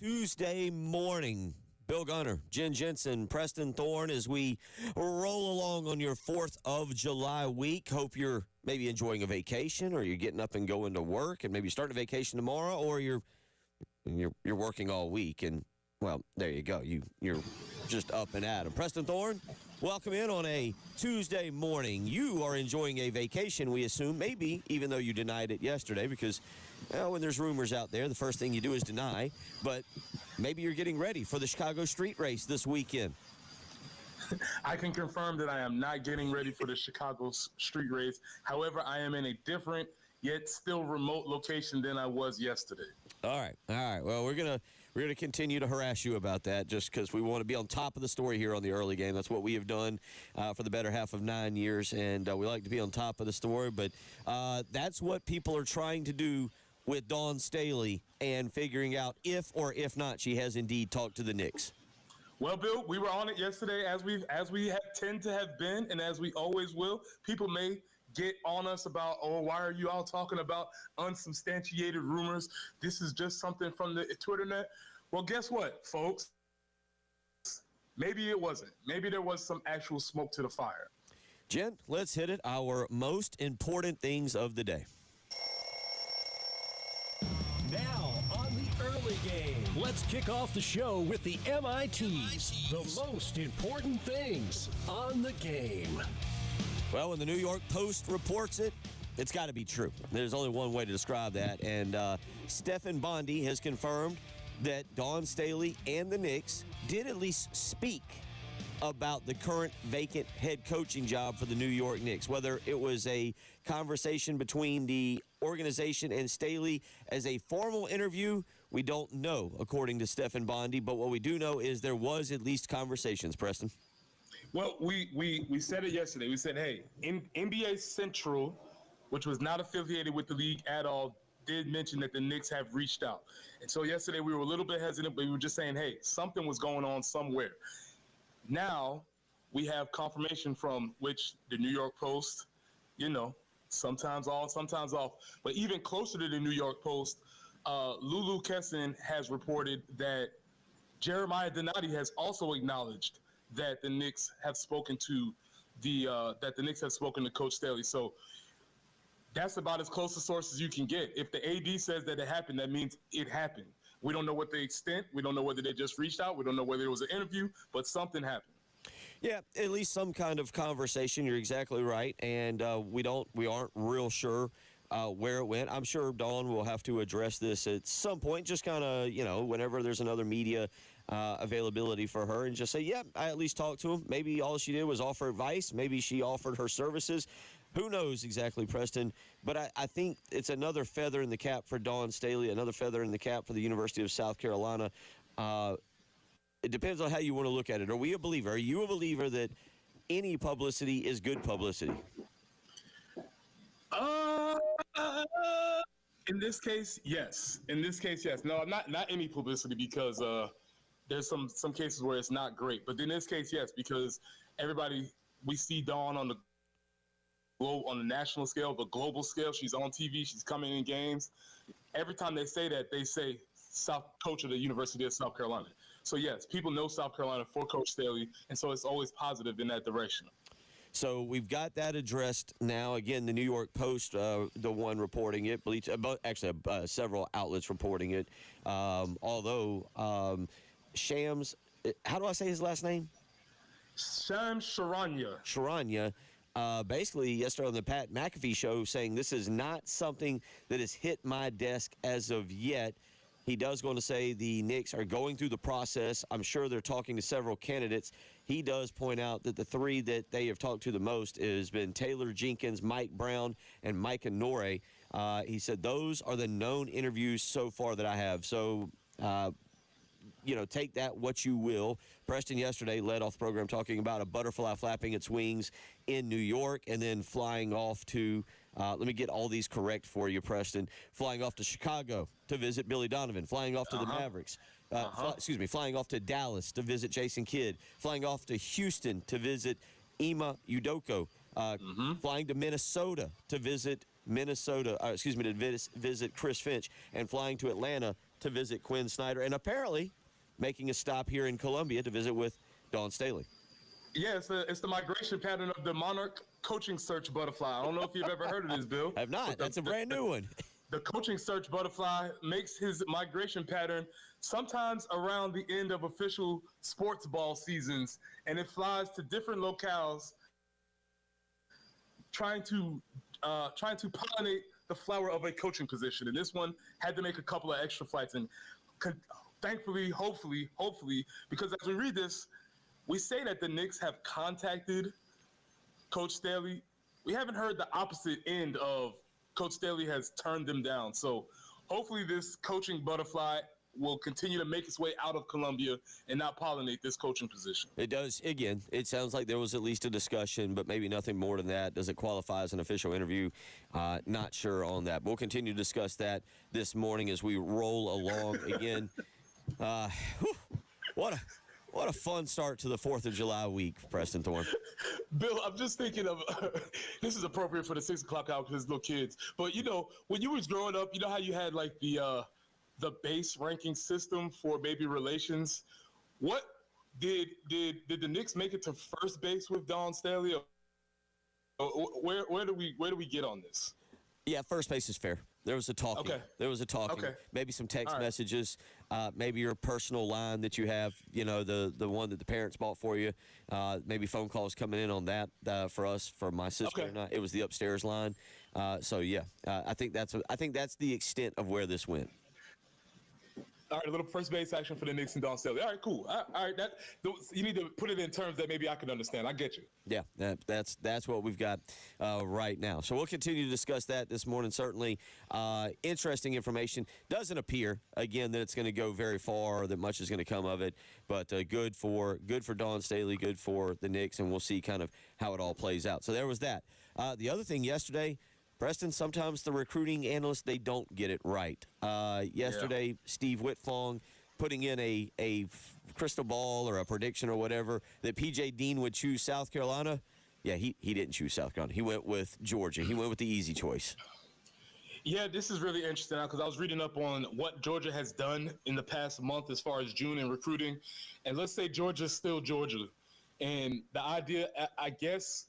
Tuesday morning. Bill Gunner, Jen Jensen, Preston Thorne as we roll along on your 4th of July week. Hope you're maybe enjoying a vacation, or you're getting up and going to work and maybe starting a vacation tomorrow, or you're working all week. And, well, there you go. You're just up and at 'em. Preston Thorne, welcome in on a Tuesday morning. You are enjoying a vacation, we assume, maybe, even though you denied it yesterday, because when there's rumors out there, the first thing you do is deny. But maybe you're getting ready for the Chicago street race this weekend. I can confirm that I am not getting ready for the Chicago street race. However, I am in a different yet still remote location than I was yesterday. All right. Well, we're gonna continue to harass you about that, just because we want to be on top of the story here on the early game. That's what we have done for the better half of 9 years, and we like to be on top of the story. But that's what people are trying to do with Dawn Staley and figuring out if or if not she has indeed talked to the Knicks. Well, Bill, we were on it yesterday, as we tend to have been, and as we always will. People may get on us about, why are you all talking about unsubstantiated rumors? This is just something from the Twitternet. Well, guess what, folks? Maybe it wasn't. Maybe there was some actual smoke to the fire. Jen, let's hit it. Our most important things of the day. Now on the early game, let's kick off the show with the MITs, the most important things on the game. Well, when the New York Post reports it, it's got to be true. There's only one way to describe that. And Stephen Bondy has confirmed that Dawn Staley and the Knicks did at least speak about the current vacant head coaching job for the New York Knicks. Whether it was a conversation between the organization and Staley as a formal interview, we don't know, according to Stephen Bondy. But what we do know is there was at least conversations, Preston. Well, we said it yesterday. We said, hey, NBA Central, which was not affiliated with the league at all, did mention that the Knicks have reached out. And so yesterday we were a little bit hesitant, but we were just saying, hey, something was going on somewhere. Now we have confirmation from which the New York Post, sometimes on, sometimes off. But even closer to the New York Post, Lulu Kesson has reported that Jeremiah Donati has also acknowledged that the Knicks have spoken to Coach Staley. So that's about as close a source as you can get. If the AD says that it happened, that means it happened. We don't know what the extent. We don't know whether they just reached out. We don't know whether it was an interview, but something happened. Yeah, at least some kind of conversation. You're exactly right, and we aren't real sure where it went. I'm sure Dawn will have to address this at some point, just kind of, whenever there's another media availability for her, and just say, yeah, I at least talked to him. Maybe all she did was offer advice. Maybe she offered her services. Who knows exactly, Preston? But I think it's another feather in the cap for Dawn Staley, another feather in the cap for the University of South Carolina. It depends on how you want to look at it. Are we a believer? Are you a believer that any publicity is good publicity? In this case, yes. No, not any publicity, because there's some cases where it's not great. But in this case, yes, because we see Dawn on the national scale, the global scale. She's on TV. She's coming in games. Every time they say that, they say coach of the University of South Carolina. So, yes, people know South Carolina for Coach Staley, and so it's always positive in that direction. So we've got that addressed now. Again, the New York Post, the one reporting it, several outlets reporting it. Although Shams, how do I say his last name? Shams Charania. Basically, yesterday on the Pat McAfee show, saying this is not something that has hit my desk as of yet. He does go on to say the Knicks are going through the process. I'm sure they're talking to several candidates. He does point out that the three that they have talked to the most has been Taylor Jenkins, Mike Brown, and Micah Norrie. He said those are the known interviews so far that I have. So, take that what you will. Preston yesterday led off the program talking about a butterfly flapping its wings in New York and then flying off to let me get all these correct for you, Preston. Flying off to Chicago to visit Billy Donovan. Flying off to the Mavericks. Flying off to Dallas to visit Jason Kidd. Flying off to Houston to visit Ime Udoka. Flying to Minnesota to visit visit Chris Finch, and flying to Atlanta to visit Quinn Snyder, and apparently making a stop here in Columbia to visit with Dawn Staley. Yeah, it's the migration pattern of the Monarch coaching search butterfly. I don't know if you've ever heard of this, Bill. I have not. That's a brand new one. The coaching search butterfly makes his migration pattern sometimes around the end of official sports ball seasons, and it flies to different locales trying to pollinate the flower of a coaching position. And this one had to make a couple of extra flights, and thankfully, hopefully, because as we read this, we say that the Knicks have contacted Coach Staley. We haven't heard the opposite end of Coach Staley has turned them down. So hopefully this coaching butterfly will continue to make its way out of Columbia and not pollinate this coaching position. It does. Again, it sounds like there was at least a discussion, but maybe nothing more than that. Does it qualify as an official interview? Not sure on that. We'll continue to discuss that this morning as we roll along. Again, what a fun start to the 4th of July week, Preston Thorne. Bill, I'm just thinking of this is appropriate for the 6 o'clock hour because little kids. But when you was growing up, you know how you had like the base ranking system for baby relations. What did the Knicks make it to first base with Dawn Staley? Where do we get on this? Yeah, first base is fair. There was a talking. Okay. There was a talking. Okay. Maybe some text All right. messages. Maybe your personal line that you have, the one that the parents bought for you. Maybe phone calls coming in on that for us, for my sister Okay. and I. It was the upstairs line. So yeah, I think that's the extent of where this went. All right, a little first base action for the Knicks and Dawn Staley. All right, cool. All right, you need to put it in terms that maybe I can understand. I get you. Yeah, that's what we've got right now. So we'll continue to discuss that this morning. Certainly interesting information. Doesn't appear, again, that it's going to go very far or that much is going to come of it. But good for Dawn Staley, good for the Knicks, and we'll see kind of how it all plays out. So there was that. The other thing yesterday, Preston, sometimes the recruiting analysts, they don't get it right. Yesterday, Steve Whitfong putting in a crystal ball or a prediction or whatever that P.J. Dean would choose South Carolina. Yeah, he didn't choose South Carolina. He went with Georgia. He went with the easy choice. Yeah, this is really interesting because I was reading up on what Georgia has done in the past month as far as June in recruiting. And let's say Georgia's still Georgia. And the idea, I guess,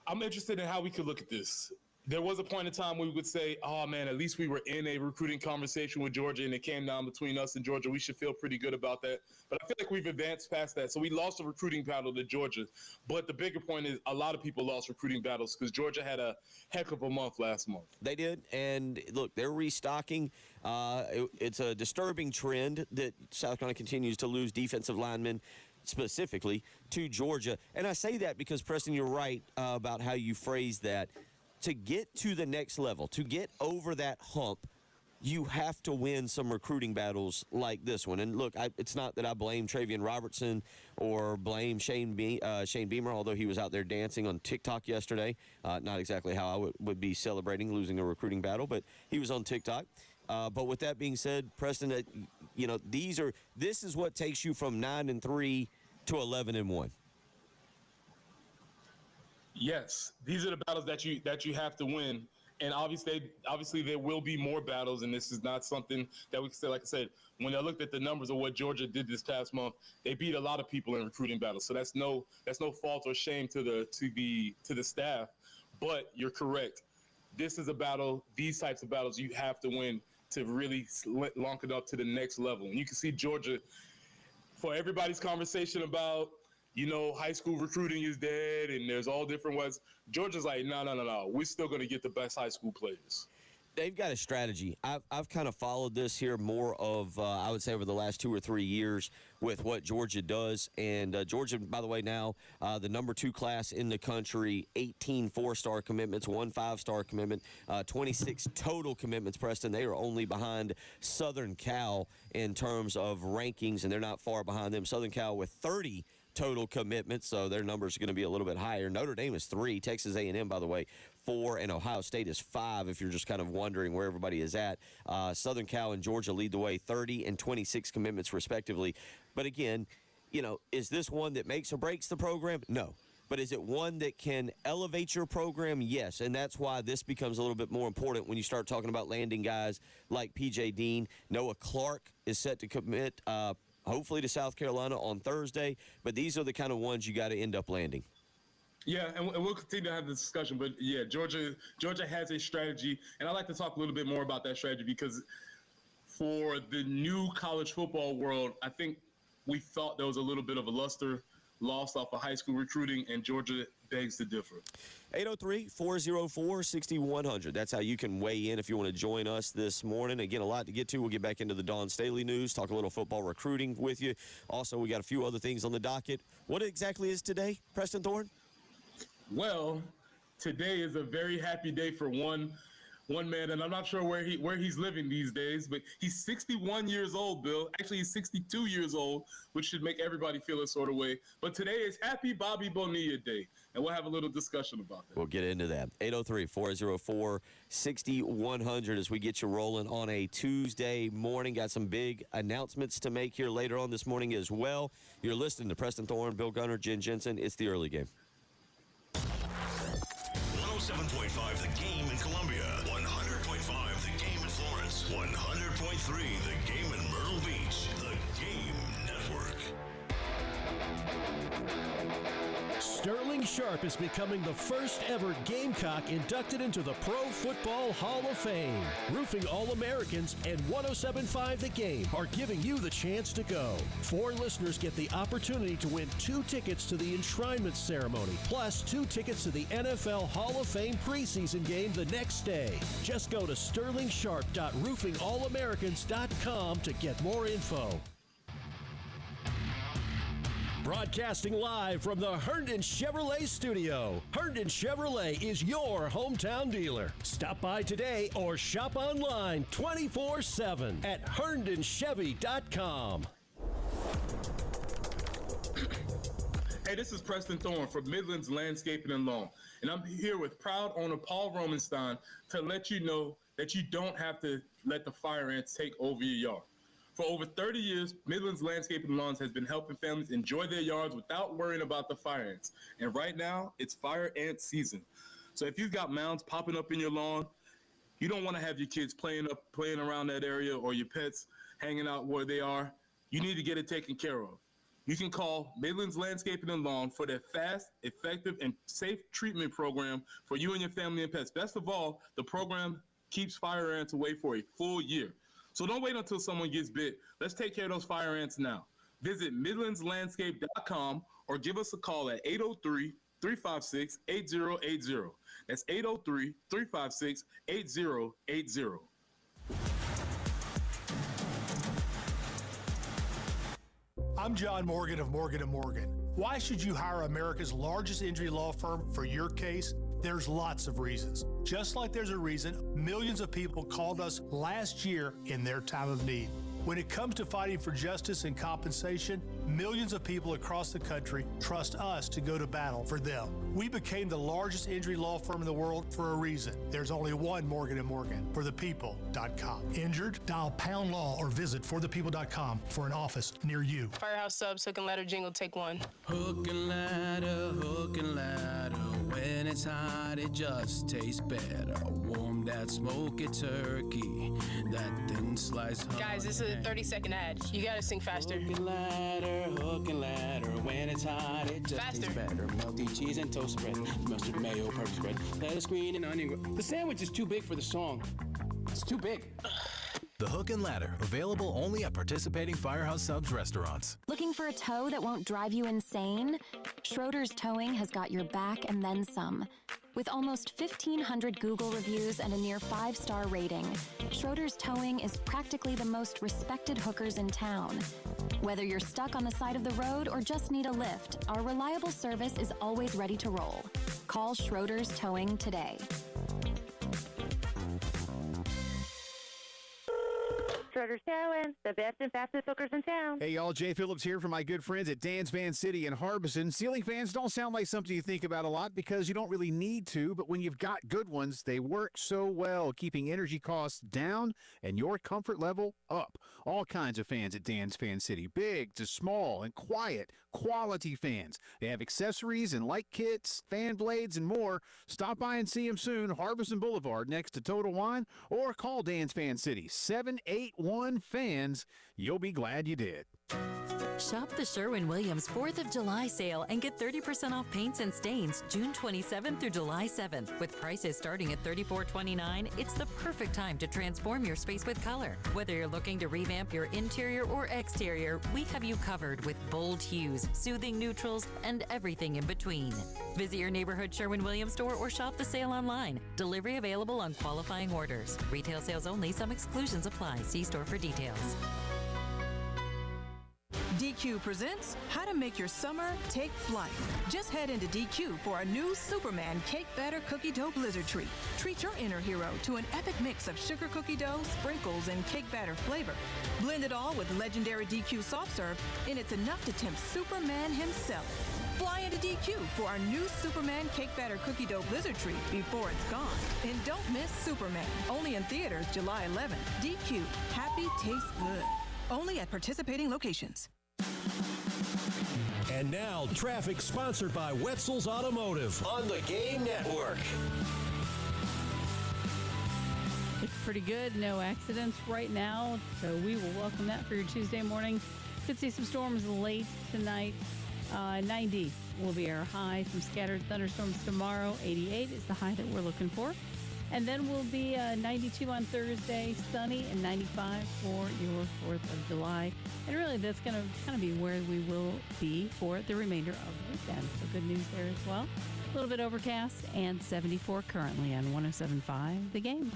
I'm interested in how we could look at this. There was a point in time where we would say, oh, man, at least we were in a recruiting conversation with Georgia and it came down between us and Georgia. We should feel pretty good about that. But I feel like we've advanced past that. So we lost a recruiting battle to Georgia. But the bigger point is a lot of people lost recruiting battles because Georgia had a heck of a month last month. They did. And, look, they're restocking. It's a disturbing trend that South Carolina continues to lose defensive linemen, specifically to Georgia. And I say that because, Preston, you're right about how you phrase that. To get to the next level, to get over that hump, you have to win some recruiting battles like this one. And look, it's not that I blame Travian Robertson or blame Shane Beamer, although he was out there dancing on TikTok yesterday. Not exactly how I would be celebrating losing a recruiting battle, but he was on TikTok. But with that being said, Preston, this is what takes you from 9-3 to 11-1. Yes, these are the battles that you have to win, and obviously there will be more battles, and this is not something that we can say. Like I said, when I looked at the numbers of what Georgia did this past month, they beat a lot of people in recruiting battles. So that's no fault or shame to the staff. But you're correct. This is a battle. These types of battles you have to win to really launch it up to the next level. And you can see Georgia, for everybody's conversation about, high school recruiting is dead and there's all different ways. Georgia's like, no. We're still going to get the best high school players. They've got a strategy. I've kind of followed this here more of, I would say, over the last 2 or 3 years with what Georgia does. And Georgia, by the way, now the number 2 class in the country, 18 4-star commitments, 1 5-star commitment, 26 total commitments, Preston. They are only behind Southern Cal in terms of rankings, and they're not far behind them. Southern Cal with 30 total commitments, so their numbers are going to be a little bit higher. Notre Dame is 3, Texas A&M, by the way, 4, and Ohio State is 5, if you're just kind of wondering where everybody is at. Southern Cal and Georgia lead the way, 30 and 26 commitments respectively. But again, is this one that makes or breaks the program? No. but is it one that can elevate your program? Yes, and that's why this becomes a little bit more important when you start talking about landing guys like P.J. Dean. Noah Clark is set to commit, hopefully to South Carolina on Thursday, but these are the kind of ones you got to end up landing. Yeah, and we'll continue to have this discussion, but yeah, Georgia has a strategy, and I'd like to talk a little bit more about that strategy because for the new college football world, I think we thought there was a little bit of a luster lost off of high school recruiting, and Georgia begs to differ. 803-404-6100. That's how you can weigh in if you want to join us this morning. Again, a lot to get to. We'll get back into the Dawn Staley news, talk a little football recruiting with you. Also, we got a few other things on the docket. What exactly is today, Preston Thorne? Well, today is a very happy day for one man, and I'm not sure where he's living these days, but he's 61 years old, Bill. Actually, he's 62 years old, which should make everybody feel a sort of way. But today is Happy Bobby Bonilla Day, and we'll have a little discussion about that. We'll get into that. 803-404-6100 as we get you rolling on a Tuesday morning. Got some big announcements to make here later on this morning as well. You're listening to Preston Thorne, Bill Gunner, Jen Jensen. It's the early game. 107.5 The Game in Columbia, 100.5 The Game in Florence, 100.3 The Game in Myrtle Beach. The Game Network. Sterling Sharp is becoming the first ever Gamecock inducted into the Pro Football Hall of Fame. Roofing All-Americans and 107.5 The Game are giving you the chance to go. 4 listeners get the opportunity to win 2 tickets to the enshrinement ceremony, plus 2 tickets to the NFL Hall of Fame preseason game the next day. Just go to sterlingsharp.roofingallamericans.com to get more info. Broadcasting live from the Herndon Chevrolet studio. Herndon Chevrolet is your hometown dealer. Stop by today or shop online 24/7 at herndonchevy.com. Hey, this is Preston Thorne from Midlands Landscaping and Lawn, and I'm here with proud owner Paul Romanstein to let you know that you don't have to let the fire ants take over your yard. For over 30 years, Midlands Landscaping and Lawns has been helping families enjoy their yards without worrying about the fire ants. And right now, it's fire ant season. So if you've got mounds popping up in your lawn, you don't want to have your kids playing around that area or your pets hanging out where they are. You need to get it taken care of. You can call Midlands Landscaping and Lawn for their fast, effective, and safe treatment program for you and your family and pets. Best of all, the program keeps fire ants away for a full year. So don't wait until someone gets bit. Let's take care of those fire ants now. Visit midlandslandscape.com or give us a call at 803-356-8080. That's 803-356-8080. I'm John Morgan of Morgan & Morgan. Why should you hire America's largest injury law firm for your case? There's lots of reasons. Just like there's a reason millions of people called us last year in their time of need. When it comes to fighting for justice and compensation, millions of people across the country trust us to go to battle for them. We became the largest injury law firm in the world for a reason. There's only one Morgan & Morgan, forthepeople.com. Injured? Dial pound law or visit forthepeople.com for an office near you. Firehouse Subs, hook and ladder jingle, take 1. Hook and ladder, when it's hot, it just tastes better. Warm that smoky turkey, that thin slice. Guys, this is a 30-second ad. You gotta sing faster. Hook and ladder, when it's hot, it just tastes better. Melty cheese and toast spread, mustard, mayo, purple spread, lettuce, green, and onion. The sandwich is too big for the song. It's too big. The Hook and Ladder, available only at participating Firehouse Subs restaurants. Looking for a tow that won't drive you insane? Schroeder's Towing has got your back and then some. With almost 1,500 Google reviews and a near 5-star rating, Schroeder's Towing is practically the most respected hookers in town. Whether you're stuck on the side of the road or just need a lift, our reliable service is always ready to roll. Call Schroeder's Towing today. Schroeder's Towing, the best and fastest hookers in town. Hey, y'all. Jay Phillips here from my good friends at Dan's Van City in Harbison. Ceiling fans don't sound like something you think about a lot because you don't really need to, but when you've got good ones, they work so well, keeping energy costs down and your comfort level up. All kinds of fans at Dan's Fan City, big to small and quiet, quality fans. They have accessories and light kits, fan blades, and more. Stop by and see them soon, Harbison Boulevard next to Total Wine, or call Dan's Fan City, 781-FANS. You'll be glad you did. Shop the Sherwin-Williams 4th of July sale and get 30% off paints and stains June 27th through July 7th. With prices starting at $34.29, it's the perfect time to transform your space with color. Whether you're looking to revamp your interior or exterior, we have you covered with bold hues, soothing neutrals, and everything in between. Visit your neighborhood Sherwin-Williams store or shop the sale online. Delivery available on qualifying orders. Retail sales only. Some exclusions apply. See store for details. DQ presents How to Make Your Summer Take Flight. Just head into DQ for our new Superman Cake Batter Cookie Dough Blizzard Treat. Treat your inner hero to an epic mix of sugar cookie dough, sprinkles, and cake batter flavor. Blend it all with legendary DQ soft serve, and it's enough to tempt Superman himself. Fly into DQ for our new Superman Cake Batter Cookie Dough Blizzard Treat before it's gone. And don't miss Superman. Only in theaters July 11th. DQ. Happy tastes good. Only at participating locations. And now, traffic sponsored by Wetzel's Automotive on the Game Network. It's pretty good. No accidents right now, so we will welcome that for your Tuesday morning. Could see some storms late tonight. 90 will be our high. Some scattered thunderstorms tomorrow. 88 is the high that we're looking for. And then we'll be 92 on Thursday, sunny, and 95 for your 4th of July. And really, that's going to kind of be where we will be for the remainder of the weekend. So good news there as well. A little bit overcast and 74 currently on 107.5 The Game.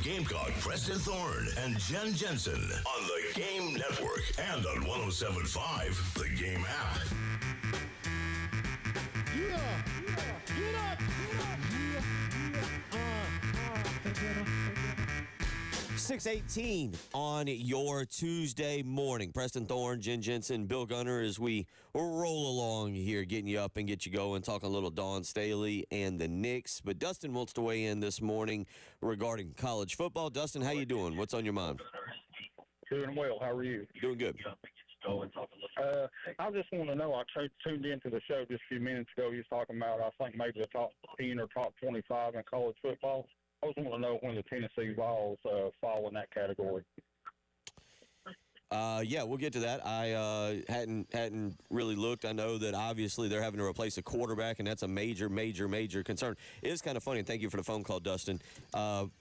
Gamecock Preston Thorne and Jen Jensen on the Game Network and on 107.5 The Game app. Yeah. Get up. 6:18 on your Tuesday morning. Preston Thorne, Jen Jensen, Bill Gunner as we roll along here, getting you up and get you going, talking a little Dawn Staley and the Knicks. But Dustin wants to weigh in this morning regarding college football. Dustin, how you doing? What's on your mind? Doing well. How are you? Doing good. I just want to know, I tuned into the show just a few minutes ago. He was talking about, I think, maybe the top 10 or top 25 in college football. I just want to know when the Tennessee Vols fall in that category. Yeah, we'll get to that. I hadn't really looked. I know that obviously they're having to replace a quarterback, and that's a major concern. It is kind of funny, and thank you for the phone call, Dustin.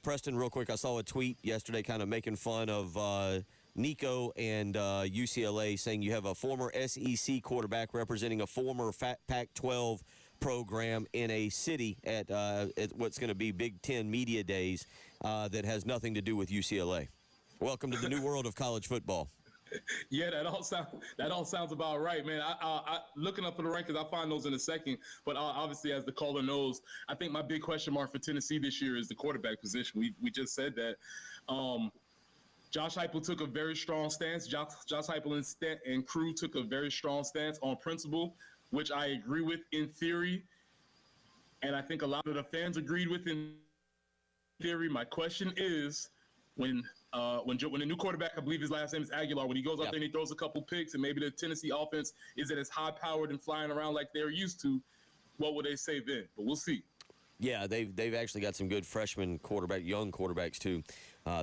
Preston, real quick, I saw a tweet yesterday kind of making fun of Nico and UCLA, saying you have a former SEC quarterback representing a former Pac-12 program in a city at what's going to be Big Ten Media Days that has nothing to do with UCLA. Welcome to the new world of college football. Yeah, that all sounds about right, man. I looking up for the rankings, I'll find those in a second. But obviously, as the caller knows, I think my big question mark for Tennessee this year is the quarterback position. We just said that. Josh Heupel took a very strong stance. Josh Heupel and crew took a very strong stance on principle, which I agree with in theory, and I think a lot of the fans agreed with in theory. My question is, when the new quarterback, I believe his last name is Aguilar, when he goes out there and he throws a couple picks and maybe the Tennessee offense isn't as high-powered and flying around like they're used to, what will they say then? But we'll see. Yeah, they've actually got some good freshman young quarterbacks too.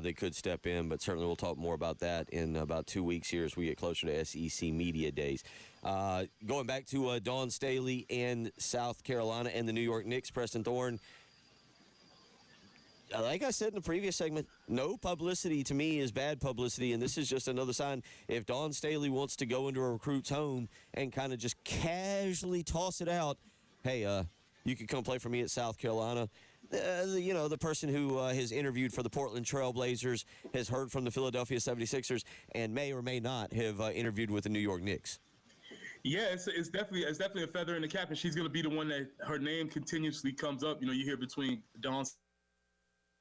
They could step in, but certainly we'll talk more about that in about 2 weeks here as we get closer to SEC Media Days. Going back to Dawn Staley and South Carolina and the New York Knicks, Preston Thorne, like I said in the previous segment, no publicity to me is bad publicity, and this is just another sign. If Dawn Staley wants to go into a recruit's home and kind of just casually toss it out, hey, you could come play for me at South Carolina. The person who has interviewed for the Portland Trail Blazers has heard from the Philadelphia 76ers and may or may not have interviewed with the New York Knicks. Yeah, it's definitely a feather in the cap, and she's going to be the one that her name continuously comes up. You hear between Dawn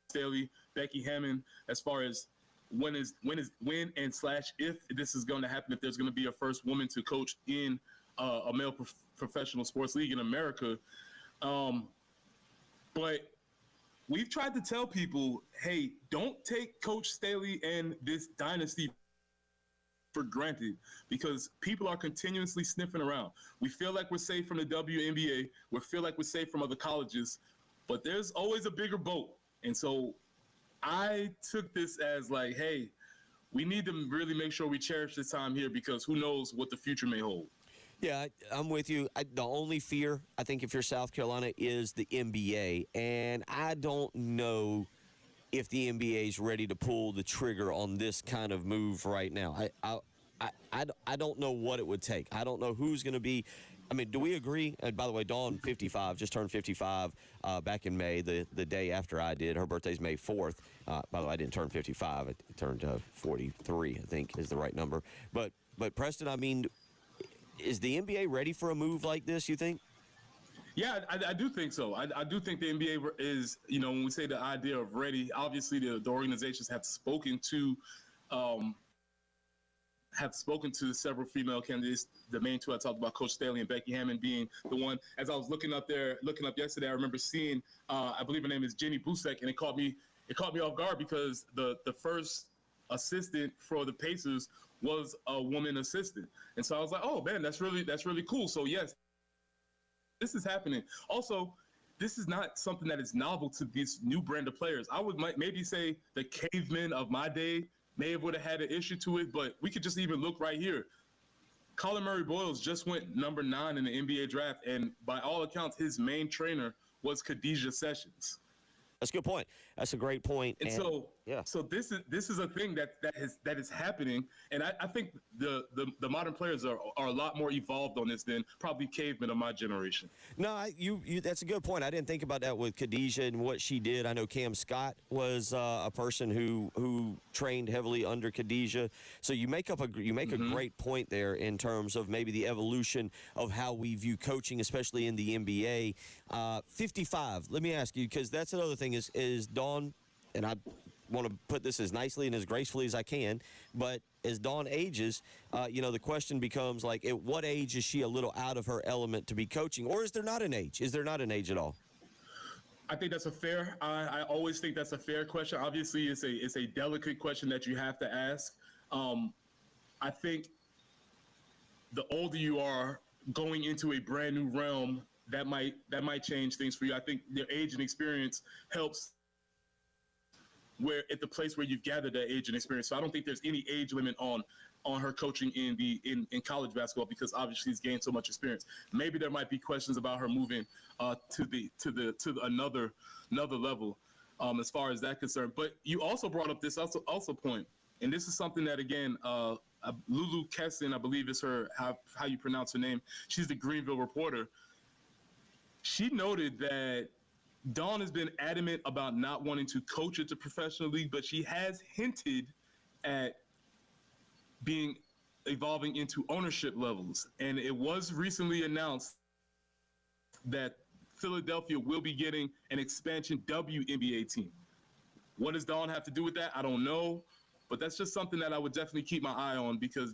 Staley, Becky Hammond, as far as when and if this is going to happen, if there's going to be a first woman to coach in a male professional sports league in America. But we've tried to tell people, hey, don't take Coach Staley and this dynasty for granted, because people are continuously sniffing around. We feel like we're safe from the WNBA. We feel like we're safe from other colleges, but there's always a bigger boat. And so I took this as like, hey, we need to really make sure we cherish this time here, because who knows what the future may hold. Yeah, I'm with you. The only fear, I think, if you're South Carolina, is the NBA. And I don't know if the NBA is ready to pull the trigger on this kind of move right now. I don't know what it would take. I don't know who's going to be. I mean, do we agree? And by the way, Dawn, 55, just turned 55 back in May, the day after I did. Her birthday's May 4th. By the way, I didn't turn 55. I turned 43, I think, is the right number. But Preston, I mean, is the NBA ready for a move like this, you think? Yeah, I do think so. I do think the NBA is, when we say the idea of ready, obviously the organizations have spoken to several female candidates. The main two I talked about, Coach Staley and Becky Hammond, being the one. As I was looking up yesterday, I remember seeing, I believe her name is Jenny Busek, and it caught me off guard, because the first assistant for the Pacers was a woman assistant. And so I was like, oh man, that's really cool. So yes, this is happening. Also, this is not something that is novel to these new brand of players. I would maybe say the cavemen of my day would have had an issue to it, but we could just even look right here. Colin Murray Boyles just went number 9 in the NBA draft, and by all accounts, his main trainer was Khadijah Sessions. That's a good point. That's a great point. And so this is a thing that is happening, and I think the modern players are a lot more evolved on this than probably cavemen of my generation. No, you that's a good point. I didn't think about that with Khadijah and what she did. I know Cam Scott was a person who trained heavily under Khadijah. So you make a great point there in terms of maybe the evolution of how we view coaching, especially in the NBA. 55. Let me ask you, because that's another thing is Dawn, and I want to put this as nicely and as gracefully as I can, but as Dawn ages, the question becomes, like, at what age is she a little out of her element to be coaching, or is there not an age? Is there not an age at all? I think that's I always think that's a fair question. Obviously, it's a delicate question that you have to ask. I think the older you are going into a brand new realm, that might change things for you. I think their age and experience helps where at the place where you've gathered that age and experience. So I don't think there's any age limit on her coaching in college basketball, because obviously she's gained so much experience. Maybe there might be questions about her moving to another level as far as that concerned. But you also brought up this also point, and this is something that, again, Lulu Kesson, I believe is how you pronounce her name. She's the Greenville reporter. She noted that Dawn has been adamant about not wanting to coach at the professional league, but she has hinted at evolving into ownership levels. And it was recently announced that Philadelphia will be getting an expansion WNBA team. What does Dawn have to do with that? I don't know. But that's just something that I would definitely keep my eye on, because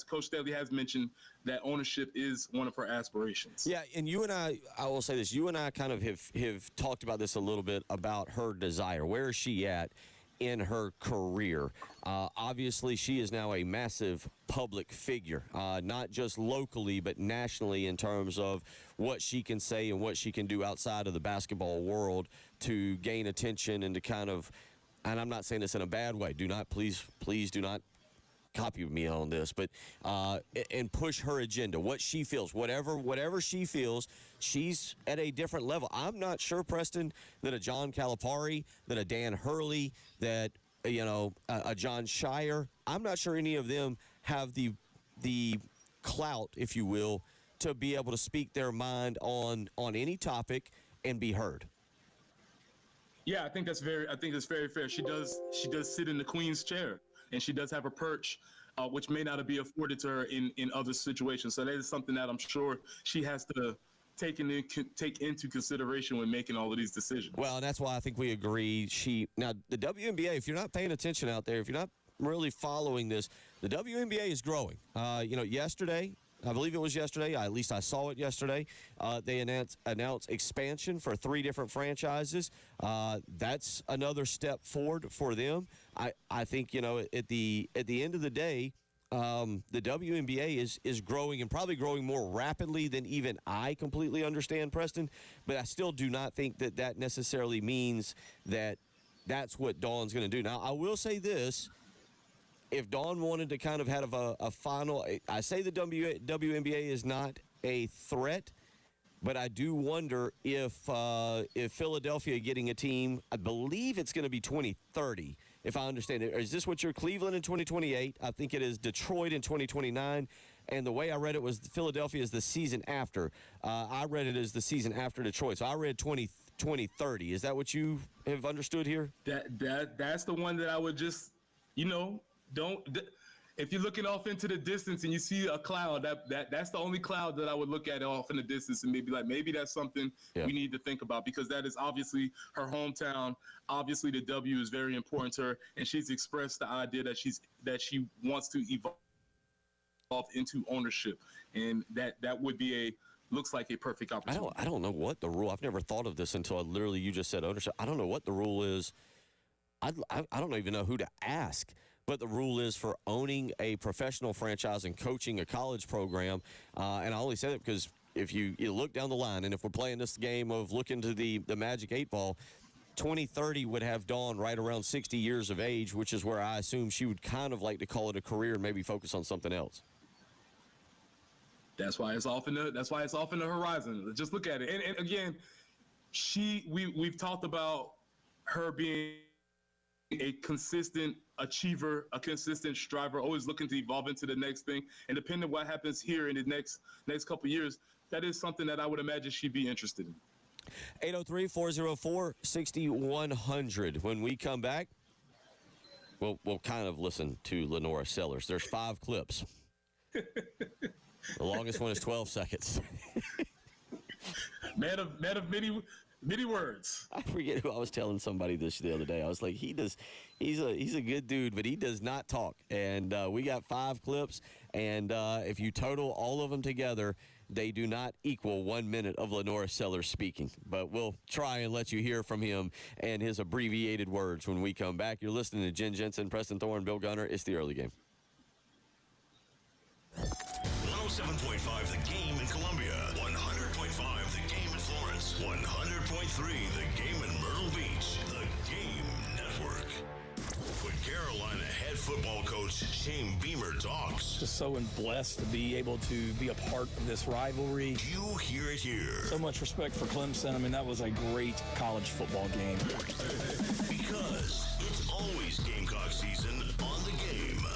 Coach Staley has mentioned that ownership is one of her aspirations. Yeah, and you and I will say this, you and I kind of have talked about this a little bit, about her desire. Where is she at in her career? Obviously, she is now a massive public figure, not just locally, but nationally, in terms of what she can say and what she can do outside of the basketball world to gain attention and to kind of, and I'm not saying this in a bad way. Please do not copy me on this, but and push her agenda, what she feels, whatever she feels. She's at a different level. I'm not sure, Preston, that a John Calipari, that a Dan Hurley, that a John Shire, I'm not sure any of them have the clout, if you will, to be able to speak their mind on any topic and be heard. Yeah, I think that's very fair. She does sit in the queen's chair, and she does have a perch, which may not be afforded to her in other situations. So that is something that I'm sure she has to take into consideration when making all of these decisions. Well, and that's why I think we agree. Now, the WNBA, if you're not paying attention out there, if you're not really following this, the WNBA is growing. Yesterday, I believe it was yesterday, at least I saw it yesterday, they announced expansion for 3 different franchises. That's another step forward for them. I think, at the end of the day, the WNBA is growing, and probably growing more rapidly than even I completely understand, Preston. But I still do not think that necessarily means that that's what Dawn's going to do. Now, I will say this. If Dawn wanted to kind of have a final, I say the WNBA is not a threat, but I do wonder if Philadelphia getting a team, I believe it's going to be 2030, if I understand it. Is this what you're Cleveland in 2028? I think it is Detroit in 2029. And the way I read it was Philadelphia is the season after. I read it as the season after Detroit. So I read 2030. Is that what you have understood here? That's the one that I would just, if you're looking off into the distance and you see a cloud, that's the only cloud that I would look at off in the distance and maybe that's something we need to think about, because that is obviously her hometown. Obviously, the W is very important to her, and she's expressed the idea that she wants to evolve into ownership, and that would be looks like a perfect opportunity. I don't know what the rule. I've never thought of this until you just said ownership. I don't know what the rule is. I don't even know who to ask. But the rule is for owning a professional franchise and coaching a college program. And I only say that because if you look down the line, and if we're playing this game of looking to the Magic 8 Ball, 2030 would have Dawn right around 60 years of age, which is where I assume she would kind of like to call it a career and maybe focus on something else. That's why it's off in the horizon. Just look at it. And again, we've talked about her being a consistent achiever, a consistent striver, always looking to evolve into the next thing. And depending on what happens here in the next couple of years, that is something that I would imagine she'd be interested in. 803-404-6100. When we come back, we'll kind of listen to Lenora Sellers. There's 5 clips. The longest one is 12 seconds. Man of many words. I forget who I was telling somebody this the other day. I was like, he's a good dude, but he does not talk. And we got 5 clips, and if you total all of them together, they do not equal 1 minute of Lenora Sellers speaking. But we'll try and let you hear from him and his abbreviated words when we come back. You're listening to Jen Jensen, Preston Thorne, Bill Gunner. It's the early game. 107.5 The Game in Columbia, 100.5 The Game in Florence, 100.3 The Game in Myrtle Beach. The Game Network. When Carolina head football coach Shane Beamer talks. Just so blessed to be able to be a part of this rivalry. You hear it here. So much respect for Clemson. I mean, that was a great college football game. Because it's always Gamecock season on The Game.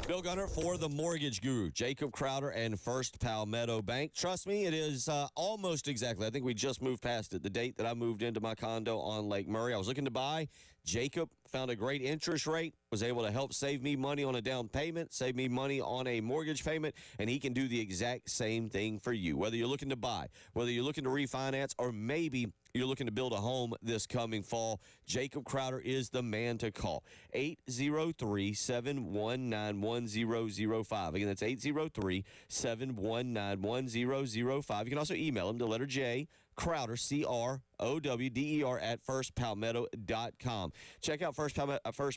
Bill Gunner for the Mortgage Guru, Jacob Crowder and First Palmetto Bank. Trust me, it is almost exactly. I think we just moved past it. The date that I moved into my condo on Lake Murray. I was looking to buy. Jacob found a great interest rate, was able to help save me money on a down payment, save me money on a mortgage payment, and he can do the exact same thing for you. Whether you're looking to buy, whether you're looking to refinance, or maybe you're looking to build a home this coming fall, Jacob Crowder is the man to call. 803-719-1005. Again, that's 803-719-1005. You can also email him to letter J, Crowder, CROWDER at firstpalmetto.com. Check out First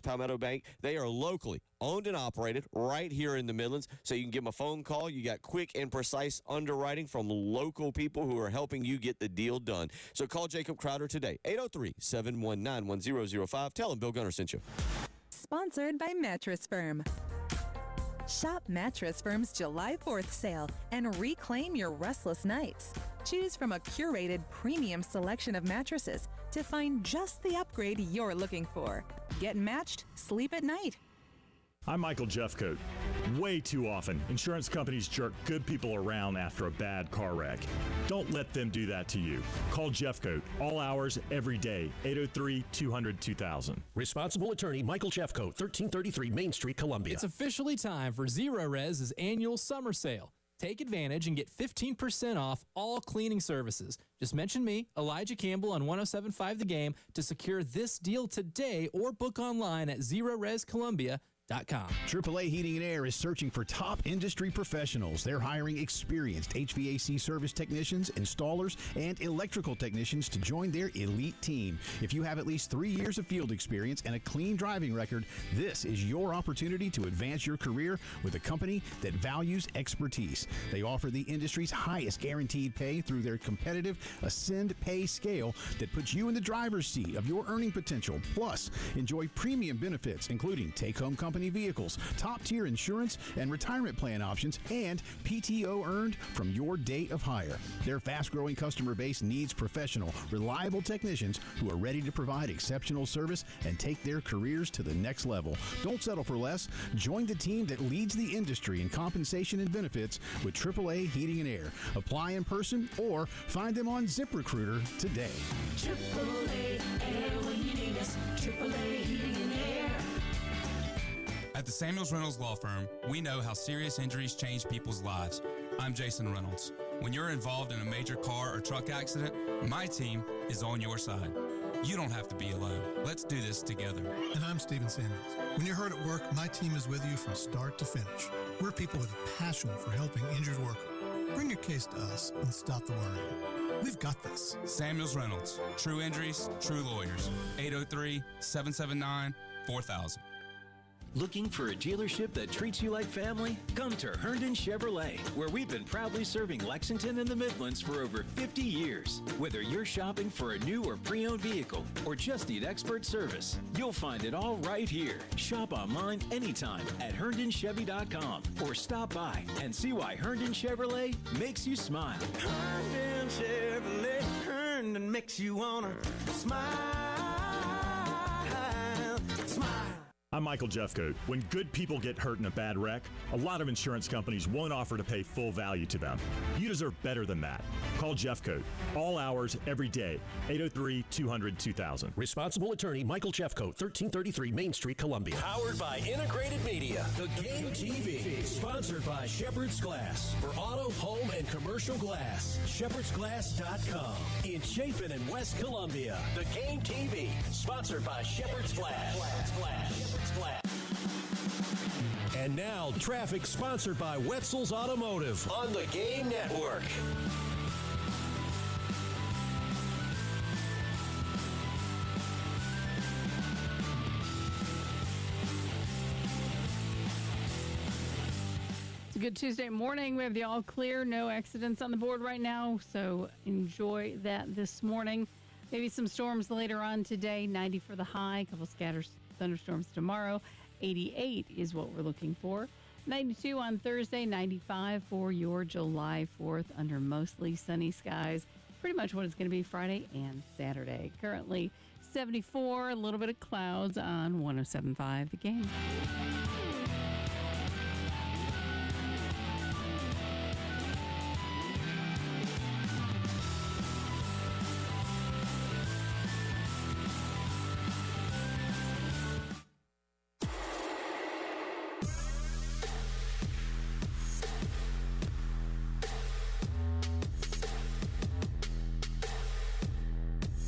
Palmetto Bank. They are locally owned and operated right here in the Midlands, so you can give them a phone call. You got quick and precise underwriting from local people who are helping you get the deal done. So call Jacob Crowder today, 803-719-1005. Tell him Bill Gunner sent you. sponsored by Mattress Firm. Shop Mattress Firm's July 4th sale and reclaim your restless nights. Choose from a curated premium selection of mattresses to find just the upgrade you're looking for. Get matched, sleep at night. I'm Michael Jeffcoat. Way too often, insurance companies jerk good people around after a bad car wreck. Don't let them do that to you. Call Jeffcoat, all hours, every day, 803-200-2000. Responsible attorney Michael Jeffcoat, 1333 Main Street, Columbia. It's officially time for Zero Rez's annual summer sale. Take advantage and get 15% off all cleaning services. Just mention me, Elijah Campbell, on 107.5 The Game to secure this deal today or book online at ZeroRezColumbia.com. AAA Heating and Air is searching for top industry professionals. They're hiring experienced HVAC service technicians, installers, and electrical technicians to join their elite team. If you have at least 3 years of field experience and a clean driving record, this is your opportunity to advance your career with a company that values expertise. They offer the industry's highest guaranteed pay through their competitive Ascend pay scale that puts you in the driver's seat of your earning potential. Plus, enjoy premium benefits, including take-home company vehicles, top-tier insurance and retirement plan options, and PTO earned from your date of hire. Their fast-growing customer base needs professional, reliable technicians who are ready to provide exceptional service and take their careers to the next level. Don't settle for less. Join the team that leads the industry in compensation and benefits with AAA Heating and Air. Apply in person or find them on ZipRecruiter today. AAA Air when you need us. AAA Heating and Air. At the Samuels Reynolds Law Firm, we know how serious injuries change people's lives. I'm Jason Reynolds. When you're involved in a major car or truck accident, my team is on your side. You don't have to be alone. Let's do this together. And I'm Steven Samuels. When you're hurt at work, my team is with you from start to finish. We're people with a passion for helping injured workers. Bring your case to us and stop the worrying. We've got this. Samuels Reynolds. True injuries, true lawyers. 803-779-4000. Looking for a dealership that treats you like family? Come to Herndon Chevrolet, where we've been proudly serving Lexington and the Midlands for over 50 years. Whether you're shopping for a new or pre-owned vehicle or just need expert service, you'll find it all right here. Shop online anytime at HerndonChevy.com or stop by and see why Herndon Chevrolet makes you smile. Herndon Chevrolet, Herndon makes you wanna smile. I'm Michael Jeffcoat. When good people get hurt in a bad wreck, a lot of insurance companies won't offer to pay full value to them. You deserve better than that. Call Jeffcoat. All hours, every day. 803-200-2000. Responsible attorney Michael Jeffcoat, 1333 Main Street, Columbia. Powered by Integrated Media. The Game TV. Sponsored by Shepherd's Glass. For auto, home, and commercial glass. ShepherdsGlass.com. In Chapin and West Columbia. The Game TV. Sponsored by Shepherd's Glass. And now, traffic sponsored by Wetzel's Automotive on the Game Network. It's a good Tuesday morning. We have the all clear, no accidents on the board right now, so enjoy that this morning. Maybe some storms later on today. 90 for the high, a couple scattered thunderstorms tomorrow. 88 is what we're looking for. 92 on Thursday, 95 for your July 4th under mostly sunny skies. Pretty much what it's going to be Friday and Saturday. Currently 74, a little bit of clouds on 107.5 The Game.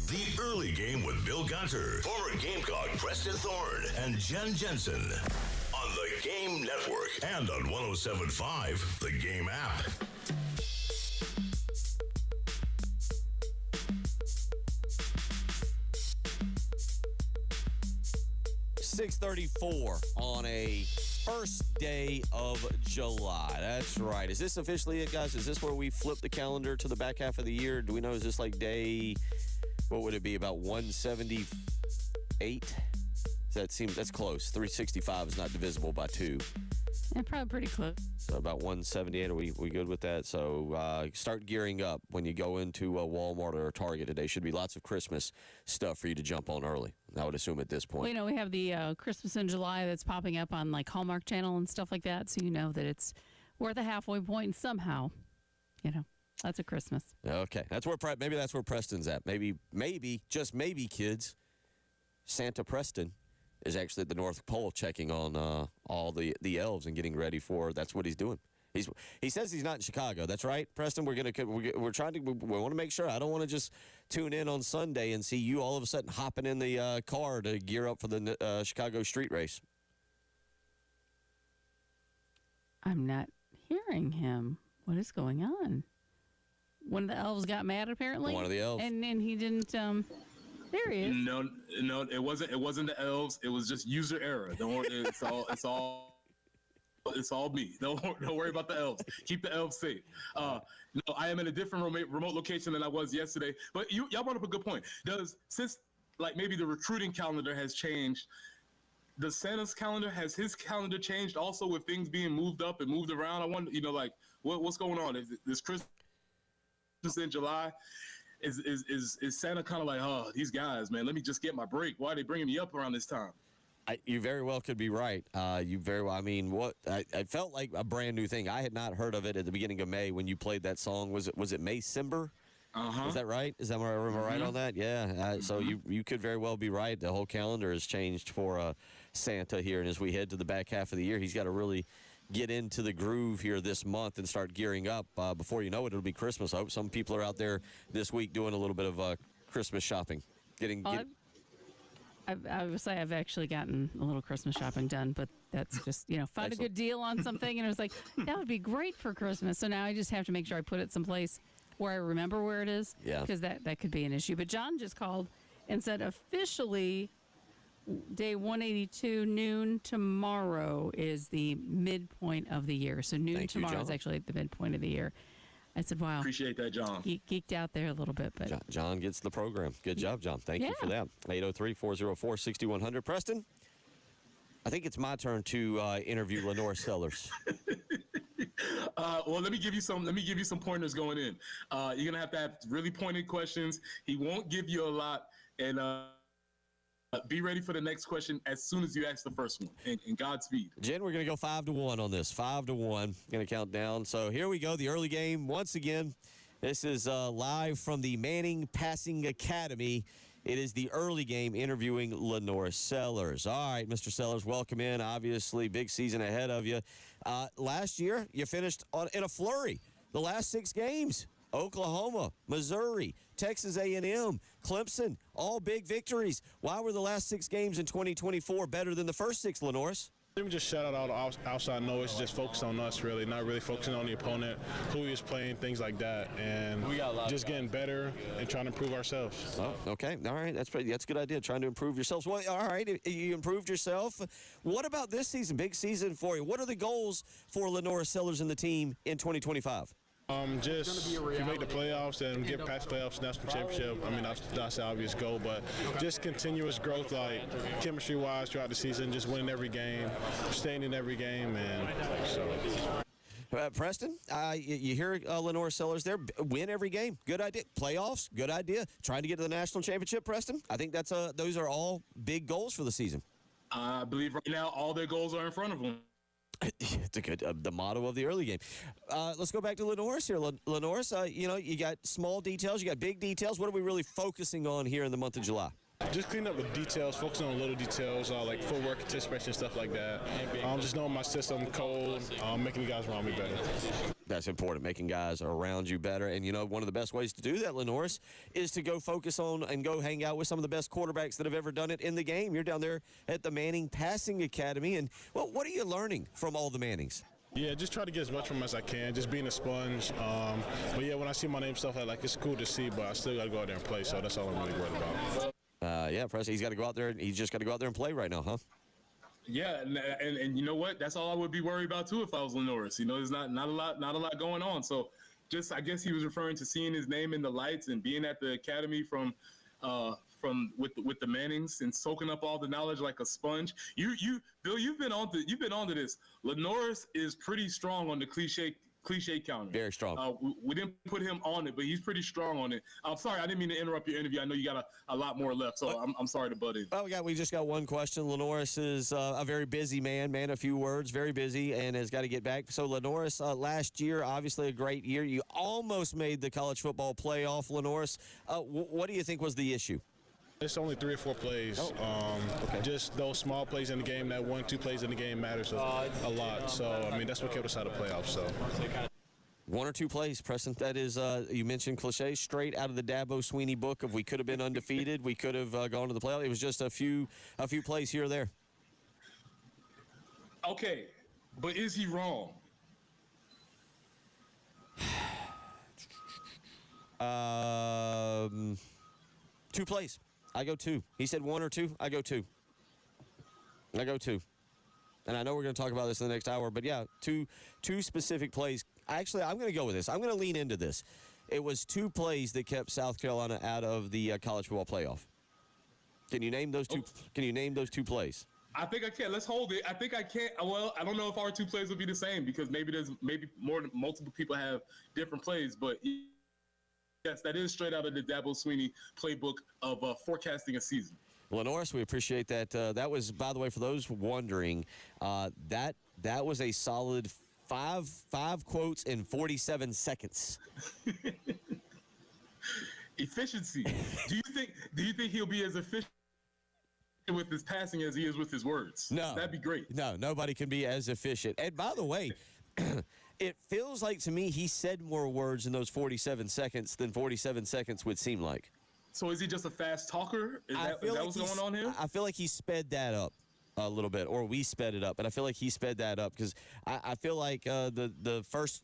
The Early Game with Bill Gunter, former Gamecock Preston Thorne, and Jen Jensen on the Game Network and on 107.5, the Game app. .34 on a first day of July. That's right. Is this officially it, guys? Is this where we flip the calendar to the back half of the year? Do we know, is this like day, what would it be, about 178? That's close. 365 is not divisible by 2. Yeah, probably pretty close. So about 178. Are we good with that? So start gearing up when you go into a Walmart or a Target today. Should be lots of Christmas stuff for you to jump on early, I would assume at this point. Well, we have the Christmas in July that's popping up on like Hallmark Channel and stuff like that, so you know that we're at the halfway point somehow. That's a Christmas. Okay, maybe that's where Preston's at. Maybe just maybe, kids. Santa Preston is actually at the North Pole checking on all the elves and getting ready for. That's what he's doing. He says he's not in Chicago. That's right, Preston. We want to make sure. I don't want to just tune in on Sunday and see you all of a sudden hopping in the car to gear up for the Chicago street race. I'm not hearing him. What is going on? One of the elves got mad, apparently. One of the elves, and he didn't. There he is. No, it wasn't. It wasn't the elves. It was just user error. Don't worry. It's all me. Don't worry about the elves. Keep the elves safe. No, I am in a different remote location than I was yesterday. But y'all brought up a good point. Since maybe the recruiting calendar has changed, does Santa's calendar, has his calendar changed also with things being moved up and moved around? I wonder, what's going on? Is this Christmas in July? Is Santa kind of like, oh, these guys, man, let me just get my break. Why are they bringing me up around this time? You very well could be right. You very well. I mean, I felt like a brand new thing. I had not heard of it at the beginning of May when you played that song. Was it May-cember? Is that right? Is that am I right on that? Yeah. So you could very well be right. The whole calendar has changed for Santa here, and as we head to the back half of the year, he's got to really get into the groove here this month and start gearing up. Before you know it, it'll be Christmas. I hope some people are out there this week doing a little bit of Christmas shopping. I would say I've actually gotten a little Christmas shopping done, but that's just, find a good deal on something, and it was like, that would be great for Christmas. So now I just have to make sure I put it someplace where I remember where it is, because that could be an issue. But John just called and said officially day 182 noon tomorrow is the midpoint of the year. So noon tomorrow is actually the midpoint of the year. I said, wow. Appreciate that, John. Geeked out there a little bit. But John gets the program. Good job, John. Thank you for that. 803-404-6100. Preston, I think it's my turn to interview Lenore Sellers. Well, let me give you some pointers going in. You're going to have really pointed questions. He won't give you a lot. And be ready for the next question as soon as you ask the first one. And Godspeed. Jen, we're going to go 5-1 on this. 5-1. Going to count down. So here we go. The early game once again. This is live from the Manning Passing Academy. It is the early game interviewing Lenore Sellers. All right, Mr. Sellers, welcome in. Obviously, big season ahead of you. Last year, you finished in a flurry. The last 6 games. Oklahoma, Missouri, Texas A&M, Clemson, all big victories. Why were the last 6 games in 2024 better than the first 6, Lenore? Let me just shout out all the outside noise, just focus on us, really, not really focusing on the opponent, who he is playing, things like that, and just getting better and trying to improve ourselves. Oh, okay. All right. That's a good idea, trying to improve yourselves. Well, all right, you improved yourself. What about this season? Big season for you. What are the goals for Lenore Sellers and the team in 2025? Just if you make the playoffs and get past playoffs, national championship, I mean, that's the obvious goal, but just continuous growth, like chemistry-wise throughout the season, just winning every game, staying in every game, and so. Preston, you hear Lenore Sellers there, win every game, good idea. Playoffs, good idea. Trying to get to the national championship, Preston, I think those are all big goals for the season. I believe right now all their goals are in front of them. It's a good the motto of the early game. Let's go back to Lenore's here. Lenore's, you got small details, you got big details. What are we really focusing on here in the month of July? Just clean up the details, focusing on little details, like footwork, anticipation, stuff like that. Just knowing my system, code, making the guys around me better. That's important, making guys around you better. And, one of the best ways to do that, Lenore, is to go focus on and go hang out with some of the best quarterbacks that have ever done it in the game. You're down there at the Manning Passing Academy. And, well, what are you learning from all the Mannings? Yeah, just try to get as much from them as I can, just being a sponge. But, yeah, when I see my name stuff, it's cool to see, but I still got to go out there and play, so that's all I'm really worried about. Yeah, Preston, he's got to go out there. He's just got to go out there and play right now, huh? Yeah, and you know what? That's all I would be worried about too if I was Lenore. There's not a lot going on. So, I guess he was referring to seeing his name in the lights and being at the academy from with the Mannings and soaking up all the knowledge like a sponge. Bill, you've been onto this. Lenoris is pretty strong on the cliche counter. Very strong. We didn't put him on it, but he's pretty strong on it. I'm sorry, I didn't mean to interrupt your interview. I know you got a lot more left, so I'm sorry to butt in. Oh, we just got one question. Lenoris is a very busy man a few words, very busy, and has got to get back. So Lenoris, last year, obviously a great year. You almost made the college football playoff, Lenoris. What do you think was the issue? It's only 3 or 4 plays. Okay. Just those small plays in the game, that 1-2 plays in the game matters a lot. So, I mean, that's what kept us out of playoffs. So. 1 or 2 plays, Preston. That is, you mentioned cliches, straight out of the Dabo Sweeney book of we could have been undefeated, we could have gone to the playoff. It was just a few plays here or there. Okay, but is he wrong? 2 plays. I go 2. He said 1 or 2. I go 2. And I know we're going to talk about this in the next hour, but yeah, two specific plays. Actually, I'm going to go with this. I'm going to lean into this. It was 2 plays that kept South Carolina out of the college football playoff. Can you name those 2? Can you name those 2 plays? I think I can. Let's hold it. I think I can't. Well, I don't know if our 2 plays will be the same because maybe multiple people have different plays, but. Yes, that is straight out of the Dabo Sweeney playbook of forecasting a season. Lenoris, we appreciate that. That was, by the way, for those wondering, that was a solid five quotes in 47 seconds. Efficiency. Do you think he'll be as efficient with his passing as he is with his words? No. That'd be great. No, nobody can be as efficient. And by the way, it feels like to me he said more words in those 47 seconds than 47 seconds would seem like. So is he just a fast talker? Is that what's going on here? I feel like he sped that up a little bit, or we sped it up, but I feel like he sped that up because I feel like the first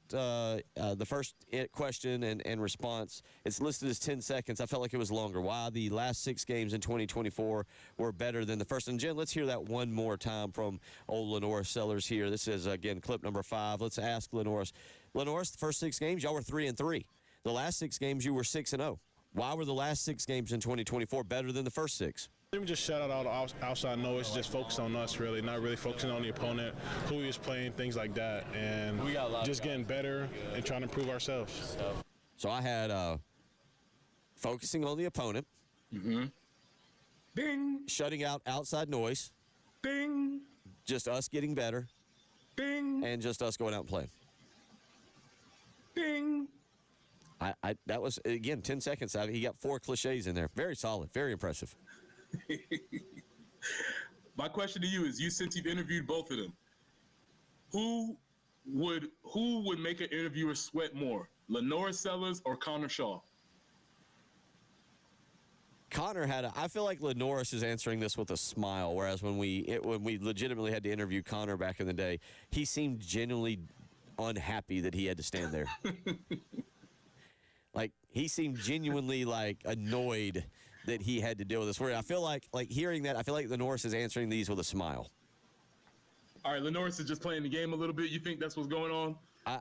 question and response, it's listed as 10 seconds. I felt like it was longer. Why the last 6 games in 2024 were better than the first. And Jen, let's hear that one more time from old Lenoris Sellers here. This is again clip number 5. Let's ask Lenoris. Lenoris, the first 6 games y'all were 3-3. The last 6 games you were 6-0. Why were the last 6 games in 2024 better than the first 6? Let me just shout out all the outside noise, just focus on us, really, not really focusing on the opponent, who he is playing, things like that, and just getting better and trying to improve ourselves. So I had focusing on the opponent, Bing, shutting out outside noise, Bing, just us getting better, Bing, and just us going out and playing. Bing. That was, again, 10 seconds. He got 4 cliches in there. Very solid, very impressive. My question to you is, since you've interviewed both of them, who would make an interviewer sweat more, Lenoris Sellers or Connor Shaw? Connor I feel like Lenoris is answering this with a smile, whereas when we legitimately had to interview Connor back in the day, he seemed genuinely unhappy that he had to stand there. Like, he seemed genuinely, annoyed that he had to deal with this. Where I feel like hearing that, I feel like Lenoris is answering these with a smile. All right, Lenoris is just playing the game a little bit. You think that's what's going on?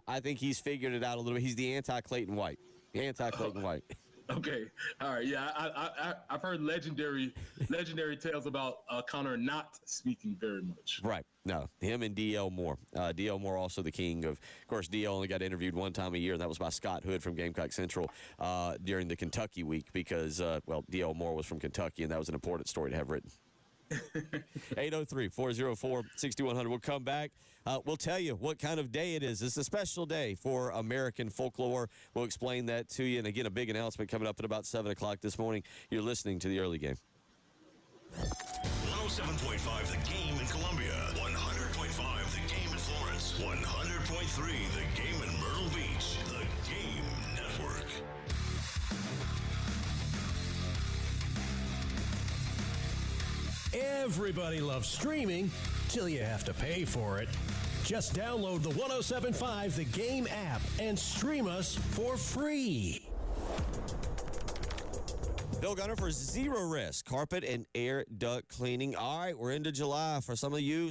I think he's figured it out a little bit. He's the anti-Clayton White. White. Okay. All right. Yeah, I've heard legendary tales about Connor not speaking very much. Right. No, him and D.L. Moore. D.L. Moore also the king of course, D.L. only got interviewed 1 time a year, and that was by Scott Hood from Gamecock Central during the Kentucky week because, D.L. Moore was from Kentucky, and that was an important story to have written. 803-404-6100. We'll come back. We'll tell you what kind of day it is. It's a special day for American folklore. We'll explain that to you. And again, a big announcement coming up at about 7 o'clock this morning. You're listening to the early game. 107.5 The Game in Columbia. 100.5 The Game in Florence. 100.3 The Game in Myrtle Beach. The Game Network. Everybody loves streaming till you have to pay for it. Just download the 107.5 The Game app and stream us for free. Bill Gunner for Zero Risk Carpet and Air Duct Cleaning. All right, we're into July. For some of you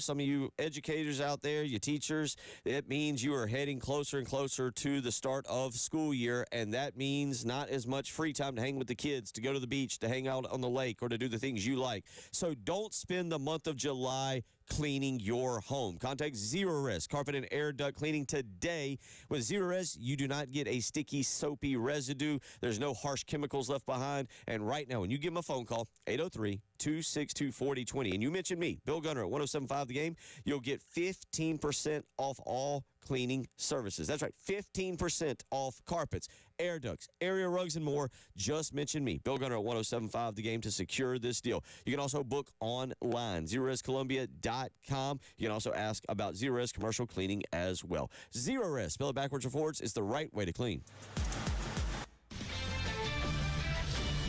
educators out there, you teachers, it means you are heading closer and closer to the start of school year, and that means not as much free time to hang with the kids, to go to the beach, to hang out on the lake, or to do the things you like. So don't spend the month of July cleaning your home. Contact Zero Risk Carpet and Air Duct Cleaning today. With Zero Risk, you do not get a sticky, soapy residue. There's no harsh chemicals left behind. And right now, when you give them a phone call, 803-262-4020, and you mention me, Bill Gunner at 107.5 The Game, you'll get 15% off all cleaning services. That's right, 15% off carpets, air ducts, area rugs, and more. Just mention me, Bill Gunner at 107.5 The Game, to secure this deal. You can also book online, ZeroRiskColumbia.com. You can also ask about Zero Risk commercial cleaning as well. Zero Risk, spell it backwards or forwards, is the right way to clean.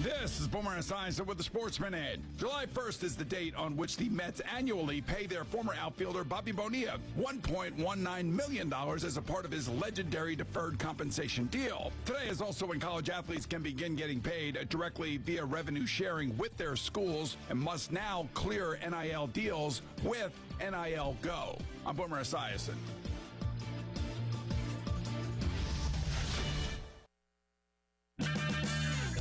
This is Boomer Esiason with the Sports Minute. July 1st is the date on which the Mets annually pay their former outfielder Bobby Bonilla $1.19 million as a part of his legendary deferred compensation deal. Today is also when college athletes can begin getting paid directly via revenue sharing with their schools and must now clear NIL deals with NIL Go. I'm Boomer Esiason.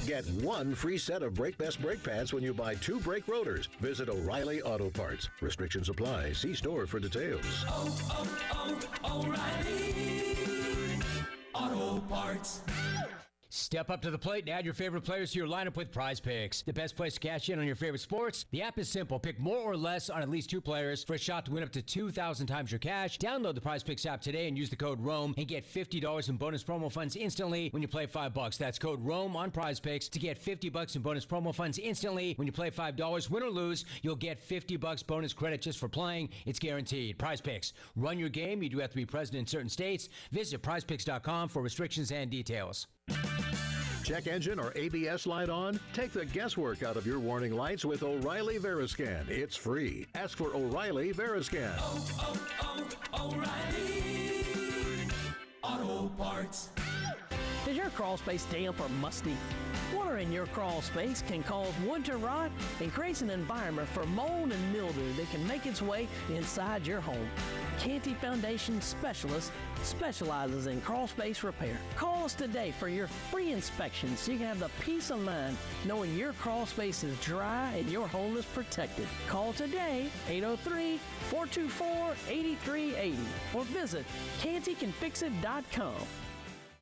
Get one free set of Brake Best brake pads when you buy 2 brake rotors. Visit O'Reilly Auto Parts. Restrictions apply. See store for details. O'Reilly Auto Parts. Step up to the plate and add your favorite players to your lineup with Prize Picks. The best place to cash in on your favorite sports? The app is simple. Pick more or less on at least 2 players for a shot to win up to 2,000 times your cash. Download the Prize Picks app today and use the code ROAM and get $50 in bonus promo funds instantly when you play $5. That's code ROAM on Prize Picks to get $50 in bonus promo funds instantly when you play $5. Win or lose, you'll get $50 bonus credit just for playing. It's guaranteed. Prize Picks. Run your game. You do have to be present in certain states. Visit prizepicks.com for restrictions and details. Check engine or ABS light on? Take the guesswork out of your warning lights with O'Reilly Veriscan. It's free. Ask for O'Reilly Veriscan. O'Reilly Auto Parts. Is your crawl space damp or musty? Water in your crawl space can cause wood to rot and creates an environment for mold and mildew that can make its way inside your home. Canty Foundation Specialist specializes in crawl space repair. Call us today for your free inspection so you can have the peace of mind knowing your crawl space is dry and your home is protected. Call today, 803-424-8380, or visit cantycanfixit.com.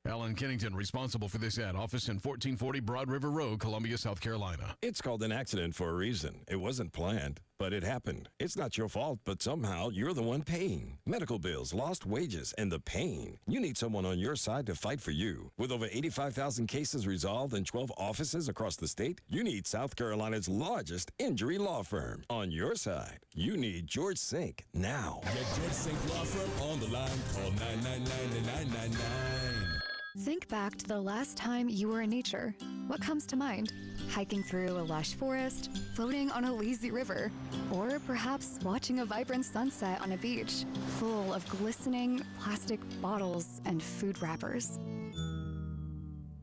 Alan Kennington, responsible for this ad. Office in 1440 Broad River Road, Columbia, South Carolina. It's called an accident for a reason. It wasn't planned, but it happened. It's not your fault, but somehow you're the one paying. Medical bills, lost wages, and the pain. You need someone on your side to fight for you. With over 85,000 cases resolved in 12 offices across the state, you need South Carolina's largest injury law firm. On your side, you need George Sink now. Get George Sink Law Firm on the line. Call 999-9999. Think back to the last time you were in nature. What comes to mind? Hiking through a lush forest, floating on a lazy river, or perhaps watching a vibrant sunset on a beach full of glistening plastic bottles and food wrappers.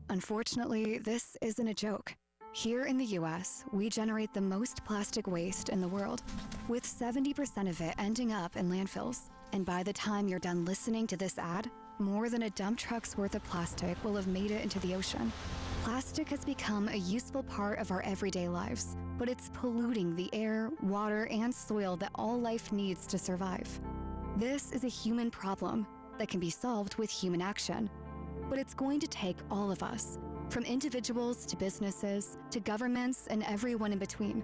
Unfortunately, this isn't a joke. Here in the U.S., we generate the most plastic waste in the world, with 70% of it ending up in landfills. And by the time you're done listening to this ad, more than a dump truck's worth of plastic will have made it into the ocean. Plastic has become a useful part of our everyday lives, but it's polluting the air, water, and soil that all life needs to survive. This is a human problem that can be solved with human action. But it's going to take all of us, from individuals to businesses to governments and everyone in between.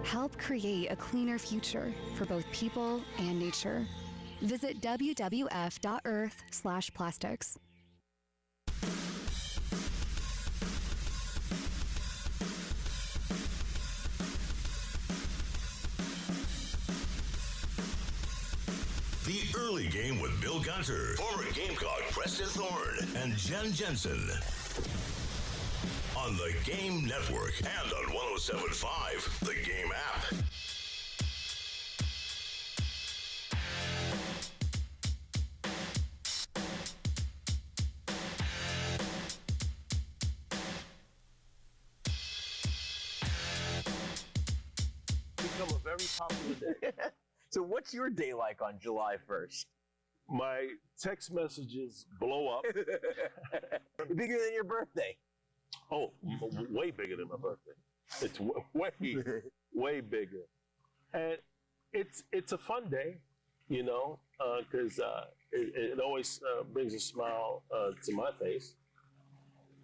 Help create a cleaner future for both people and nature. Visit wwf.earth/plastics. The Early Game with Bill Gunter, former Gamecock Preston Thorne, and Jen Jensen. On the Game Network and on 107.5, the Game app. popular day. So what's your day like on July 1st? My text messages blow up. Bigger than your birthday. Oh, way bigger than my birthday. It's way bigger. And it's a fun day, you know, because it always brings a smile to my face.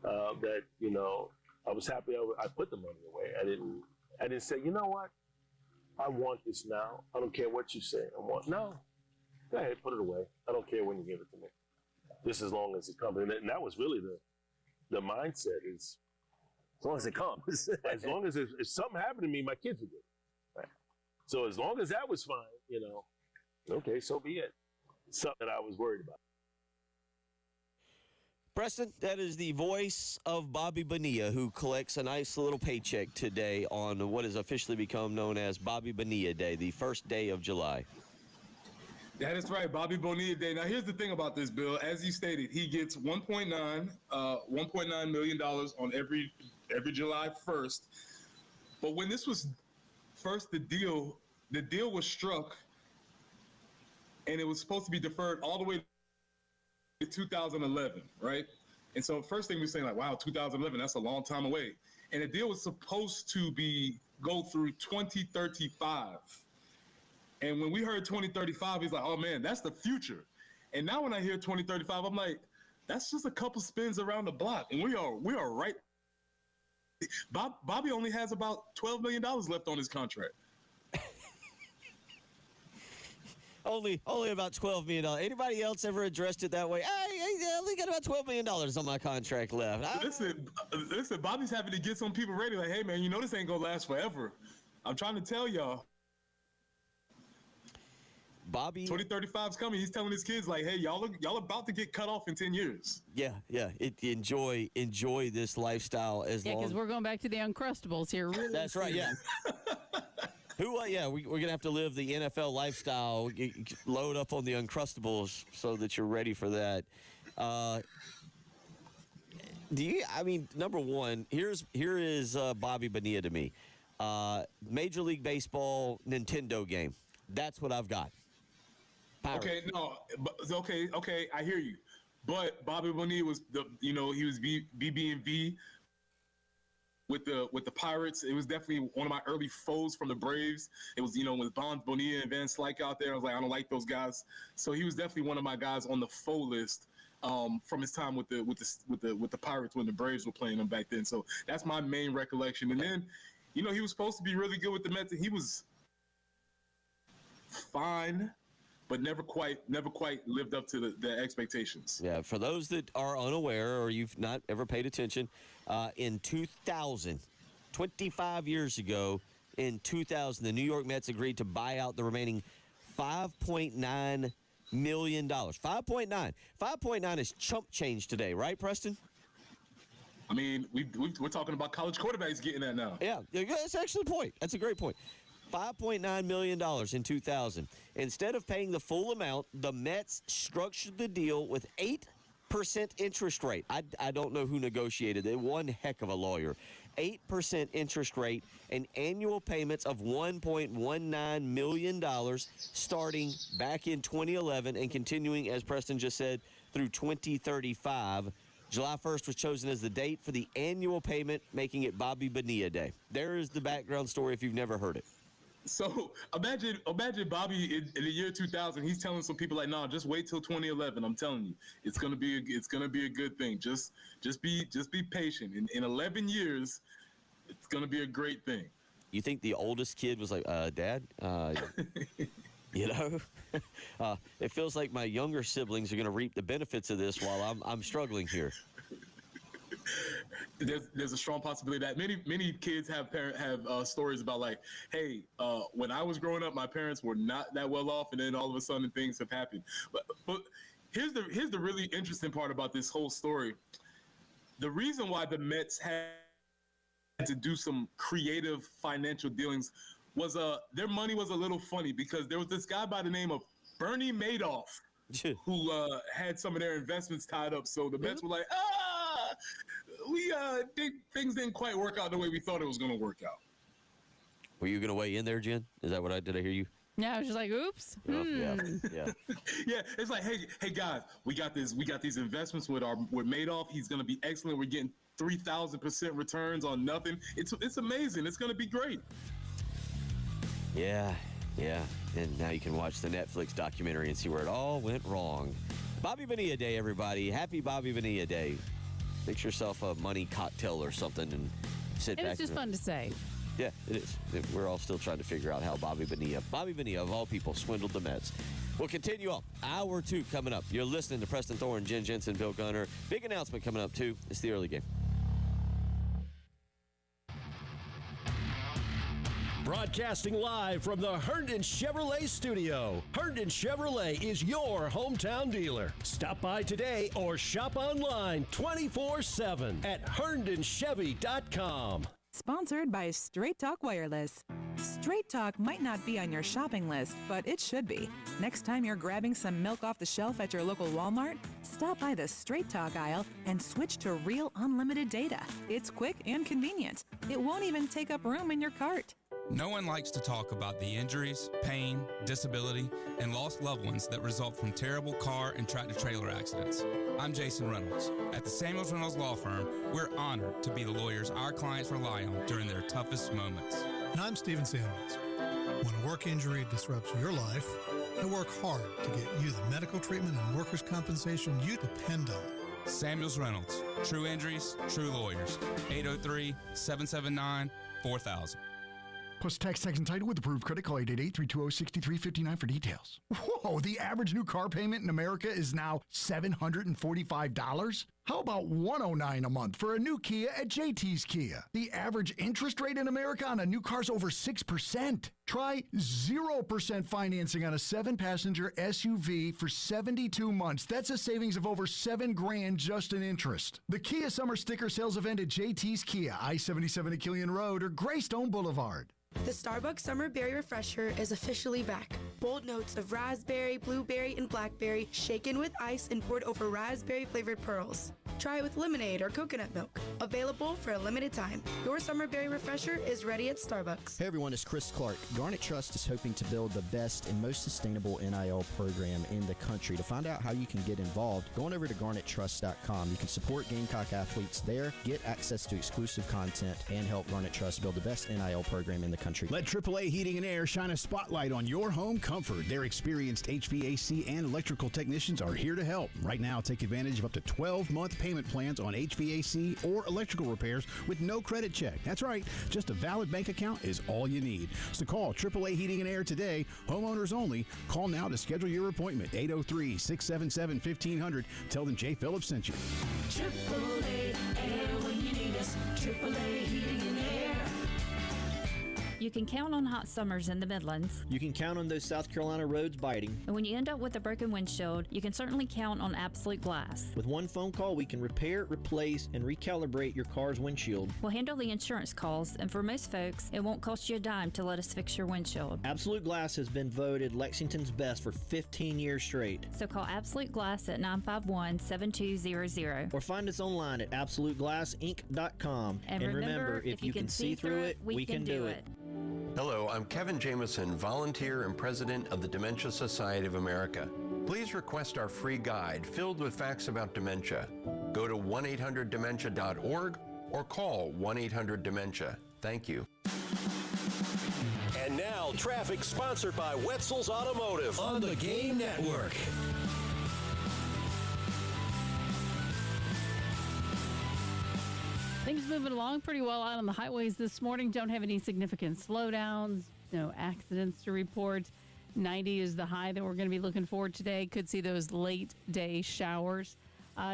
That, you know, I was happy I put the money away. I didn't say, you know what? I want this now. I don't care what you say. No. Go ahead, put it away. I don't care when you give it to me. Just as long as it comes. And that was really the mindset is. As long as it comes. As long as if something happened to me, my kids would get it. Right. So as long as that was fine, you know, okay, so be it. Something that I was worried about. Preston, that is the voice of Bobby Bonilla, who collects a nice little paycheck today on what has officially become known as Bobby Bonilla Day, the first day of July. That is right, Bobby Bonilla Day. Now, here's the thing about this, Bill. As you stated, he gets $1.9 million on every July 1st. But when this was first the deal was struck, and it was supposed to be deferred all the way to 2011, right? And so first thing we're saying, like, wow, 2011, that's a long time away. And the deal was supposed to go through 2035. And when we heard 2035, he's like, oh man, that's the future. And now when I hear 2035, I'm like, that's just a couple spins around the block. And we are right. Bobby only has about $12 million left on his contract. Only about $12 million. Anybody else ever addressed it that way? I only got about $12 million on my contract left. Listen, Bobby's having to get some people ready. Like, hey, man, you know this ain't going to last forever. I'm trying to tell y'all. Bobby 2035's coming. He's telling his kids, like, hey, y'all about to get cut off in 10 years. Yeah. Enjoy this lifestyle as long. Yeah, because we're going back to the Uncrustables here. Really That's right. Yeah. We're gonna have to live the NFL lifestyle. Load up on the Uncrustables so that you're ready for that. Number one, here is Bobby Bonilla to me. Major League Baseball Nintendo game. That's what I've got. Pirates. Okay, I hear you. But Bobby Bonilla was he was BB&V with the Pirates. It was definitely one of my early foes from the Braves. It was, with Bonds, Bonilla, and Van Slyke out there. I was like, I don't like those guys. So he was definitely one of my guys on the foe list from his time with the Pirates when the Braves were playing them back then. So that's my main recollection. And then, he was supposed to be really good with the Mets. He was fine, but never quite lived up to the expectations. Yeah, for those that are unaware or you've not ever paid attention, in 2000, 25 years ago, in 2000, the New York Mets agreed to buy out the remaining $5.9 million. 5.9 is chump change today, right, Preston? I mean, we're talking about college quarterbacks getting that now. Yeah, that's actually the point. That's a great point. $5.9 million in 2000. Instead of paying the full amount, the Mets structured the deal with 8% interest rate. I don't know who negotiated it. One heck of a lawyer. 8% interest rate and annual payments of $1.19 million starting back in 2011 and continuing, as Preston just said, through 2035. July 1st was chosen as the date for the annual payment, making it Bobby Bonilla Day. There is the background story if you've never heard it. So imagine Bobby in the year 2000. He's telling some people like, "No, just wait till 2011. I'm telling you, it's gonna be a good thing. Just be patient. In 11 years, it's gonna be a great thing." You think the oldest kid was like, "Dad, it feels like my younger siblings are gonna reap the benefits of this while I'm struggling here." There's a strong possibility that many kids have stories about like, hey, when I was growing up, my parents were not that well off, and then all of a sudden things have happened. But here's the really interesting part about this whole story. The reason why the Mets had to do some creative financial dealings was their money was a little funny because there was this guy by the name of Bernie Madoff who had some of their investments tied up. So the Mets were like, things didn't quite work out the way we thought it was going to work out. Were you going to weigh in there, Jen? Is that what did I hear you? Yeah, I was just like, oops. Yeah. Yeah, it's like, hey guys, we got these investments with Madoff. He's gonna be excellent. We're getting 3,000% returns on nothing. It's amazing. It's gonna be great. Yeah. And now you can watch the Netflix documentary and see where it all went wrong. Bobby Bonilla Day, everybody. Happy Bobby Bonilla Day. Make yourself a money cocktail or something and sit back. It's just fun to say. Yeah, it is. We're all still trying to figure out how Bobby Bonilla, of all people, swindled the Mets. We'll continue on. Hour 2 coming up. You're listening to Preston Thorne, Jen Jensen, Bill Gunner. Big announcement coming up, too. It's the early game. Broadcasting live from the Herndon Chevrolet studio. Herndon Chevrolet is your hometown dealer. Stop by today or shop online 24/7 at herndonchevy.com. Sponsored by Straight Talk Wireless. Straight Talk might not be on your shopping list, but it should be. Next time you're grabbing some milk off the shelf at your local Walmart, stop by the Straight Talk aisle and switch to real unlimited data. It's quick and convenient. It won't even take up room in your cart. No one likes to talk about the injuries, pain, disability, and lost loved ones that result from terrible car and tractor-trailer accidents. I'm Jason Reynolds. At the Samuels Reynolds Law Firm, we're honored to be the lawyers our clients rely on during their toughest moments. And I'm Stephen Samuels. When a work injury disrupts your life, I work hard to get you the medical treatment and workers' compensation you depend on. Samuels Reynolds. True injuries, true lawyers. 803-779-4000. Plus tax and title with approved credit. Call 888-320-6359 for details. Whoa, the average new car payment in America is now $745? How about $109 a month for a new Kia at JT's Kia? The average interest rate in America on a new car is over 6%. Try 0% financing on a 7-passenger SUV for 72 months. That's a savings of over $7,000 just in interest. The Kia Summer Sticker Sales Event at JT's Kia, I-77 at Killian Road or Greystone Boulevard. The Starbucks Summer Berry Refresher is officially back. Bold notes of raspberry, blueberry, and blackberry shaken with ice and poured over raspberry-flavored pearls. Try it with lemonade or coconut milk. Available for a limited time. Your Summer Berry Refresher is ready at Starbucks. Hey everyone, it's Chris Clark. Garnet Trust is hoping to build the best and most sustainable NIL program in the country. To find out how you can get involved, go on over to garnettrust.com. You can support Gamecock athletes there, get access to exclusive content, and help Garnet Trust build the best NIL program in the country. Let AAA Heating and Air shine a spotlight on your home comfort. Their experienced HVAC and electrical technicians are here to help. Right now, take advantage of up to 12-month payment plans on HVAC or electrical repairs with no credit check. That's right, just a valid bank account is all you need. So call AAA Heating and Air today. Homeowners only. Call now to schedule your appointment. 803-677-1500. Tell them Jay Phillips sent you. AAA Air when you need us. AAA Heating and Air. You can count on hot summers in the Midlands. You can count on those South Carolina roads biting. And when you end up with a broken windshield, you can certainly count on Absolute Glass. With one phone call, we can repair, replace, and recalibrate your car's windshield. We'll handle the insurance calls, and for most folks, it won't cost you a dime to let us fix your windshield. Absolute Glass has been voted Lexington's best for 15 years straight. So call Absolute Glass at 951-7200. Or find us online at absoluteglassinc.com. And remember, if you can see through it, we can do it. Hello, I'm Kevin Jameson, volunteer and president of the Dementia Society of America. Please request our free guide filled with facts about dementia. Go to 1-800-DEMENTIA.org or call 1-800-DEMENTIA. Thank you. And now, traffic sponsored by Wetzel's Automotive on the Game Network. Things moving along pretty well out on the highways this morning. Don't have any significant slowdowns, no accidents to report. 90 is the high that we're going to be looking for today. Could see those late day showers.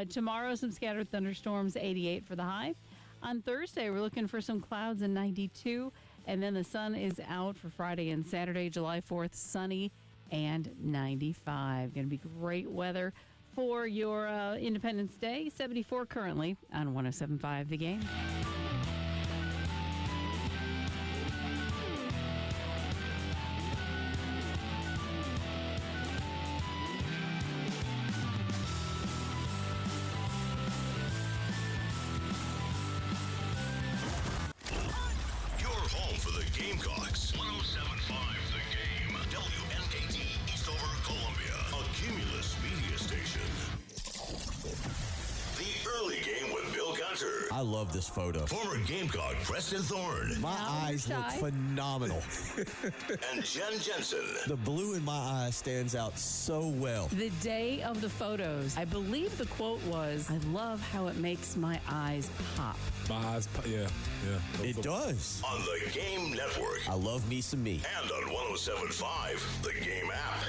Tomorrow, some scattered thunderstorms, 88 for the high. On Thursday, we're looking for some clouds and 92. And then the sun is out for Friday and Saturday, July 4th, sunny and 95. Going to be great weather for your Independence Day. 74 currently on 107.5 The Game. Your home for the Gamecocks. I love this photo. Former Gamecock Preston Thorne. My eyes look shy. phenomenal. And Jen Jensen. The blue in my eye stands out so well. The day of the photos, I believe the quote was, "I love how it makes my eyes pop." My eyes, yeah. It does. On the Game Network. I love me some me. And on 107.5, the Game app.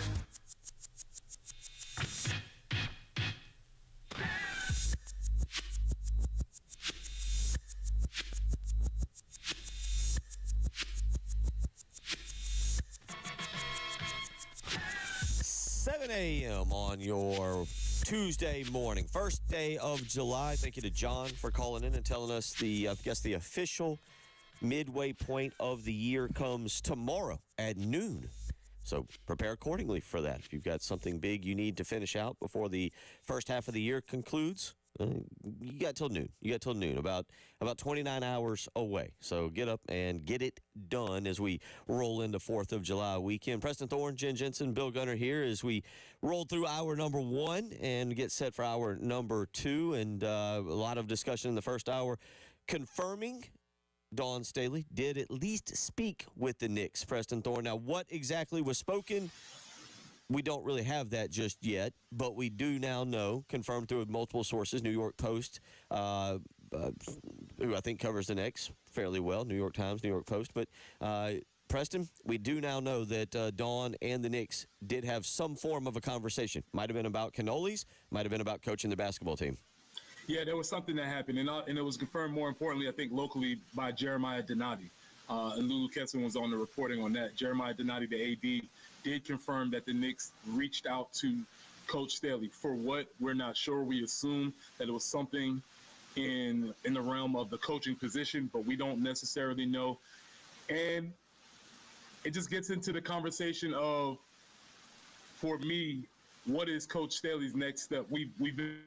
A.m. on your Tuesday morning, first day of July. Thank you to John for calling in and telling us the official midway point of the year comes tomorrow at noon. So prepare accordingly for that. If you've got something big you need to finish out before the first half of the year concludes, you got till noon. You got till noon, about 29 hours away. So get up and get it done as we roll into 4th of July weekend. Preston Thorne, Jen Jensen, Bill Gunner here as we roll through hour number 1 and get set for hour number 2. And a lot of discussion in the first hour confirming Dawn Staley did at least speak with the Knicks, Preston Thorne. Now, what exactly was spoken? We don't really have that just yet, but we do now know, confirmed through multiple sources, New York Post, who I think covers the Knicks fairly well, New York Times, New York Post. But, Preston, we do now know that Dawn and the Knicks did have some form of a conversation. Might have been about cannolis, might have been about coaching the basketball team. Yeah, there was something that happened, and it was confirmed, more importantly, I think, locally by Jeremiah Donati. And Lulu Kesson was on the reporting on that. Jeremiah Donati, the AD, did confirm that the Knicks reached out to Coach Staley. For what, we're not sure. We assume that it was something in the realm of the coaching position, but we don't necessarily know. And it just gets into the conversation of, for me, what is Coach Staley's next step? We've been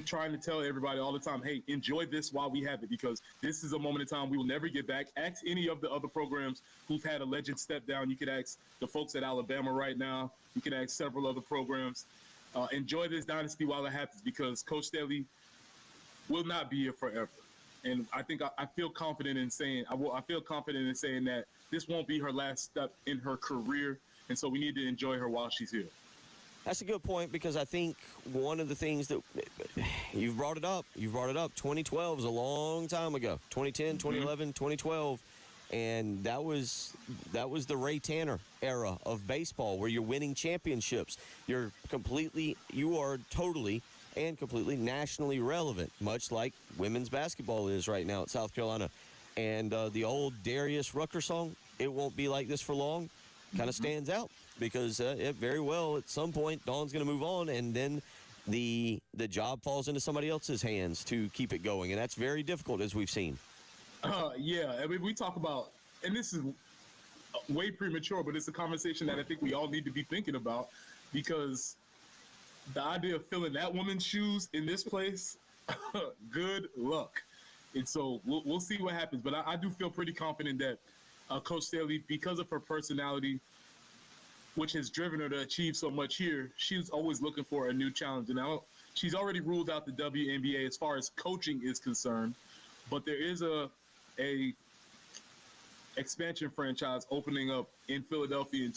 trying to tell everybody all the time, hey, enjoy this while we have it, because this is a moment in time we will never get back. Ask any of the other programs who've had a legend step down. You could ask the folks at Alabama right now. You could ask several other programs. Enjoy this dynasty while it happens, because Coach Staley will not be here forever. And I think I feel confident in saying that this won't be her last step in her career, and so we need to enjoy her while she's here. That's a good point, because I think one of the things that you've brought it up. 2012 is a long time ago. 2010, 2011, 2012, and that was the Ray Tanner era of baseball, where you're winning championships. You are totally and completely nationally relevant, much like women's basketball is right now at South Carolina. And the old Darius Rucker song, "It Won't Be Like This for Long," kind of stands out, because it very well at some point Dawn's going to move on, and then the job falls into somebody else's hands to keep it going, and that's very difficult, as we've seen. Yeah, I mean, we talk about, and this is way premature, but it's a conversation that I think we all need to be thinking about, because the idea of filling that woman's shoes in this place, good luck. And so we'll see what happens, but I do feel pretty confident that Coach Staley, because of her personality, which has driven her to achieve so much here, she's always looking for a new challenge. And now she's already ruled out the WNBA as far as coaching is concerned, but there is a expansion franchise opening up in Philadelphia in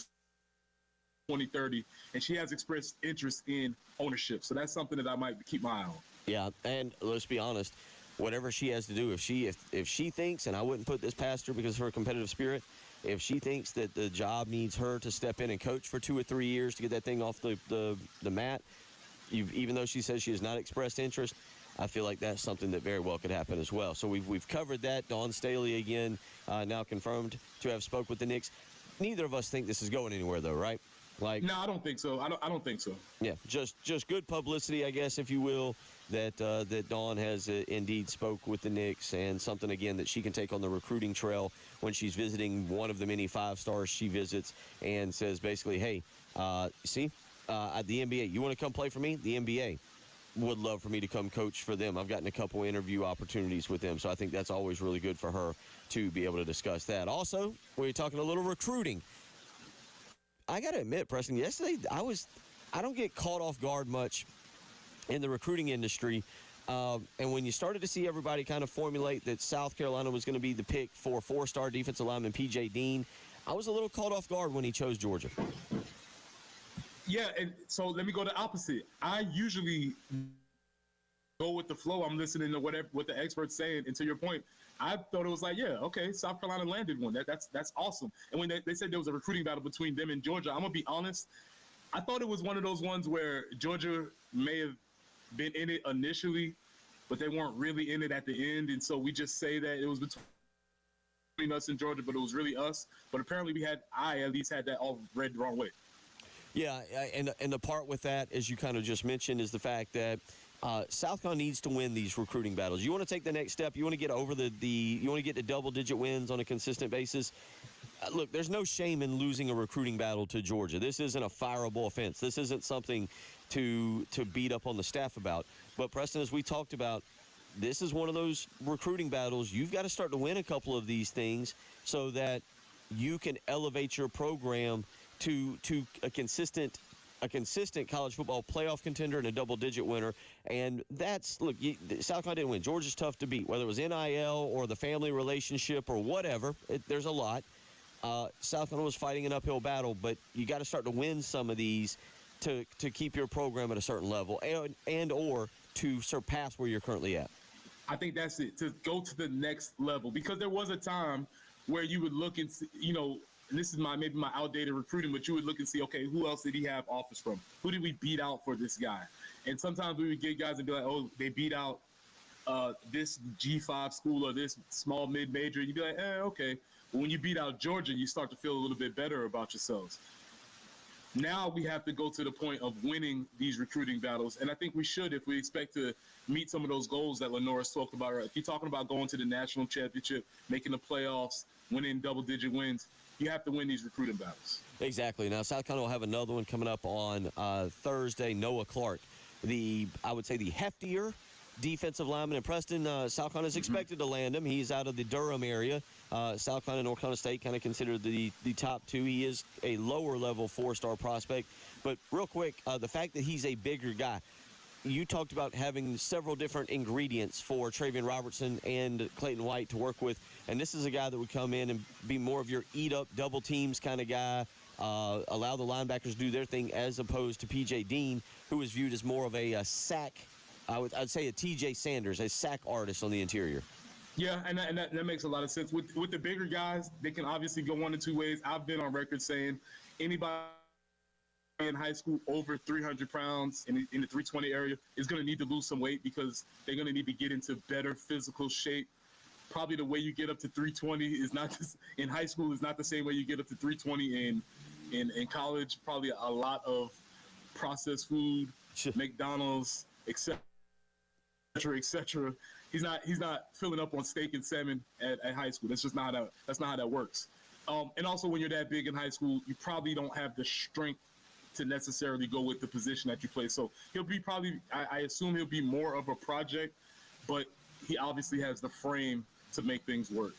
2030, and she has expressed interest in ownership. So that's something that I might keep my eye on. Yeah, and let's be honest, whatever she has to do, if she thinks, and I wouldn't put this past her because of her competitive spirit, if she thinks that the job needs her to step in and coach for 2 or 3 years to get that thing off the mat, even though she says she has not expressed interest, I feel like that's something that very well could happen as well. So we've covered that. Dawn Staley, again, now confirmed to have spoke with the Knicks. Neither of us think this is going anywhere, though, right? Like, no, I don't think so. I don't think so. Yeah, just good publicity, I guess, if you will, that Dawn has indeed spoke with the Knicks, and something, again, that she can take on the recruiting trail when she's visiting one of the many 5-stars she visits, and says basically, hey, at the NBA, you want to come play for me? The NBA would love for me to come coach for them. I've gotten a couple interview opportunities with them, so I think that's always really good for her to be able to discuss that. Also, we're talking a little recruiting. I got to admit, Preston, yesterday I don't get caught off guard much in the recruiting industry. And when you started to see everybody kind of formulate that South Carolina was going to be the pick for four-star defensive lineman P.J. Dean, I was a little caught off guard when he chose Georgia. Yeah, and so let me go the opposite. I usually go with the flow. I'm listening to what the experts saying. And to your point, I thought it was like, yeah, okay, South Carolina landed one. That's awesome. And when they said there was a recruiting battle between them and Georgia, I'm going to be honest, I thought it was one of those ones where Georgia may have been in it initially, but they weren't really in it at the end. And so we just say that it was between us and Georgia, but it was really us. But apparently I at least had that all read the wrong way. Yeah, and the part with that, as you kind of just mentioned, is the fact that South Carolina needs to win these recruiting battles. You want to take the next step. You want to get over you want to get to double-digit wins on a consistent basis. Look, there's no shame in losing a recruiting battle to Georgia. This isn't a fireable offense. This isn't something to beat up on the staff about. But, Preston, as we talked about, this is one of those recruiting battles. You've got to start to win a couple of these things so that you can elevate your program to a consistent college football playoff contender and a double-digit winner. And that's, look, South Carolina didn't win. Georgia's tough to beat, whether it was NIL or the family relationship or whatever. There's a lot. South Carolina was fighting an uphill battle, but you got to start to win some of these to keep your program at a certain level and or to surpass where you're currently at. I think that's it, to go to the next level. Because there was a time where you would look and see, and this is maybe my outdated recruiting, but you would look and see, okay, who else did he have offers from? Who did we beat out for this guy? And sometimes we would get guys and be like, oh, they beat out this G5 school or this small mid-major. You'd be like, okay. But when you beat out Georgia, you start to feel a little bit better about yourselves. Now we have to go to the point of winning these recruiting battles. And I think we should, if we expect to meet some of those goals that Lenore's talked about. If you're talking about going to the national championship, making the playoffs, winning double-digit wins, you have to win these recruiting battles. Exactly. Now, South Carolina will have another one coming up on Thursday. Noah Clark, I would say the heftier defensive lineman in Preston. South Carolina is expected to land him. He's out of the Durham area. South Carolina and North Carolina State kind of considered the top two. He is a lower-level four-star prospect. But real quick, the fact that he's a bigger guy, you talked about having several different ingredients for Travian Robertson and Clayton White to work with, and this is a guy that would come in and be more of your eat-up, double teams kind of guy, allow the linebackers to do their thing, as opposed to P.J. Dean, who is viewed as more of a sack, I'd say a T.J. Sanders, a sack artist on the interior. Yeah, and that makes a lot of sense. With the bigger guys, they can obviously go one of two ways. I've been on record saying anybody in high school over 300 pounds in the 320 area is going to need to lose some weight because they're going to need to get into better physical shape. Probably the way you get up to 320 is not just in high school is not the same way you get up to 320 in college. Probably a lot of processed food, McDonald's, etc. He's not filling up on steak and salmon at high school. That's not how that works. And also, when you're that big in high school, you probably don't have the strength to necessarily go with the position that you play. So he'll be I assume he'll be more of a project, but he obviously has the frame to make things work.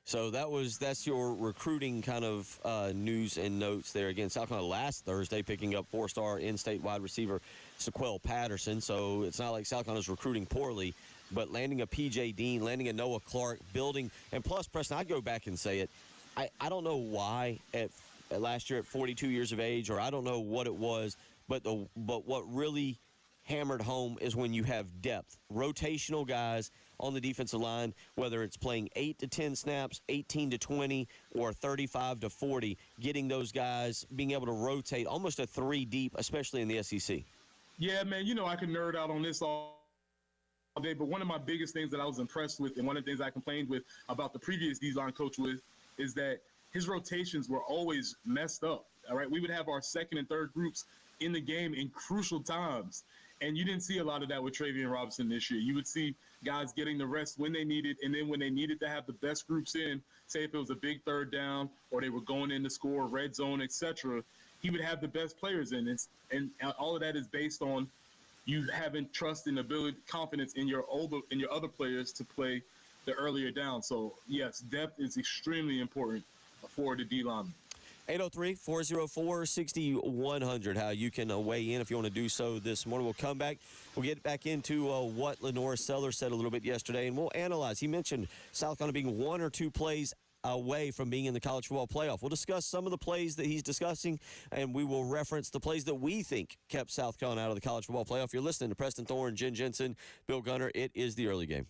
So that's your recruiting kind of news and notes there. Again, South Carolina last Thursday picking up four-star in-state wide receiver Sequel Patterson. So it's not like South Carolina's recruiting poorly, but landing a P.J. Dean, landing a Noah Clark, building, and plus, Preston, I'd go back and say it. I don't know why at last year at 42 years of age, or I don't know what it was, but what really hammered home is when you have depth, rotational guys on the defensive line, whether it's playing 8 to 10 snaps, 18 to 20, or 35 to 40, getting those guys, being able to rotate almost a 3 deep, especially in the SEC. Yeah, man, I can nerd out on this all day, but one of my biggest things that I was impressed with, and one of the things I complained with about the previous D-line coach is that his rotations were always messed up. All right, we would have our second and third groups in the game in crucial times, and you didn't see a lot of that with Travian Robertson this year. You would see guys getting the rest when they needed, and then when they needed to have the best groups in, say if it was a big third down or they were going in to score, red zone, etc., he would have the best players in. And all of that is based on you having trust and ability, confidence in your other players to play the earlier down. So yes, depth is extremely important for the D lineman. 803-404-6100, how you can weigh in if you want to do so this morning. We'll come back. We'll get back into what Lenore Sellers said a little bit yesterday, and we'll analyze. He mentioned South Carolina being 1 or 2 plays away from being in the college football playoff. We'll discuss some of the plays that he's discussing, and we will reference the plays that we think kept South Carolina out of the college football playoff. You're listening to Preston Thorne, Jen Jensen, Bill Gunner. It is the early game.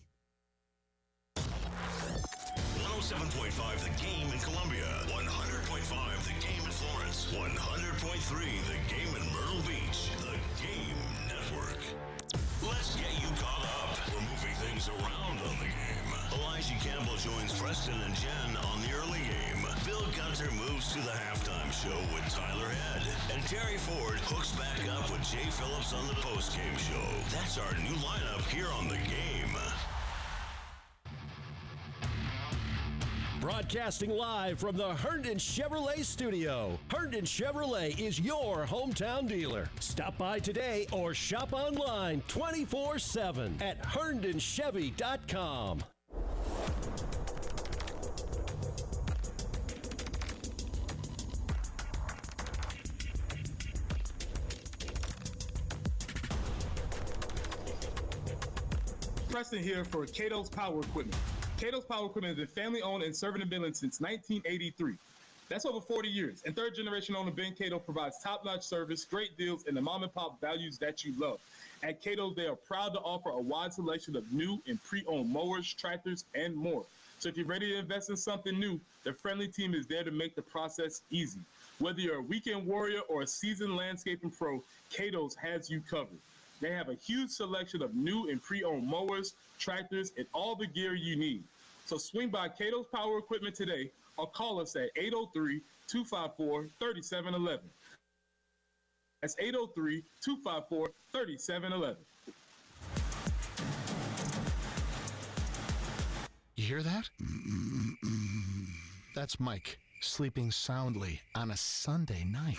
107.5 The Game in Columbia, 100.5 The Game in Florence, 100.3 The Game in Myrtle Beach, The Game Network. Let's get you caught up. We're moving things around on the game. Elijah Campbell joins Preston and Jen on the early game. Bill Gunter moves to the halftime show with Tyler Head. And Terry Ford hooks back up with Jay Phillips on the postgame show. That's our new lineup here on The Game. Broadcasting live from the Herndon Chevrolet studio. Herndon Chevrolet is your hometown dealer. Stop by today or shop online 24/7 at herndonchevy.com. Preston here for Cato's Power Equipment. Cato's Power Equipment has been family-owned and serving in Midland since 1983. That's over 40 years. And third-generation owner Ben Cato provides top-notch service, great deals, and the mom-and-pop values that you love. At Cato's, they are proud to offer a wide selection of new and pre-owned mowers, tractors, and more. So if you're ready to invest in something new, the friendly team is there to make the process easy. Whether you're a weekend warrior or a seasoned landscaping pro, Cato's has you covered. They have a huge selection of new and pre-owned mowers, tractors, and all the gear you need. So swing by Cato's Power Equipment today or call us at 803-254-3711. That's 803-254-3711. You hear that? That's Mike sleeping soundly on a Sunday night.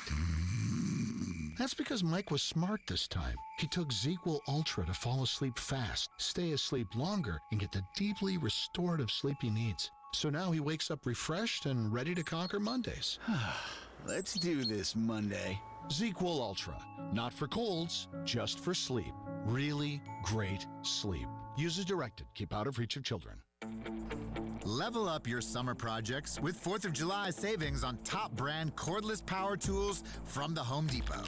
That's because Mike was smart this time. He took ZQL Ultra to fall asleep fast, stay asleep longer, and get the deeply restorative sleep he needs. So now he wakes up refreshed and ready to conquer Mondays. Let's do this Monday. ZQL Ultra. Not for colds, just for sleep. Really great sleep. Use as directed. Keep out of reach of children. Level up your summer projects with 4th of July savings on top brand cordless power tools from the Home Depot.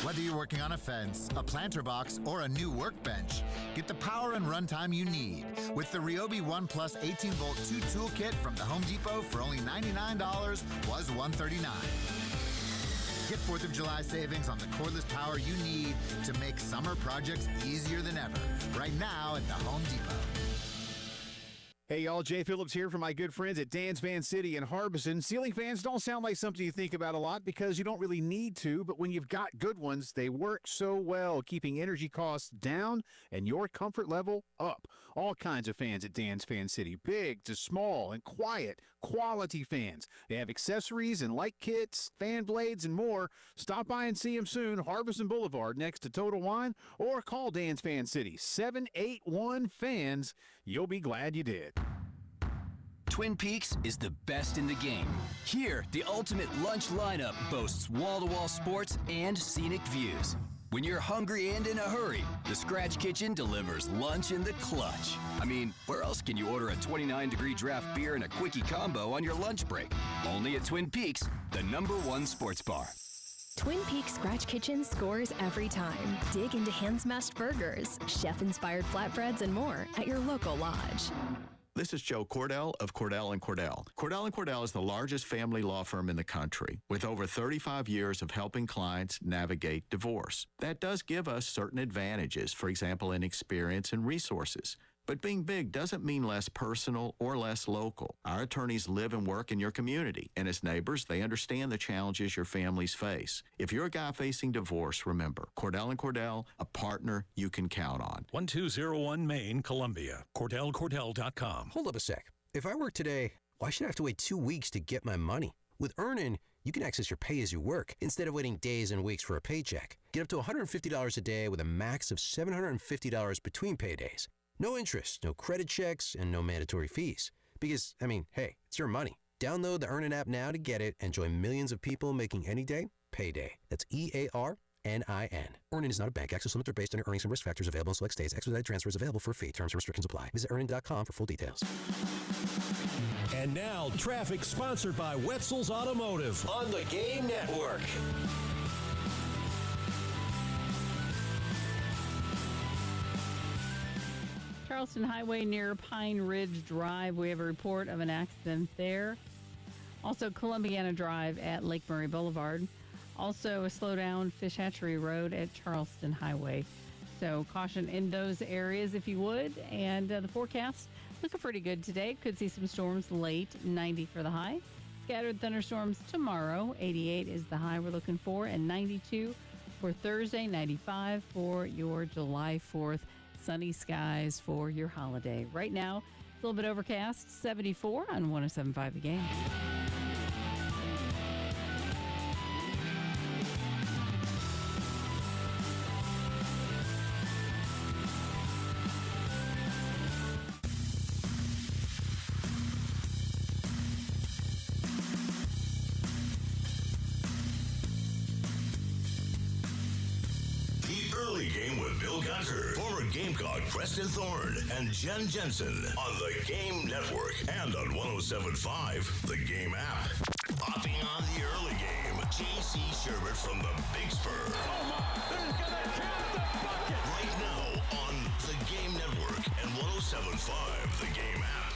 Whether you're working on a fence, a planter box, or a new workbench, get the power and runtime you need with the Ryobi One Plus 18-volt 2 toolkit from the Home Depot for only $99, was $139. Get 4th of July savings on the cordless power you need to make summer projects easier than ever. Right now at the Home Depot. Hey, y'all, Jay Phillips here from my good friends at Dan's Fan City in Harbison. Ceiling fans don't sound like something you think about a lot because you don't really need to, but when you've got good ones, they work so well, keeping energy costs down and your comfort level up. All kinds of fans at Dan's Fan City, big to small and quiet, quality fans. They have accessories and light kits, fan blades, and more. Stop by and see them soon, Harbison Boulevard next to Total Wine, or call Dan's Fan City, 781-FANS. You'll be glad you did. Twin Peaks is the best in the game. Here, the ultimate lunch lineup boasts wall-to-wall sports and scenic views. When you're hungry and in a hurry, the Scratch Kitchen delivers lunch in the clutch. I mean, where else can you order a 29-degree draft beer and a quickie combo on your lunch break? Only at Twin Peaks, the #1 sports bar. Twin Peaks Scratch Kitchen scores every time. Dig into hand-smashed burgers, chef-inspired flatbreads, and more at your local lodge. This is Joe Cordell of Cordell & Cordell. Cordell & Cordell is the largest family law firm in the country with over 35 years of helping clients navigate divorce. That does give us certain advantages, for example, in experience and resources. But being big doesn't mean less personal or less local. Our attorneys live and work in your community, and as neighbors, they understand the challenges your families face. If you're a guy facing divorce, remember, Cordell & Cordell, a partner you can count on. 1201 Main, Columbia. CordellCordell.com. Hold up a sec. If I work today, why should I have to wait 2 weeks to get my money? With Earnin, you can access your pay as you work instead of waiting days and weeks for a paycheck. Get up to $150 a day with a max of $750 between paydays. No interest, no credit checks, and no mandatory fees. Because, I mean, hey, it's your money. Download the Earnin app now to get it and join millions of people making any day payday. That's EARNIN. Earnin is not a bank. Access limits are based on your earnings and risk factors available in select states. Expedited transfer is available for a fee. Terms and restrictions apply. Visit earnin.com for full details. And now, traffic sponsored by Wetzel's Automotive on the Game Network. Charleston Highway near Pine Ridge Drive. We have a report of an accident there. Also, Columbiana Drive at Lake Murray Boulevard. Also, a slowdown Fish Hatchery Road at Charleston Highway. So, caution in those areas if you would. And the forecast looking pretty good today. Could see some storms late, 90 for the high. Scattered thunderstorms tomorrow, 88 is the high we're looking for, and 92 for Thursday, 95 for your July 4th. Sunny skies for your holiday. Right now, it's a little bit overcast, 74 on 107.5 The Game. Gamecock Preston Thorne and Jen Jensen on the Game Network and on 107.5 The Game app. Popping on the early game, J.C. Sherbert from the Big Spur. Oh my, they're gonna count the bucket! Right now on the Game Network and 107.5 The Game app.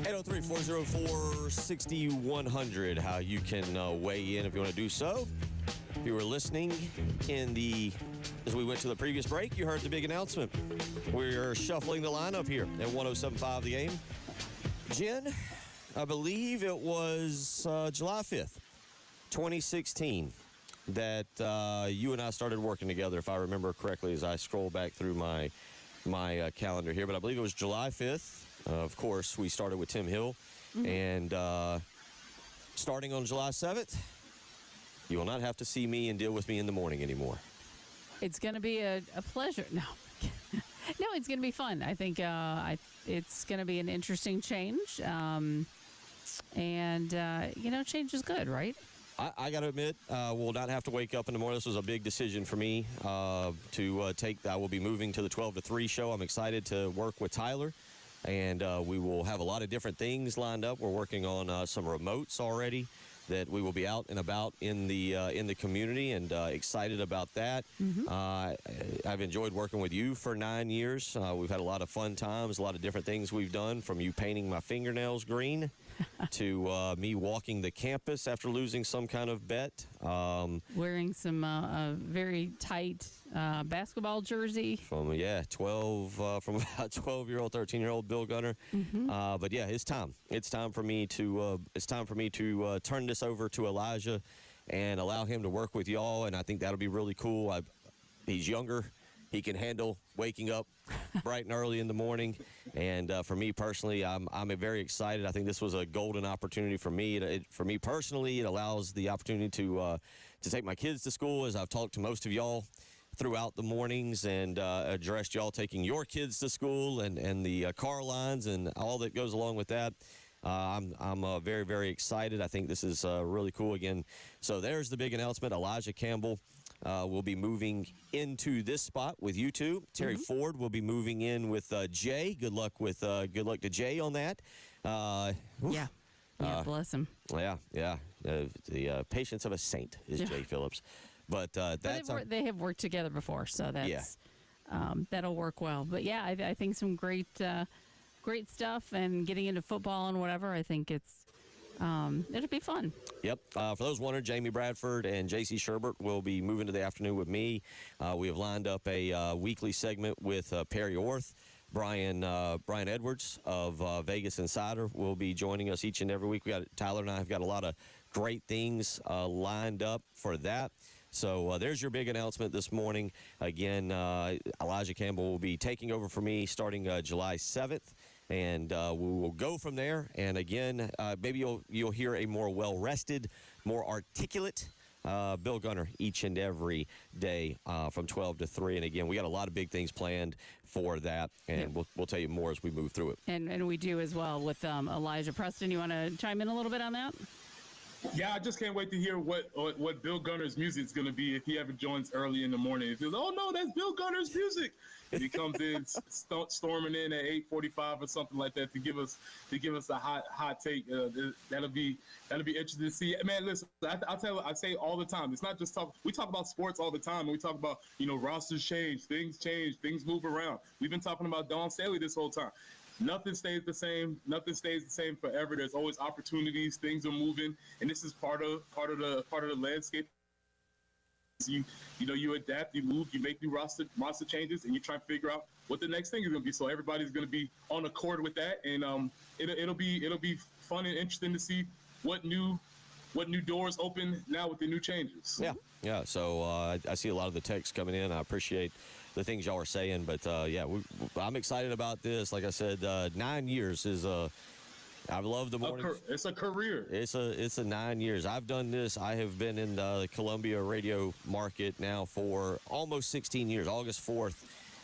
803-404-6100, how you can weigh in if you want to do so. If you were listening as we went to the previous break, you heard the big announcement. We're shuffling the lineup here at 107.5 The Game. Jen, I believe it was July 5th, 2016, that you and I started working together, if I remember correctly, as I scroll back through my calendar here. But I believe it was July 5th. Of course, we started with Tim Hill. And starting on July 7th, you will not have to see me and deal with me in the morning anymore. It's going to be a pleasure. No. No, it's going to be fun. I think it's going to be an interesting change. Change is good, right? I got to admit, we'll not have to wake up in the morning. This was a big decision for me to take. I will be moving to the 12 to 3 show. I'm excited to work with Tyler. And we will have a lot of different things lined up. We're working on some remotes already that we will be out and about in the community, and excited about that. I've enjoyed working with you for 9 years. We've had a lot of fun times, a lot of different things we've done, from you painting my fingernails green to me walking the campus after losing some kind of bet. Wearing some very tight basketball jersey. From about 12-year-old, 13-year-old Bill Gunner. But yeah, it's time. It's time for me to turn this over to Elijah and allow him to work with y'all. And I think that'll be really cool. He's younger. He can handle waking up bright and early in the morning. And for me personally, I'm very excited. I think this was a golden opportunity for me. For me personally, it allows the opportunity to take my kids to school, as I've talked to most of y'all throughout the mornings, and addressed y'all taking your kids to school and the car lines and all that goes along with that. I'm very, very excited. I think this is really cool again. So there's the big announcement. Elijah Campbell will be moving into this spot with you two. Terry Ford will be moving in with Jay. Good luck to Jay on that. Bless him. The patience of a saint is Jay Phillips. But they have worked together before, so that's that'll work well. But yeah, I think some great stuff, and getting into football and whatever. I think it'll be fun. Yep. For those wondering, Jamie Bradford and J.C. Sherbert will be moving to the afternoon with me. We have lined up a weekly segment with Perry Orth. Brian Edwards of Vegas Insider will be joining us each and every week. Tyler and I have got a lot of great things lined up for that. So there's your big announcement this morning. Again, Elijah Campbell will be taking over for me starting July 7th. And we will go from there. And again, maybe you'll hear a more well-rested, more articulate Bill Gunner each and every day from 12 to 3. And again, we got a lot of big things planned for that, and we'll tell you more as we move through it. And we do as well with Elijah Preston. You want to chime in a little bit on that? Yeah, I just can't wait to hear what Bill Gunner's music is going to be if he ever joins early in the morning. If he's, oh no, that's Bill Gunner's music. And he comes in storming in at 8:45 or something like that to give us a hot take. That'll be interesting to see. Man, listen, I say all the time. It's not just talk. We talk about sports all the time, and we talk about rosters change, things move around. We've been talking about Dawn Staley this whole time. Nothing stays the same. Nothing stays the same forever. There's always opportunities. Things are moving, and this is part of the landscape. You adapt, you move, you make new roster changes, and you try to figure out what the next thing is going to be. So everybody's going to be on accord with that, and it'll be fun and interesting to see what new doors open now with the new changes. Yeah. So I see a lot of the texts coming in. I appreciate the things y'all are saying, but I'm excited about this. Like I said, 9 years is I love the morning. It's a career. It's a 9 years. I've done this. I have been in the Columbia radio market now for almost 16 years. August 4th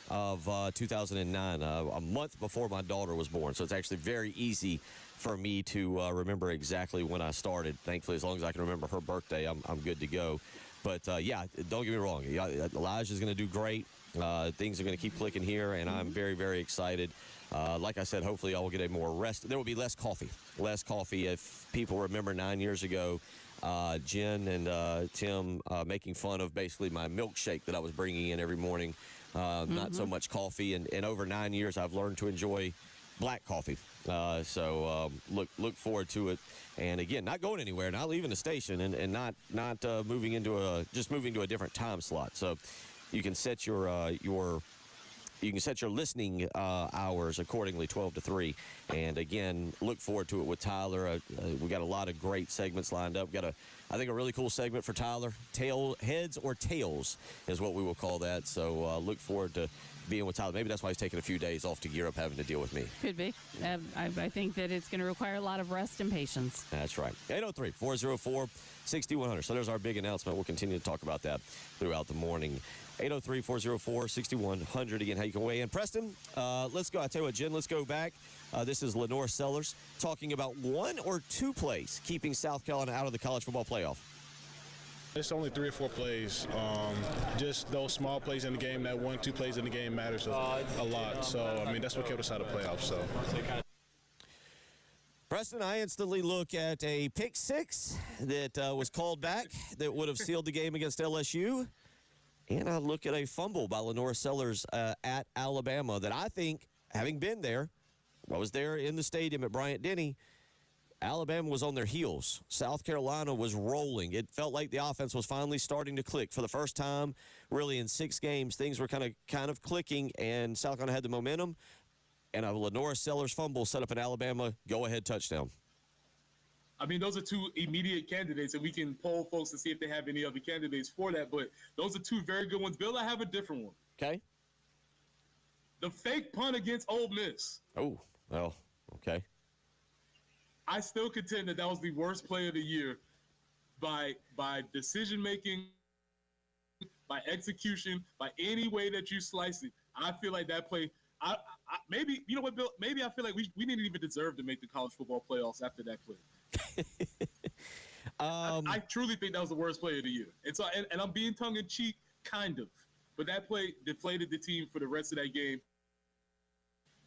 of 2009, a month before my daughter was born. So it's actually very easy for me to remember exactly when I started. Thankfully, as long as I can remember her birthday, I'm good to go. But don't get me wrong. Elijah's going to do great. Things are going to keep clicking here, and I'm very, very excited. Like I said, hopefully I will get a more rest. There will be less coffee. Less coffee. If people remember 9 years ago, Jen and Tim making fun of basically my milkshake that I was bringing in every morning. Not so much coffee. And over 9 years, I've learned to enjoy black coffee. So look forward to it. And again, not going anywhere, not leaving the station, and not moving into moving to a different time slot. So you can set your listening hours accordingly, 12 to 3. And again, look forward to it with Tyler. We got a lot of great segments lined up. Got I think a really cool segment for Tyler. Heads or tails is what we will call that. So look forward to being with Tyler. Maybe that's why he's taking a few days off to gear up, having to deal with me. Could be. I think that it's going to require a lot of rest and patience. That's right. 803-404-6100. So there's our big announcement. We'll continue to talk about that throughout the morning. 803-404-6100. Again, how you can weigh in. Preston, let's go. I tell you what, Jen, let's go back. This is Lenore Sellers talking about one or two plays keeping South Carolina out of the college football playoff. It's only 3 or 4 plays. Just those small plays in the game, that 1-2 plays in the game matters a lot. So, I mean, that's what kept us out of the playoffs. So. Preston, I instantly look at a pick six that was called back that would have sealed the game against LSU. And I look at a fumble by Lenore Sellers at Alabama that I think, having been there, I was there in the stadium at Bryant-Denny, Alabama was on their heels. South Carolina was rolling. It felt like the offense was finally starting to click. For the first time, really, in 6 games, things were kind of clicking, and South Carolina had the momentum. And a Lenore Sellers fumble set up an Alabama go-ahead touchdown. I mean, those are 2 immediate candidates, and we can poll folks to see if they have any other candidates for that. But those are 2 very good ones. Bill, I have a different one. Okay. The fake punt against Ole Miss. Oh, well, okay. I still contend that was the worst play of the year by decision-making, by execution, by any way that you slice it. I feel like that play maybe, you know what, Bill? Maybe I feel like we didn't even deserve to make the college football playoffs after that play. I truly think that was the worst play of the year. And so, and I'm being tongue-in-cheek, kind of. But that play deflated the team for the rest of that game.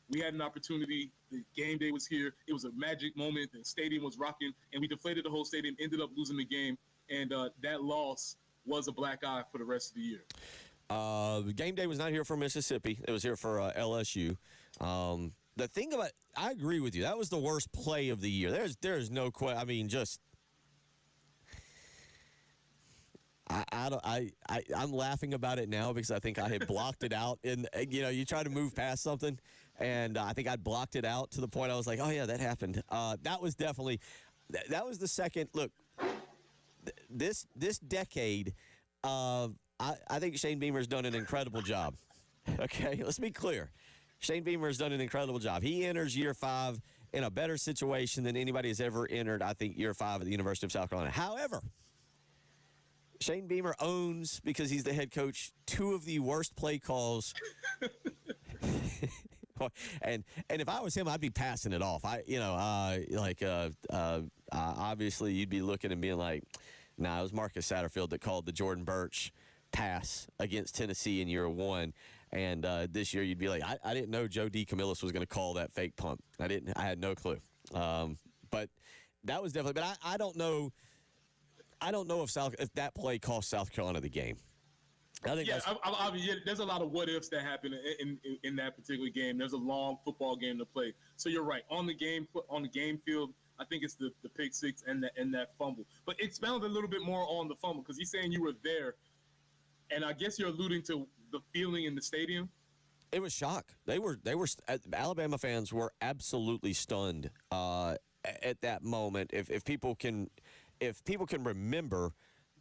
We had an opportunity. The game day was here. It was a magic moment. The stadium was rocking, and we deflated the whole stadium, ended up losing the game, and that loss was a black eye for the rest of the year. The game day was not here for Mississippi. It was here for LSU. The thing about – I agree with you. That was the worst play of the year. There's no question. I mean, just – I'm laughing about it now because I think I had blocked it out. And, you try to move past something, and I think I blocked it out to the point I was like, oh, yeah, that happened. That was definitely – that was the second – look, this decade, I think Shane Beamer's done an incredible job. Okay, let's be clear. Shane Beamer has done an incredible job. He enters year 5 in a better situation than anybody has ever entered, I think, year 5 at the University of South Carolina. However, Shane Beamer owns, because he's the head coach, 2 of the worst play calls. and if I was him, I'd be passing it off. Obviously you'd be looking and being like, nah, it was Marcus Satterfield that called the Jordan Birch pass against Tennessee in year 1. And this year you'd be like, I didn't know Joe DeCamillis was going to call that fake punt. I had no clue. But that was definitely. But I don't know. I don't know if that play cost South Carolina the game. I think there's a lot of what ifs that happen in that particular game. There's a long football game to play. So you're right. On the game field, I think it's the pick six and that fumble. But expound a little bit more on the fumble, because he's saying you were there, and I guess you're alluding to the feeling in the stadium. It was shock. Alabama fans were absolutely stunned at that moment. If people can remember,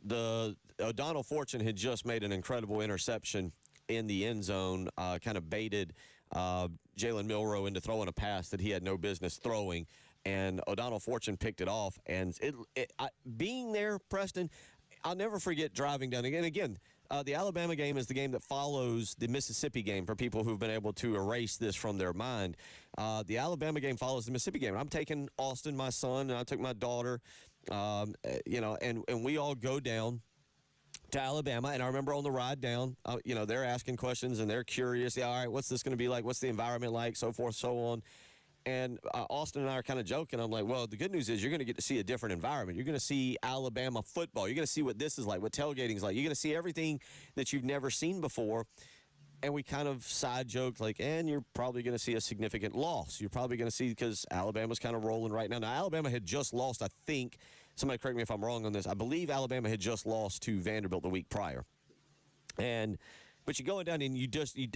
the O'Donnell Fortune had just made an incredible interception in the end zone, kind of baited Jalen Milroe into throwing a pass that he had no business throwing, and O'Donnell Fortune picked it off. And being there, Preston, I'll never forget driving down again. The Alabama game is the game that follows the Mississippi game for people who've been able to erase this from their mind. The Alabama game follows the Mississippi game. I'm taking Austin, my son, and I took my daughter, and we all go down to Alabama. And I remember on the ride down, they're asking questions and they're curious. Yeah, all right, what's this going to be like? What's the environment like? So forth, so on. And Austin and I are kind of joking. I'm like, well, the good news is you're going to get to see a different environment. You're going to see Alabama football. You're going to see what this is like, what tailgating is like. You're going to see everything that you've never seen before. And we kind of side joked like, and you're probably going to see a significant loss. You're probably going to see, because Alabama's kind of rolling right now. Now, Alabama had just lost, I think, somebody correct me if I'm wrong on this, I believe Alabama had just lost to Vanderbilt the week prior. But you're going down and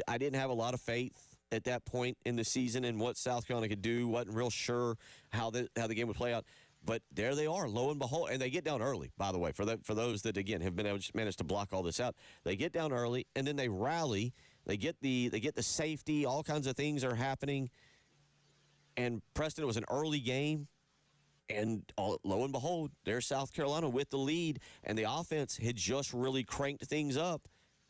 I didn't have a lot of faith at that point in the season and what South Carolina could do. Wasn't real sure how the game would play out. But there they are, lo and behold. And they get down early, by the way, for those that, again, have managed to block all this out. They get down early, and then they rally. They get the safety. All kinds of things are happening. And, Preston, it was an early game. And lo and behold, there's South Carolina with the lead. And the offense had just really cranked things up.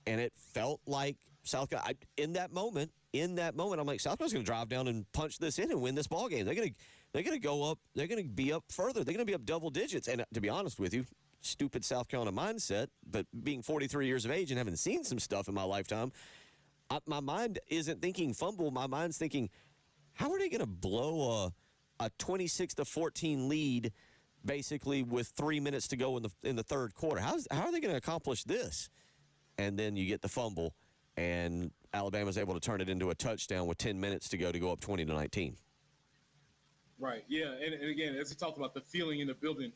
And it felt like South Carolina, in that moment, I'm like, South Carolina's going to drive down and punch this in and win this ball game. They're going to go up. They're going to be up further. They're going to be up double digits. And to be honest with you, stupid South Carolina mindset, but being 43 years of age and having seen some stuff in my lifetime, my mind isn't thinking fumble. My mind's thinking, how are they going to blow a 26-14 lead basically with 3 minutes to go in the third quarter? How are they going to accomplish this? And then you get the fumble, and Alabama's able to turn it into a touchdown with 10 minutes to go up 20-19. Right, yeah, and again, as we talked about the feeling in the building,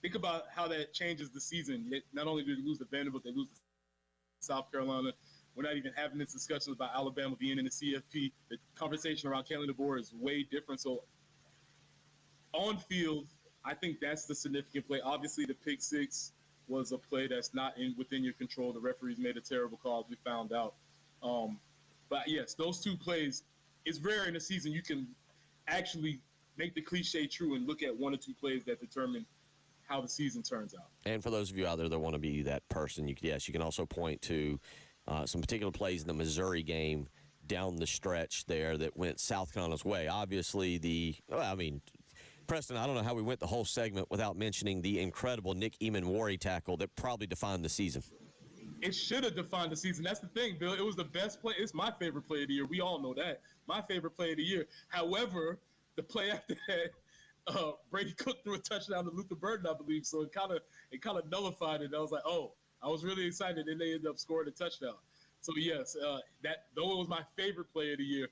think about how that changes the season. Not only did they lose to Vanderbilt, they lose to South Carolina. We're not even having this discussion about Alabama being in the CFP. The conversation around Kalen DeBoer is way different. So on field, I think that's the significant play. Obviously, the pick six was a play that's not within your control. The referees made a terrible call, as we found out. But yes, those two plays, it's rare in a season you can actually make the cliche true and look at one or two plays that determine how the season turns out. And for those of you out there that want to be that person, you can also point to some particular plays in the Missouri game down the stretch there that went South Carolina's way. Obviously, Preston, I don't know how we went the whole segment without mentioning the incredible Nick Eamon-Wari tackle that probably defined the season. It should have defined the season. That's the thing, Bill. It was the best play. It's my favorite play of the year. We all know that. My favorite play of the year. However, the play after that, Brady Cook threw a touchdown to Luther Burden, I believe. So it kind of nullified it. I was like, oh, I was really excited. And they ended up scoring a touchdown. So yes, that though it was my favorite play of the year,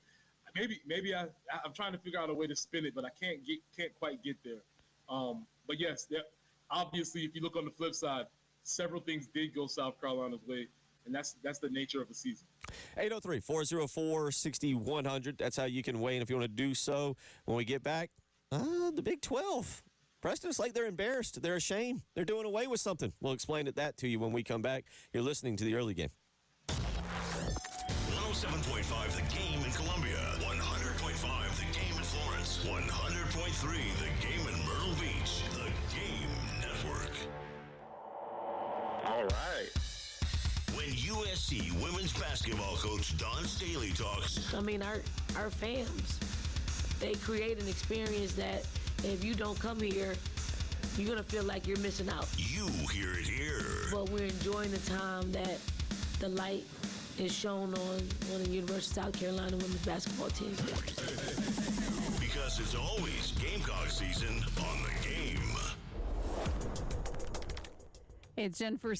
maybe I'm trying to figure out a way to spin it, but I can't quite get there. But yes, obviously, if you look on the flip side, several things did go South Carolina's way, and that's the nature of the season. 803-404-6100. That's how you can weigh in if you want to do so. When we get back, the Big 12. Preston, it's like they're embarrassed. They're ashamed. They're doing away with something. We'll explain that to you when we come back. You're listening to the early game. 107.5 The Game in Columbia, 100.5 The Game in Florence, 100.3 The Game in Myrtle Beach, The Game Network. All right. When USC women's basketball coach Dawn Staley talks. I mean, our fans, they create an experience that if you don't come here, you're going to feel like you're missing out. You hear it here. But we're enjoying the time that the light is shown on the University of South Carolina women's basketball team. Because it's always Gamecock season on the Game. It's Jen for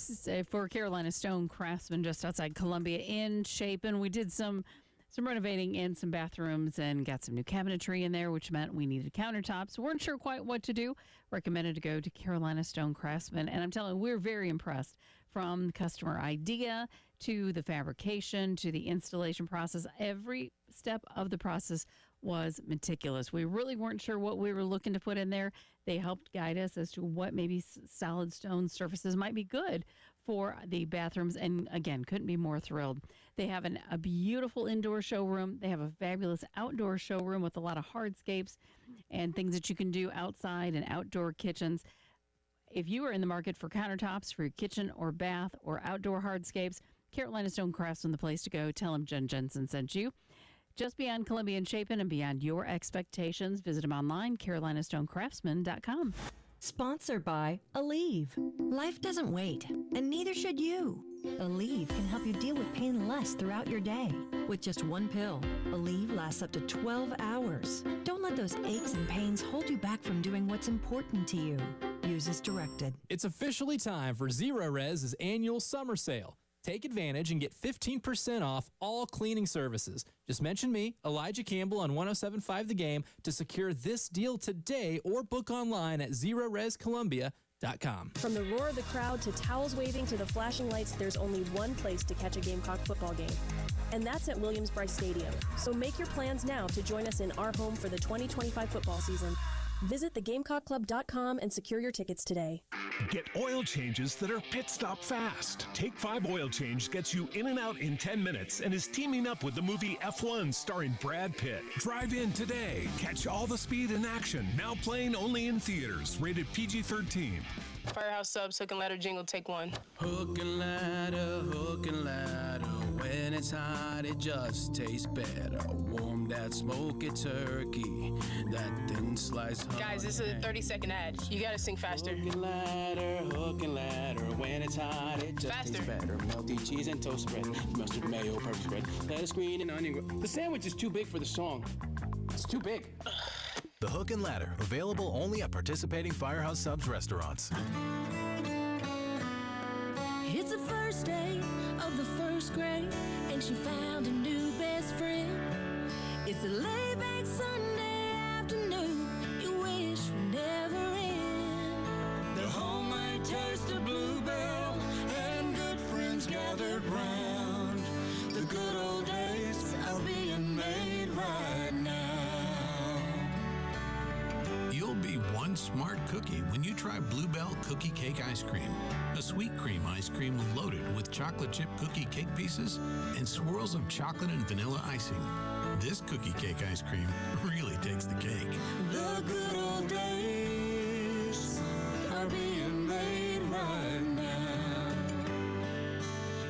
Carolina Stone Craftsman just outside Columbia in Chapin. We did some renovating in some bathrooms and got some new cabinetry in there, which meant we needed countertops. Weren't sure quite what to do. Recommended to go to Carolina Stone Craftsman. And I'm telling you, we're very impressed from the customer idea to the fabrication to the installation process. Every step of the process was meticulous. We really weren't sure what we were looking to put in there. They helped guide us as to what maybe solid stone surfaces might be good for the bathrooms. And again, couldn't be more thrilled. They have a beautiful indoor showroom. They have a fabulous outdoor showroom with a lot of hardscapes and things that you can do outside and outdoor kitchens. If you are in the market for countertops for your kitchen or bath or outdoor hardscapes, Carolina Stone Craftsman, the place to go. Tell them Jen Jensen sent you. Just beyond Columbia and Chapin and beyond your expectations, visit them online, carolinastonecraftsman.com. Sponsored by Aleve. Life doesn't wait, and neither should you. Aleve can help you deal with pain less throughout your day. With just one pill, Aleve lasts up to 12 hours. Don't let those aches and pains hold you back from doing what's important to you. Use as directed. It's officially time for Zero Rez's annual summer sale. Take advantage and get 15% off all cleaning services. Just mention me, Elijah Campbell on 107.5 The Game to secure this deal today or book online at ZeroRezColumbia.com. From the roar of the crowd to towels waving to the flashing lights, there's only one place to catch a Gamecock football game. And that's at Williams-Brice Stadium. So make your plans now to join us in our home for the 2025 football season. Visit thegamecockclub.com and secure your tickets today. Get oil changes that are pit stop fast. Take 5 Oil Change gets you in and out in 10 minutes and is teaming up with the movie F1 starring Brad Pitt. Drive in today. Catch all the speed in action. Now playing only in theaters. Rated PG-13. Firehouse Subs, Hook and Ladder jingle, take 1. Hook and ladder, when it's hot, it just tastes better. Warm that smoky turkey, that thin slice. Guys, this is a 30-second ad. You gotta sing faster. Hook and ladder, when it's hot, it just tastes better. Melty cheese and toast spread, mustard, mayo, perfect spread, lettuce, green, and onion. The sandwich is too big for the song. It's too big. The Hook and Ladder, available only at participating Firehouse Subs restaurants. It's the first day of the first grade, and she found a new best friend. It's a laid-back Sunday afternoon you wish would never end. The homemade taste of Bluebell and good friends gathered round. The good old days are being made right now. You'll be one smart cookie when you try Bluebell Cookie Cake Ice Cream. A sweet cream ice cream loaded with chocolate chip cookie cake pieces and swirls of chocolate and vanilla icing. This cookie cake ice cream really takes the cake. The good old days are being made right now.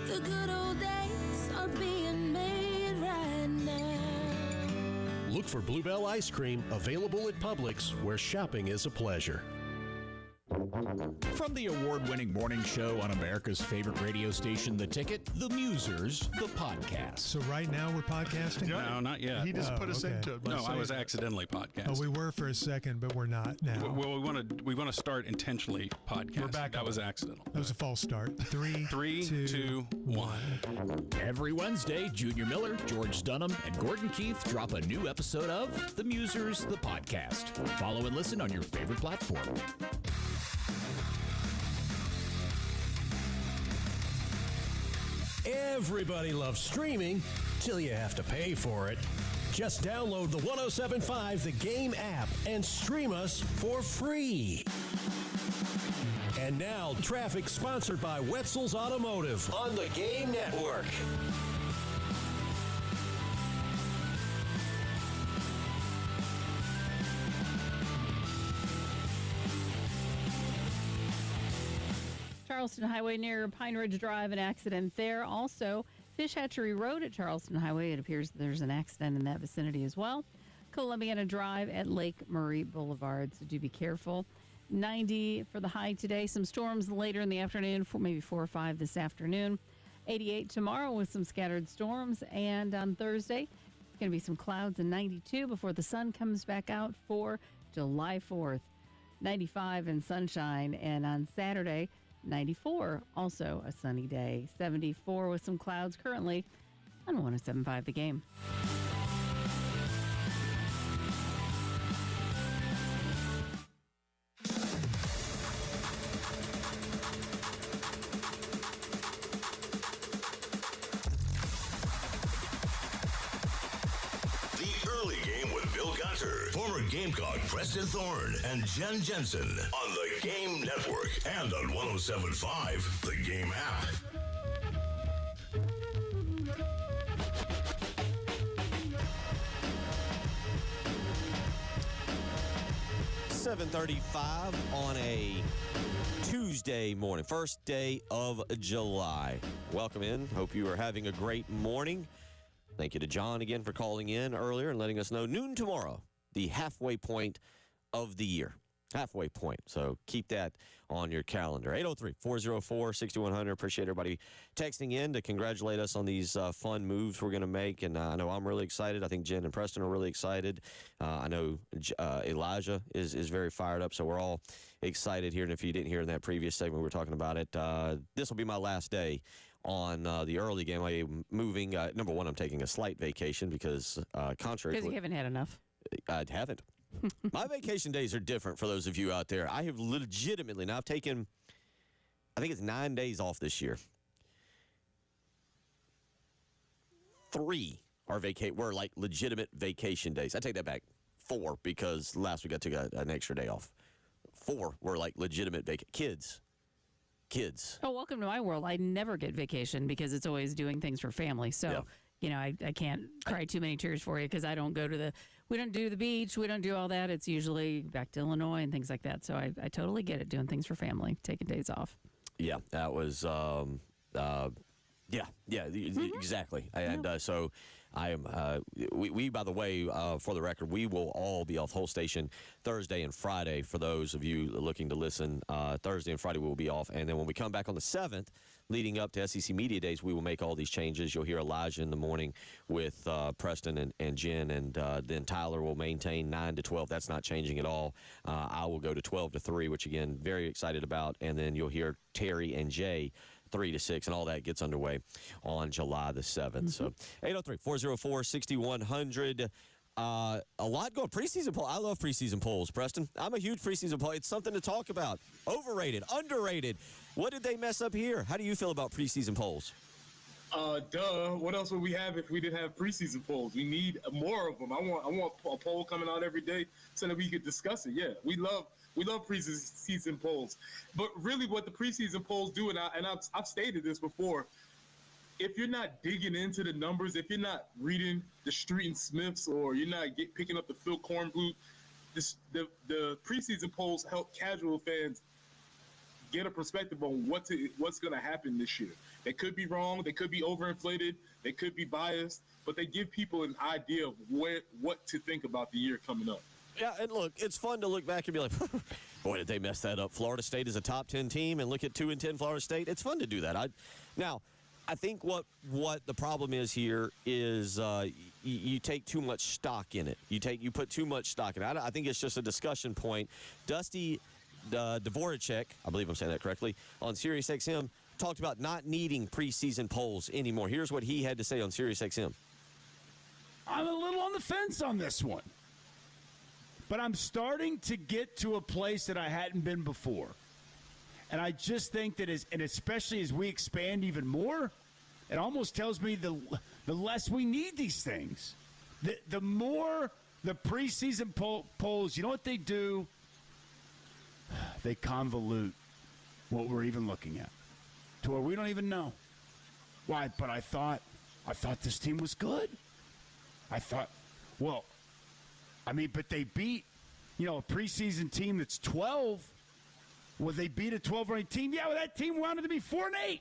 The good old days are being made right now. Look for Bluebell Ice Cream, available at Publix, where shopping is a pleasure. From the award-winning morning show on America's favorite radio station, The Ticket, The Musers, the podcast. So right now we're podcasting? No, not yet. He just put us into it. No, I was accidentally podcasting. Oh, we were for a second, but we're not now. Well, we want to start intentionally podcasting. We're back. That was accidental. That was a false start. 3, 2, 1. Every Wednesday, Junior Miller, George Dunham, and Gordon Keith drop a new episode of The Musers, the podcast. Follow and listen on your favorite platform. Everybody loves streaming till you have to pay for it. Just download the 107.5 The Game app and stream us for free. And now, traffic sponsored by Wetzel's Automotive on the Game Network. Charleston Highway near Pine Ridge Drive, an accident there. Also, Fish Hatchery Road at Charleston Highway. It appears there's an accident in that vicinity as well. Columbiana Drive at Lake Murray Boulevard, so do be careful. 90 for the high today. Some storms later in the afternoon, maybe 4 or 5 this afternoon. 88 tomorrow with some scattered storms. And on Thursday, it's going to be some clouds and 92 before the sun comes back out for July 4th. 95 and sunshine. And on Saturday, 94, also a sunny day. 74 with some clouds currently on 107.5 The Game. Former Gamecock Preston Thorne and Jen Jensen on the Game Network and on 107.5 The Game app. $7:35 on a Tuesday morning, first day of July. Welcome in. Hope you are having a great morning. Thank you to John again for calling in earlier and letting us know noon tomorrow, the halfway point of the year. Halfway point. So keep that on your calendar. 803-404-6100. Appreciate everybody texting in to congratulate us on these fun moves we're going to make. And I know I'm really excited. I think Jen and Preston are really excited. I know Elijah is very fired up. So we're all excited here. And if you didn't hear in that previous segment, we were talking about it. This will be my last day on the early game. I'm moving. Number one, I'm taking a slight vacation because contrary to because you haven't had enough. I haven't. My vacation days are different for those of you out there. I have legitimately, now I've taken, I think it's 9 days off this year. 3 are were like legitimate vacation days. I take that back. 4 because last week I took an extra day off. 4 were like legitimate kids. Oh, welcome to my world. I never get vacation because it's always doing things for family. So, yeah. You know, I can't cry too many tears for you because I don't go to we don't do the beach. We don't do all that. It's usually back to Illinois and things like that. So I totally get it, doing things for family, taking days off. Yeah, that was, exactly. And so I am, we by the way, for the record, we will all be off whole station Thursday and Friday. For those of you looking to listen, Thursday and Friday we will be off. And then when we come back on the 7th, leading up to SEC Media Days, we will make all these changes. You'll hear Elijah in the morning with Preston and Jen, and then Tyler will maintain 9 to 12. That's not changing at all. I will go to 12 to 3, which, again, very excited about. And then you'll hear Terry and Jay 3 to 6, and all that gets underway on July the 7th. So 803-404-6100. A lot going. Preseason poll. I love preseason polls, Preston. I'm a huge preseason poll. It's something to talk about. Overrated, underrated. What did they mess up here? How do you feel about preseason polls? What else would we have if we didn't have preseason polls? We need more of them. I want a poll coming out every day so that we could discuss it. Yeah, we love preseason polls. But really what the preseason polls do, and I've stated this before, if you're not digging into the numbers, if you're not reading the Street and Smiths, or you're not picking up the Phil Kornblut, the preseason polls help casual fans get a perspective on what's going to happen this year. They could be wrong, they could be overinflated, they could be biased, but they give people an idea of what to think about the year coming up. Yeah, and look, it's fun to look back and be like, boy, did they mess that up. Florida State is a top 10 team, and look at 2-10 Florida State. It's fun to do that. I think what the problem is here is you take too much stock in it. You put too much stock in it. I think it's just a discussion point. Dusty Dvorak, I believe I'm saying that correctly, on SiriusXM talked about not needing preseason polls anymore. Here's what he had to say on SiriusXM. I'm a little on the fence on this one, but I'm starting to get to a place that I hadn't been before. And I just think that, and especially as we expand even more, it almost tells me the less we need these things. The more the preseason polls, you know what they do? They convolute what we're even looking at to where we don't even know. Why? But I thought this team was good. But they beat, a preseason team that's 12. Will they beat a 12-ranked team? Yeah, well, that team wanted to be 4-8.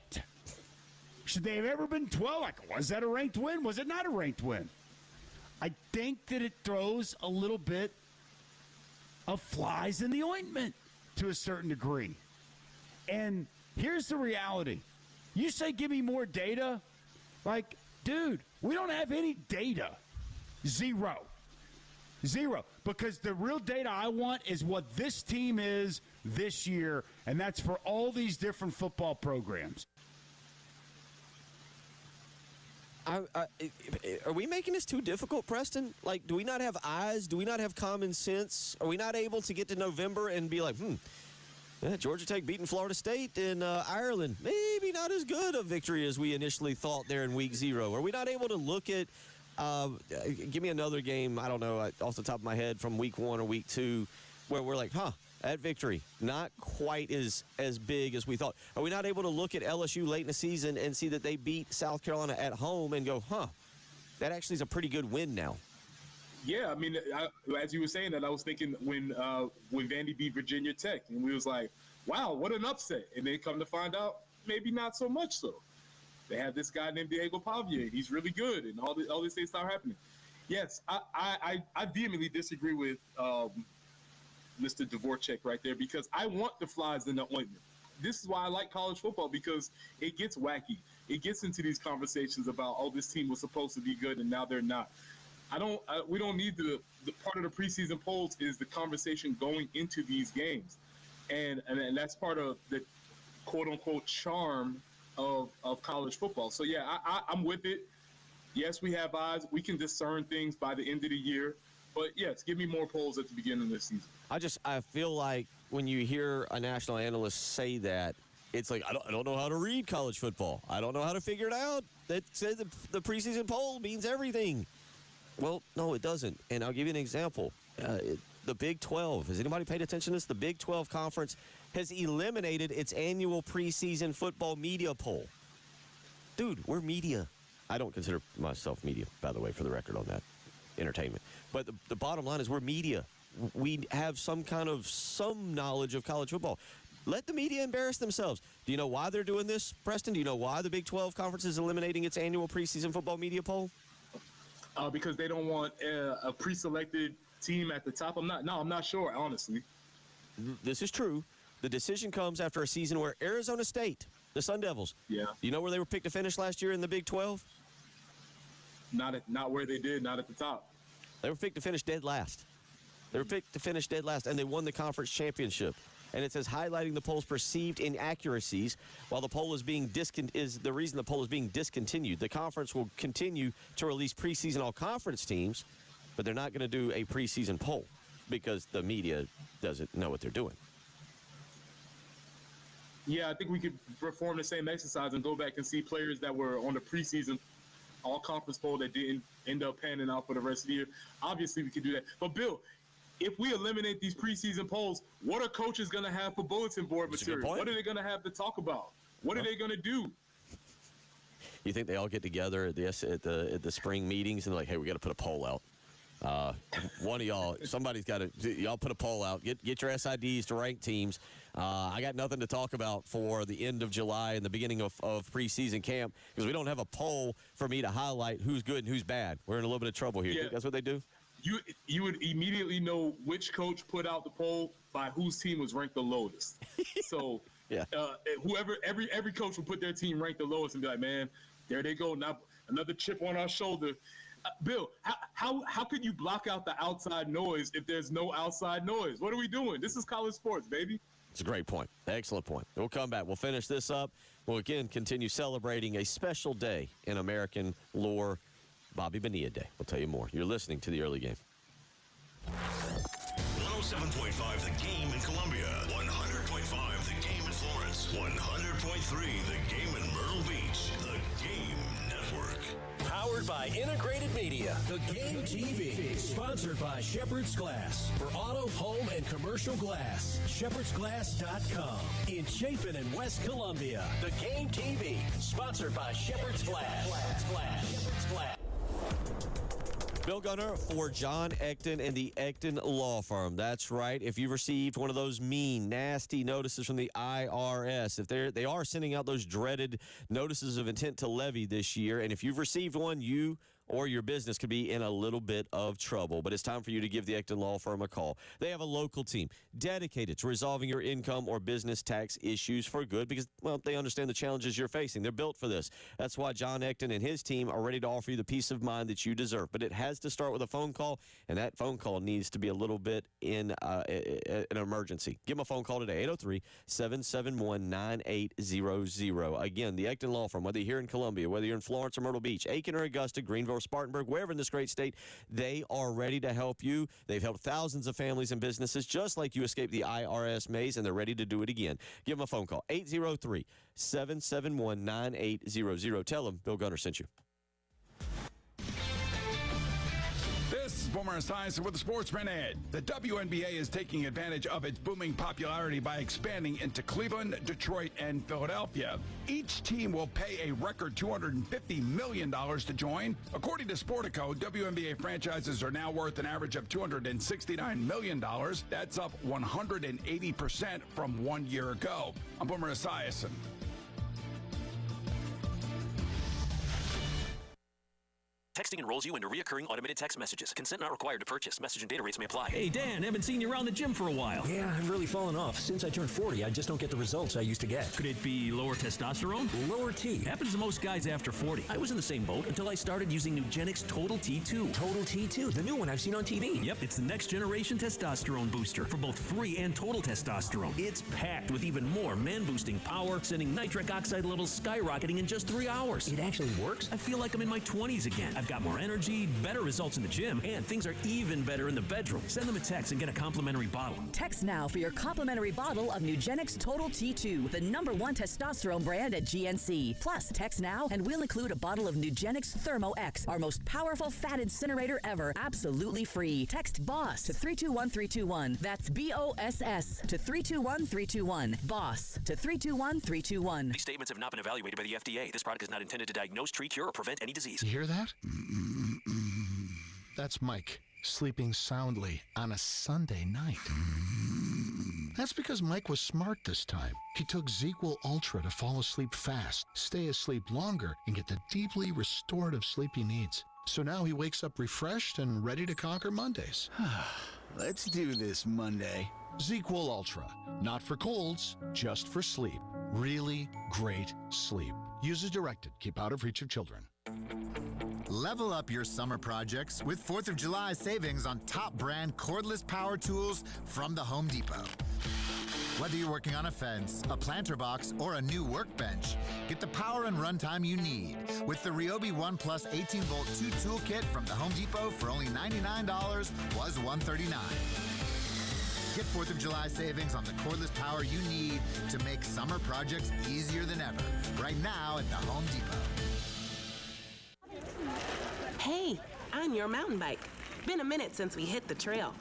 Should they have ever been 12? Like, was that a ranked win? Was it not a ranked win? I think that it throws a little bit of flies in the ointment to a certain degree. And here's the reality. You say, give me more data. Like, dude, we don't have any data. Zero. Because the real data I want is what this team is this year, and that's for all these different football programs. Are we making this too difficult, Preston? Like, do we not have eyes? Do we not have common sense? Are we not able to get to November and be like, Georgia Tech beating Florida State in Ireland, maybe not as good a victory as we initially thought there in week 0. Are we not able to look at, give me another game, I don't know, off the top of my head from week 1 or week 2, where we're like, that victory, not quite as big as we thought. Are we not able to look at LSU late in the season and see that they beat South Carolina at home and go, that actually is a pretty good win now? Yeah, I mean, as you were saying that, I was thinking when Vandy beat Virginia Tech, and we was like, wow, what an upset. And then come to find out, maybe not so much so. They have this guy named Diego Pavia. He's really good, and all these things start happening. Yes, I vehemently disagree with Mr. Dvorak right there, because I want the flies in the ointment. This is why I like college football, because it gets wacky. It gets into these conversations about, this team was supposed to be good and now they're not. We don't need the part of the preseason polls is the conversation going into these games. And that's part of the quote unquote charm of college football. So yeah, I'm with it. Yes, we have eyes. We can discern things by the end of the year. But yes, give me more polls at the beginning of this season. I feel like when you hear a national analyst say that, it's like, I don't know how to read college football. I don't know how to figure it out. That says the preseason poll means everything. Well, no, it doesn't. And I'll give you an example. The Big 12, has anybody paid attention to this? The Big 12 Conference has eliminated its annual preseason football media poll. Dude, we're media. I don't consider myself media, by the way, for the record on that. Entertainment. But the bottom line is we're media. We have some knowledge of college football. Let the media embarrass themselves. Do you know why they're doing this, Preston? Do you know why the Big 12 Conference is eliminating its annual preseason football media poll? Because they don't want a pre-selected team at the top. I'm not sure, honestly. This is true. The decision comes after a season where Arizona State, the Sun Devils, you know where they were picked to finish last year in the Big 12? Not where they did, not at the top. They were picked to finish dead last. And they won the conference championship. And it says highlighting the poll's perceived inaccuracies while the poll is the reason the poll is being discontinued. The conference will continue to release preseason all-conference teams, but they're not going to do a preseason poll because the media doesn't know what they're doing. Yeah, I think we could perform the same exercise and go back and see players that were on the preseason all-conference poll that didn't end up panning out for the rest of the year. Obviously, we could do that. But, Bill, if we eliminate these preseason polls, what are coaches going to have for bulletin board material? What are they going to have to talk about? What are they going to do? You think they all get together at the spring meetings and they're like, hey, we got to put a poll out. One of y'all, somebody's got to, y'all put a poll out. Get your SIDs to rank teams. I got nothing to talk about for the end of July and the beginning of preseason camp because we don't have a poll for me to highlight who's good and who's bad. We're in a little bit of trouble here. Yeah. That's what they do? You would immediately know which coach put out the poll by whose team was ranked the lowest. So every coach will put their team ranked the lowest and be like, man, there they go. Now another chip on our shoulder. Bill, how could you block out the outside noise if there's no outside noise? What are we doing? This is college sports, baby. It's a great point. Excellent point. We'll come back. We'll finish this up. We'll again continue celebrating a special day in American lore, Bobby Bonilla Day. We'll tell you more. You're listening to The Early Game. 107.5 The Game in Columbia. 100.5 The Game in Florence. 100.3 The Game in Myrtle Beach. The Game Network. Powered by Integrated Media. The Game TV. Sponsored by Shepherd's Glass. For auto, home, and commercial glass. ShepherdsGlass.com. In Chapin and West Columbia. The Game TV. Sponsored by Shepherd's Glass. Shepherd's Glass. Bill Gunner for John Ecton and the Ecton Law Firm. That's right. If you've received one of those mean, nasty notices from the IRS, if they are sending out those dreaded notices of intent to levy this year, and if you've received one, you or your business could be in a little bit of trouble. But it's time for you to give the Ecton Law Firm a call. They have a local team dedicated to resolving your income or business tax issues for good because, well, they understand the challenges you're facing. They're built for this. That's why John Ecton and his team are ready to offer you the peace of mind that you deserve. But it has to start with a phone call, and that phone call needs to be a little bit in an emergency. Give them a phone call today, 803-771-9800. Again, the Ecton Law Firm, whether you're here in Columbia, whether you're in Florence or Myrtle Beach, Aiken or Augusta, Greenville, Spartanburg, wherever in this great state, they are ready to help you. They've helped thousands of families and businesses just like you escaped the IRS maze, and they're ready to do it again. Give them a phone call, 803-771-9800. Tell them Bill Gunner sent you. This is Boomer Esiason with the Sports Minute. The WNBA is taking advantage of its booming popularity by expanding into Cleveland, Detroit, and Philadelphia. Each team will pay a record $250 million to join. According to Sportico, WNBA franchises are now worth an average of $269 million. That's up 180% from 1 year ago. I'm Boomer Esiason. Texting enrolls you into recurring automated text messages. Consent not required to purchase. Message and data rates may apply. Hey, Dan, haven't seen you around the gym for a while. Yeah, I've really fallen off. Since I turned 40, I just don't get the results I used to get. Could it be lower testosterone? Lower T. Happens to most guys after 40. I was in the same boat until I started using Nugenix Total T2. Total T2, the new one I've seen on TV. Yep, it's the next generation testosterone booster for both free and total testosterone. It's packed with even more man-boosting power, sending nitric oxide levels skyrocketing in just 3 hours. It actually works? I feel like I'm in my 20s again. I've got more energy, better results in the gym, and things are even better in the bedroom. Send them a text and get a complimentary bottle. Text now for your complimentary bottle of Nugenix Total T2, the #1 testosterone brand at GNC. Plus, text now and we'll include a bottle of Nugenix Thermo X, our most powerful fat incinerator ever, absolutely free. Text BOSS to 321321. That's BOSS to 321321. BOSS to 321321. These statements have not been evaluated by the FDA. This product is not intended to diagnose, treat, cure, or prevent any disease. You hear that? That's Mike, sleeping soundly on a Sunday night. That's because Mike was smart this time. He took ZQL Ultra to fall asleep fast, stay asleep longer, and get the deeply restorative sleep he needs. So now he wakes up refreshed and ready to conquer Mondays. Let's do this Monday. ZQL Ultra. Not for colds, just for sleep. Really great sleep. Use as directed. Keep out of reach of children. Level up your summer projects with 4th of July savings on top brand cordless power tools from the Home Depot. Whether you're working on a fence, a planter box, or a new workbench, get the power and runtime you need with the Ryobi One Plus 18-volt 2 toolkit from the Home Depot for only $99, was $139. Get 4th of July savings on the cordless power you need to make summer projects easier than ever. Right now at the Home Depot. Hey, on your mountain bike. Been a minute since we hit the trail.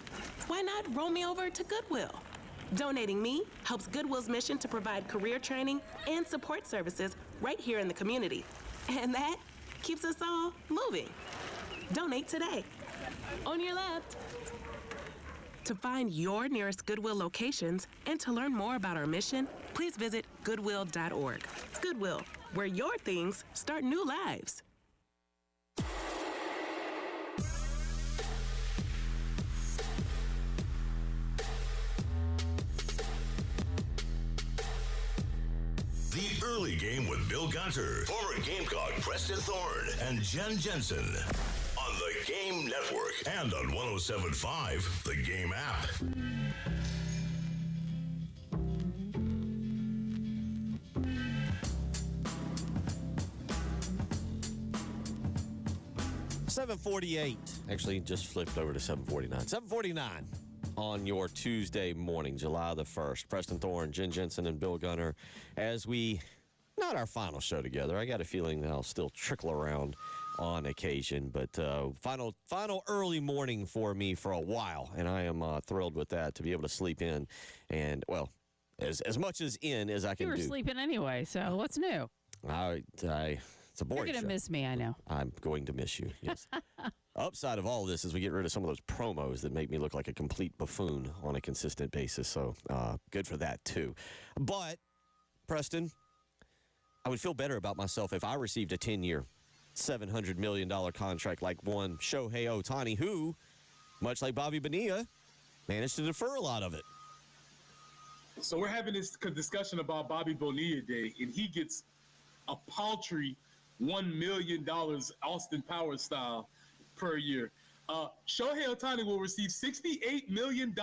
Why not roll me over to Goodwill? Donating me helps Goodwill's mission to provide career training and support services right here in the community. And that keeps us all moving. Donate today. On your left. To find your nearest Goodwill locations and to learn more about our mission, please visit goodwill.org. Goodwill, where your things start new lives. The Early Game with Bill Gunter, former Gamecock Preston Thorne, and Jen Jensen on the Game Network and on 107.5, the Game app. $7:48. Actually, just flipped over to 7:49. 7:49 on your Tuesday morning, July the 1st. Preston Thorne, Jen Jensen, and Bill Gunner. As we, not our final show together. I got a feeling that I'll still trickle around on occasion, but final early morning for me for a while, and I am thrilled with that, to be able to sleep in, and, well, as much as in as I can do. You were sleeping anyway, so what's new? It's a boring You're going to show. miss me, I know. I'm going to miss you, yes. Upside of all this is we get rid of some of those promos that make me look like a complete buffoon on a consistent basis. So good for that, too. But, Preston, I would feel better about myself if I received a 10-year, $700 million contract like one Shohei Ohtani, who, much like Bobby Bonilla, managed to defer a lot of it. So we're having this discussion about Bobby Bonilla Day, and he gets a paltry $1 million Austin Powers style per year. Shohei Ohtani will receive $68 million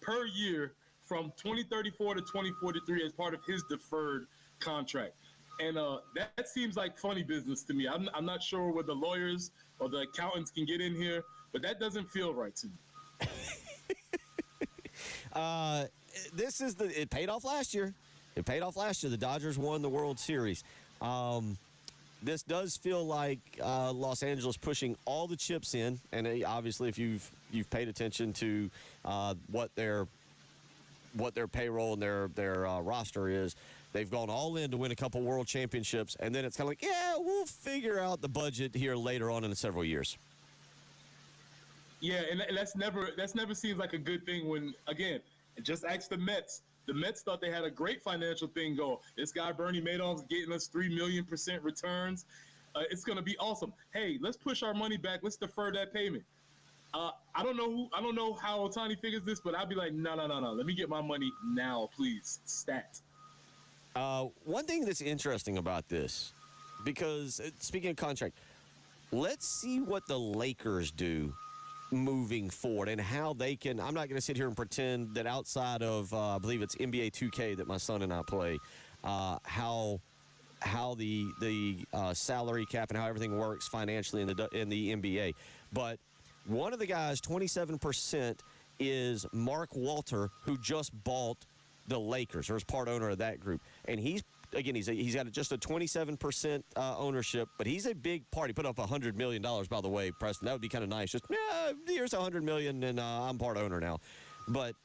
per year from 2034 to 2043 as part of his deferred contract. And that seems like funny business to me. I'm not sure where the lawyers or the accountants can get in here, but that doesn't feel right to me. It paid off last year. The Dodgers won the World Series. This does feel like Los Angeles pushing all the chips in, and obviously, if you've paid attention to what their payroll and their roster is, they've gone all in to win a couple World Championships, and then it's kind of like, yeah, we'll figure out the budget here later on in several years. Yeah, and that's never seems like a good thing when, again, just ask the Mets. The Mets thought they had a great financial thing going. This guy, Bernie Madoff's getting us 3 million% returns. It's going to be awesome. Hey, let's push our money back. Let's defer that payment. I don't know how Ohtani figures this, but I'd be like, no. Let me get my money now, please. Stat. One thing that's interesting about this, because speaking of contract, let's see what the Lakers do moving forward and how they can. I'm not going to sit here and pretend that outside of I believe it's NBA 2K that my son and I play, how the salary cap and how everything works financially in the NBA. But one of the guys, 27%, is Mark Walter, who just bought the Lakers, or is part owner of that group, and he's got just a 27% ownership, but he's a big part. He put up $100 million, by the way, Preston. That would be kind of nice. Just, here's $100 million, and I'm part owner now. But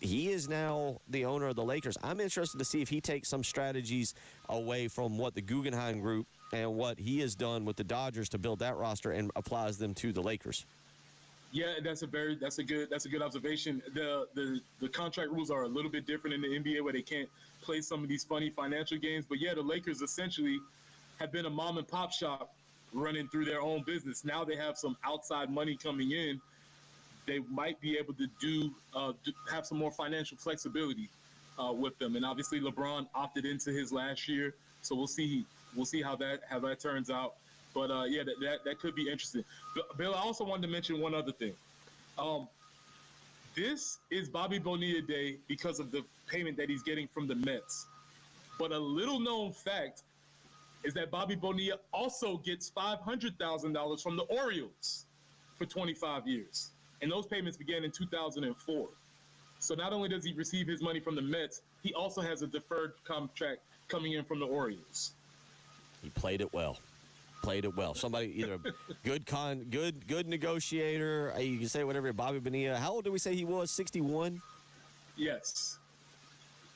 he is now the owner of the Lakers. I'm interested to see if he takes some strategies away from what the Guggenheim Group and what he has done with the Dodgers to build that roster and applies them to the Lakers. Yeah, that's a good observation. The contract rules are a little bit different in the NBA where they can't play some of these funny financial games. But yeah, the Lakers essentially have been a mom and pop shop running through their own business. Now they have some outside money coming in. They might be able to have some more financial flexibility with them. And obviously LeBron opted into his last year, so we'll see how that turns out. But yeah, that could be interesting. Bill, I also wanted to mention one other thing. This is Bobby Bonilla Day because of the payment that he's getting from the Mets. But a little known fact is that Bobby Bonilla also gets $500,000 from the Orioles for 25 years. And those payments began in 2004. So not only does he receive his money from the Mets, he also has a deferred contract coming in from the Orioles. He played it well. Somebody either good negotiator. You can say whatever. Bobby Bonilla. How old did we say he was? 61. Yes.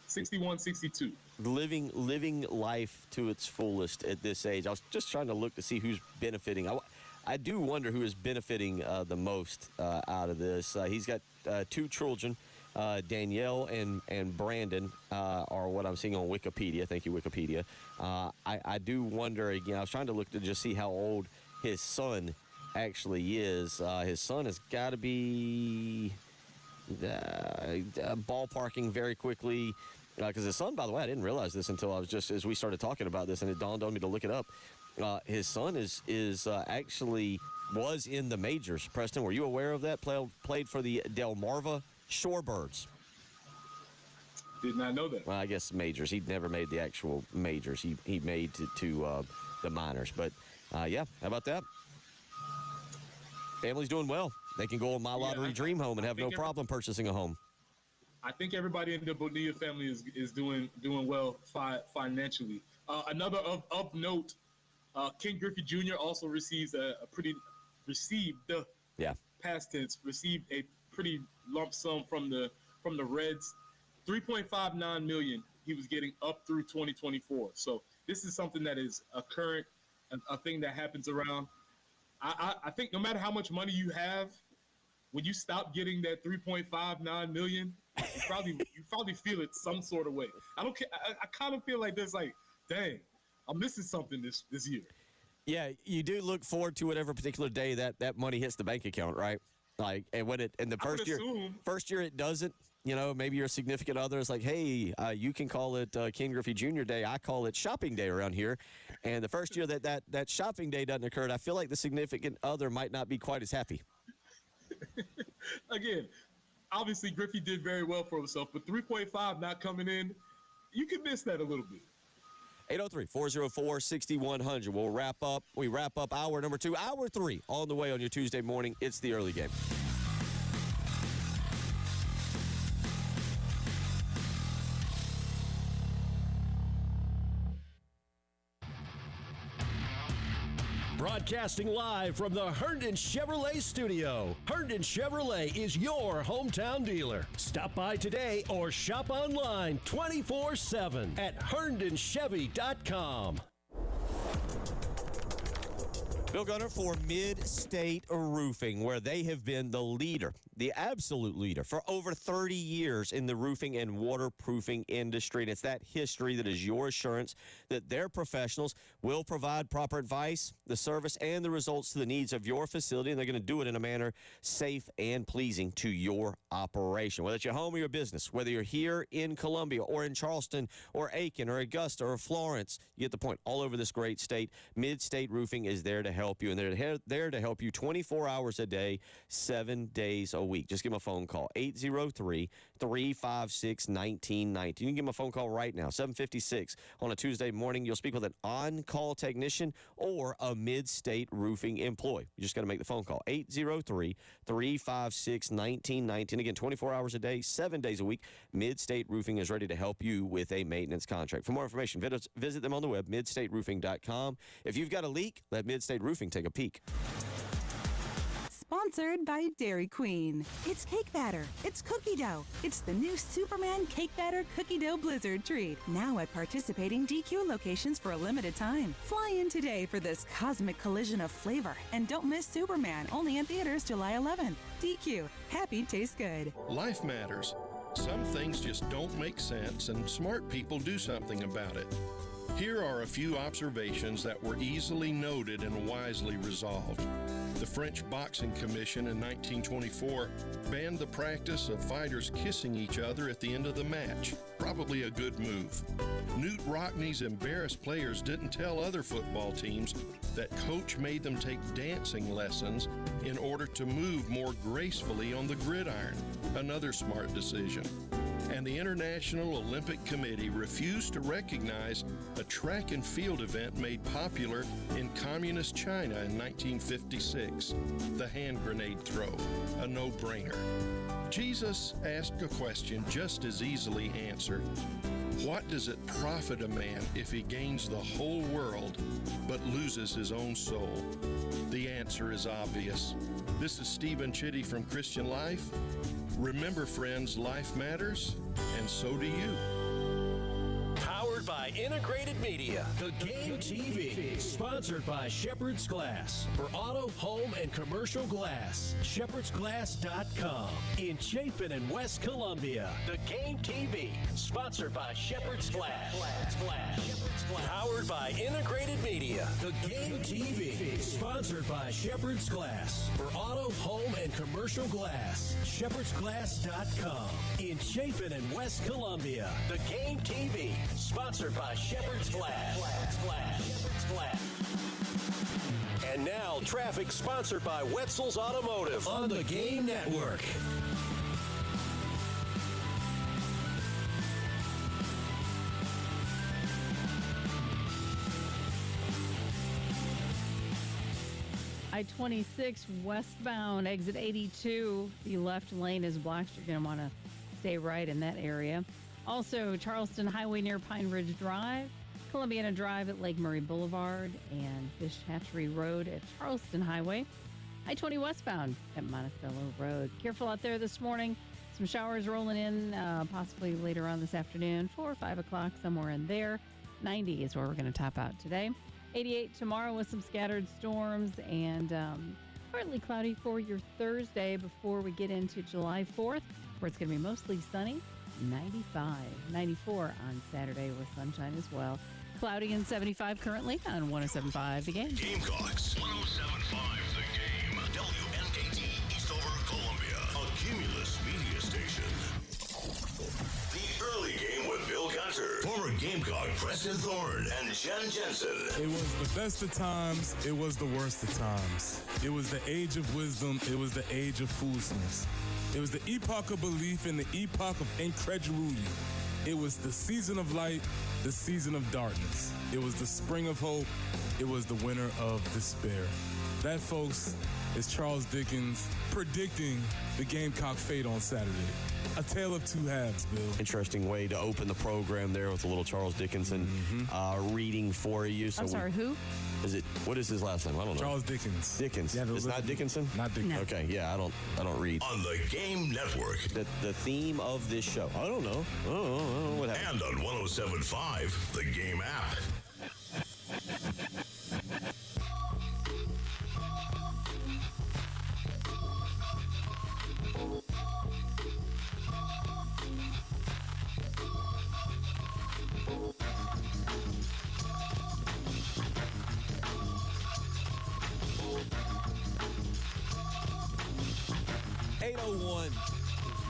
61, 62. Living life to its fullest at this age. I was just trying to look to see who's benefiting. I do wonder who is benefiting the most out of this. He's got 2 children. Danielle and Brandon are what I'm seeing on Wikipedia. Thank you, Wikipedia. I do wonder, again, I was trying to look to just see how old his son actually is. His son has got to be ballparking very quickly. Because his son, by the way, I didn't realize this until I was just, as we started talking about this, and it dawned on me to look it up. His son is actually was in the majors. Preston, were you aware of that? Played for the Delmarva Shorebirds. Did not know that. Well, I guess majors. He never made the actual majors. He made to the minors. But, yeah, how about that? Family's doing well. They can go on My Lottery Dream Home and have no problem purchasing a home. I think everybody in the Bonilla family is doing well financially. Another of note, Ken Griffey Jr. also received a pretty lump sum from the Reds. $3.59 million he was getting up through 2024. So this is something that is a thing that happens around. I think no matter how much money you have, when you stop getting that $3.59 million, you probably feel it some sort of way. I don't care. I kind of feel like there's like, dang, I'm missing something this year. Yeah, you do look forward to whatever particular day that money hits the bank account, right? Like, and when it in the first year it doesn't. You know, maybe your significant other is like, hey, you can call it Ken Griffey Jr. Day. I call it shopping day around here. And the first year that shopping day doesn't occur, I feel like the significant other might not be quite as happy. Again, obviously Griffey did very well for himself, but 3.5 not coming in, you can miss that a little bit. 803-404-6100. We wrap up hour number 2, hour 3 on the way on your Tuesday morning. It's the early game. Broadcasting live from the Herndon Chevrolet studio. Herndon Chevrolet is your hometown dealer. Stop by today or shop online 24/7 at herndonchevy.com. Bill Gunner for Mid-State Roofing, where they have been the leader, the absolute leader, for over 30 years in the roofing and waterproofing industry. And it's that history that is your assurance that their professionals will provide proper advice, the service, and the results to the needs of your facility. And they're going to do it in a manner safe and pleasing to your operation. Whether it's your home or your business, whether you're here in Columbia or in Charleston or Aiken or Augusta or Florence, you get the point. All over this great state, Mid-State Roofing is there to help you, and they're there to help you 24 hours a day, 7 days a week. Just give them a phone call, 803-356-1919. You can give them a phone call right now, 7:56 on a Tuesday morning. You'll speak with an on-call technician or a Mid-State Roofing employee. You just got to make the phone call, 803-356-1919. Again, 24 hours a day, 7 days a week. Mid-State Roofing is ready to help you with a maintenance contract. For more information, visit them on the web, midstateroofing.com. If you've got a leak, let Mid-State Roofing take a peek. Sponsored by Dairy Queen. It's cake batter. It's cookie dough. It's the new Superman Cake Batter Cookie Dough Blizzard treat. Now at participating DQ locations for a limited time. Fly in today for this cosmic collision of flavor. And don't miss Superman, only in theaters July 11th. DQ. Happy tastes good. Life matters. Some things just don't make sense, and smart people do something about it. Here are a few observations that were easily noted and wisely resolved. The French Boxing Commission in 1924 banned the practice of fighters kissing each other at the end of the match. Probably a good move. Newt Rockney's embarrassed players didn't tell other football teams that coach made them take dancing lessons in order to move more gracefully on the gridiron. Another smart decision. And the International Olympic Committee refused to recognize a track and field event made popular in communist China in 1956, the hand grenade throw, a no-brainer. Jesus asked a question just as easily answered. What does it profit a man if he gains the whole world but loses his own soul? The answer is obvious. This is Stephen Chitty from Christian Life. Remember, friends, life matters, and so do you. Powered by Integrated Media. The Game TV. Sponsored by Shepherd's Glass. For auto, home, and commercial glass. ShepherdsGlass.com. In Chapin and West Columbia. The Game TV. Sponsored by Shepherd's Glass. Powered by Integrated Media. The Game TV. Sponsored by Shepherd's Glass. For auto, home, and commercial glass. ShepherdsGlass.com. In Chapin and West Columbia. The Game TV. Sponsored by Shepherd's Glass. And now, traffic sponsored by Wetzel's Automotive on the Game Network. I-26 westbound, exit 82. The left lane is blocked. You're going to want to stay right in that area. Also, Charleston Highway near Pine Ridge Drive, Columbiana Drive at Lake Murray Boulevard, and Fish Hatchery Road at Charleston Highway. I-20 westbound at Monticello Road. Careful out there this morning. Some showers rolling in, possibly later on this afternoon, 4 or 5 o'clock, somewhere in there. 90 is where we're going to top out today. 88 tomorrow with some scattered storms and partly cloudy for your Thursday before we get into July 4th, where it's going to be mostly sunny. 95, 94 on Saturday with sunshine as well. Cloudy and 75 currently on 107.5 The Game. Gamecocks, 107.5 The Game. WNKT Eastover, Columbia. A Cumulus media station. The early game with Bill Gunter, former Gamecock Preston Thorne, and Jen Jensen. It was the best of times. It was the worst of times. It was the age of wisdom. It was the age of foolishness. It was the epoch of belief and the epoch of incredulity. It was the season of light, the season of darkness. It was the spring of hope. It was the winter of despair. That, folks, is Charles Dickens predicting the Gamecock fate on Saturday. A tale of two halves, Bill. Interesting way to open the program there with a little Charles Dickinson reading for you. So I'm sorry, who? What is his last name? I don't know. Charles Dickens. Dickens. Yeah, it's not Dickinson? Not Dickens. No. Okay, yeah, I don't read. On the Game Network. The theme of this show. I don't know. I don't know what happened. And on 107.5 The Game app.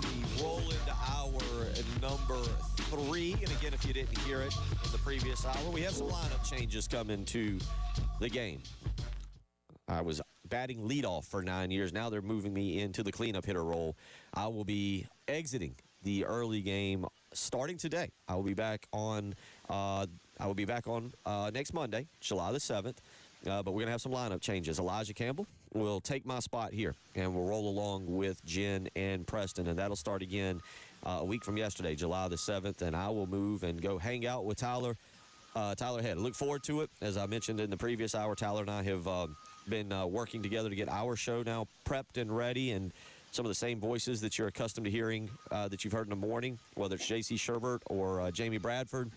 We roll into hour number 3. And again, if you didn't hear it in the previous hour, we have some lineup changes coming to the game. I was batting leadoff for 9 years. Now they're moving me into the cleanup hitter role. I will be exiting the early game starting today. I will be back on next Monday, July the 7th. But we're going to have some lineup changes. Elijah Campbell will take my spot here, and we'll roll along with Jen and Preston, and that'll start again a week from yesterday, July the 7th, and I will move and go hang out with Tyler Head. Look forward to it. As I mentioned in the previous hour, Tyler and I have been working together to get our show now prepped and ready, and some of the same voices that you're accustomed to hearing that you've heard in the morning, whether it's J.C. Sherbert or Jamie Bradford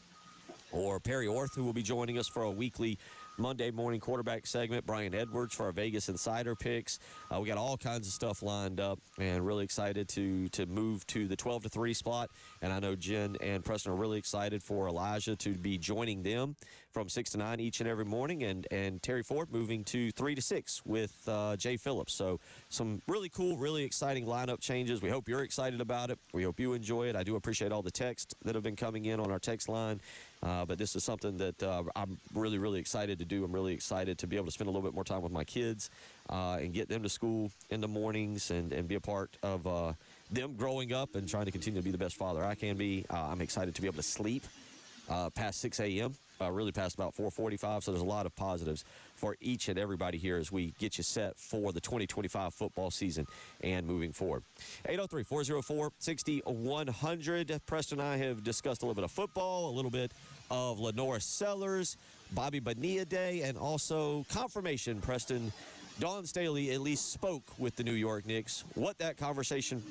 or Perry Orth, who will be joining us for a weekly Monday morning quarterback segment, Brian Edwards for our Vegas Insider picks. We got all kinds of stuff lined up and really excited to move to the 12 to 3 spot. And I know Jen and Preston are really excited for Elijah to be joining them from 6 to 9 each and every morning, and Terry Ford moving to 3 to 6 with Jay Phillips. So some really cool, really exciting lineup changes. We hope you're excited about it. We hope you enjoy it. I do appreciate all the texts that have been coming in on our text line. But this is something that I'm really, really excited to do. I'm really excited to be able to spend a little bit more time with my kids and get them to school in the mornings and be a part of them growing up and trying to continue to be the best father I can be. I'm excited to be able to sleep past 6 a.m., really past about 4:45. So there's a lot of positives for each and everybody here as we get you set for the 2025 football season and moving forward. 803-404-6100. Preston and I have discussed a little bit of football, a little bit of Lenora Sellers, Bobby Bonilla Day, and also confirmation, Preston. Dawn Staley at least spoke with the New York Knicks. What that conversation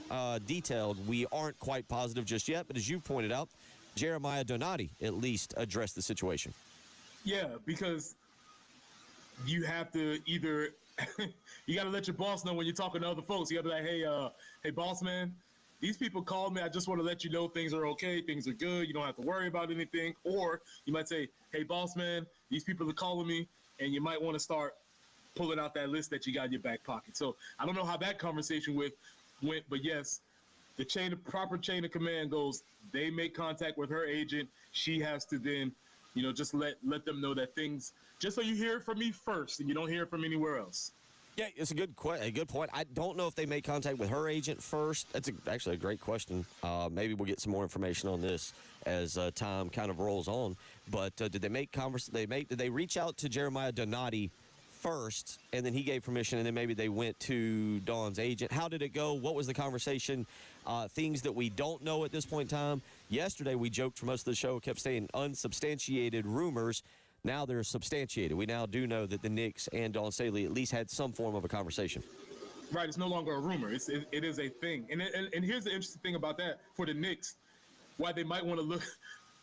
detailed, we aren't quite positive just yet, but as you pointed out, Jeremiah Donati at least addressed the situation. Yeah, because you have to either you got to let your boss know when you're talking to other folks. You got to be like, hey, boss man, these people called me. I just want to let you know things are okay, things are good. You don't have to worry about anything. Or you might say, hey, boss man, these people are calling me, and you might want to start pulling out that list that you got in your back pocket. So I don't know how that conversation went, but yes, the proper chain of command goes, they make contact with her agent. She has to then, just let them know that things, just so you hear it from me first and you don't hear it from anywhere else. Yeah, it's a good point. I don't know if they made contact with her agent first. That's actually a great question. Maybe we'll get some more information on this as time kind of rolls on. But did they make Did they reach out to Jeremiah Donati first, and then he gave permission, and then maybe they went to Dawn's agent? How did it go? What was the conversation? Things that we don't know at this point in time. Yesterday, we joked for most of the show, kept saying unsubstantiated rumors. Now they're substantiated. We now do know that the Knicks and Dawn Staley at least had some form of a conversation. Right, it's no longer a rumor. It is a thing. And here's the interesting thing about that for the Knicks, why they might want to look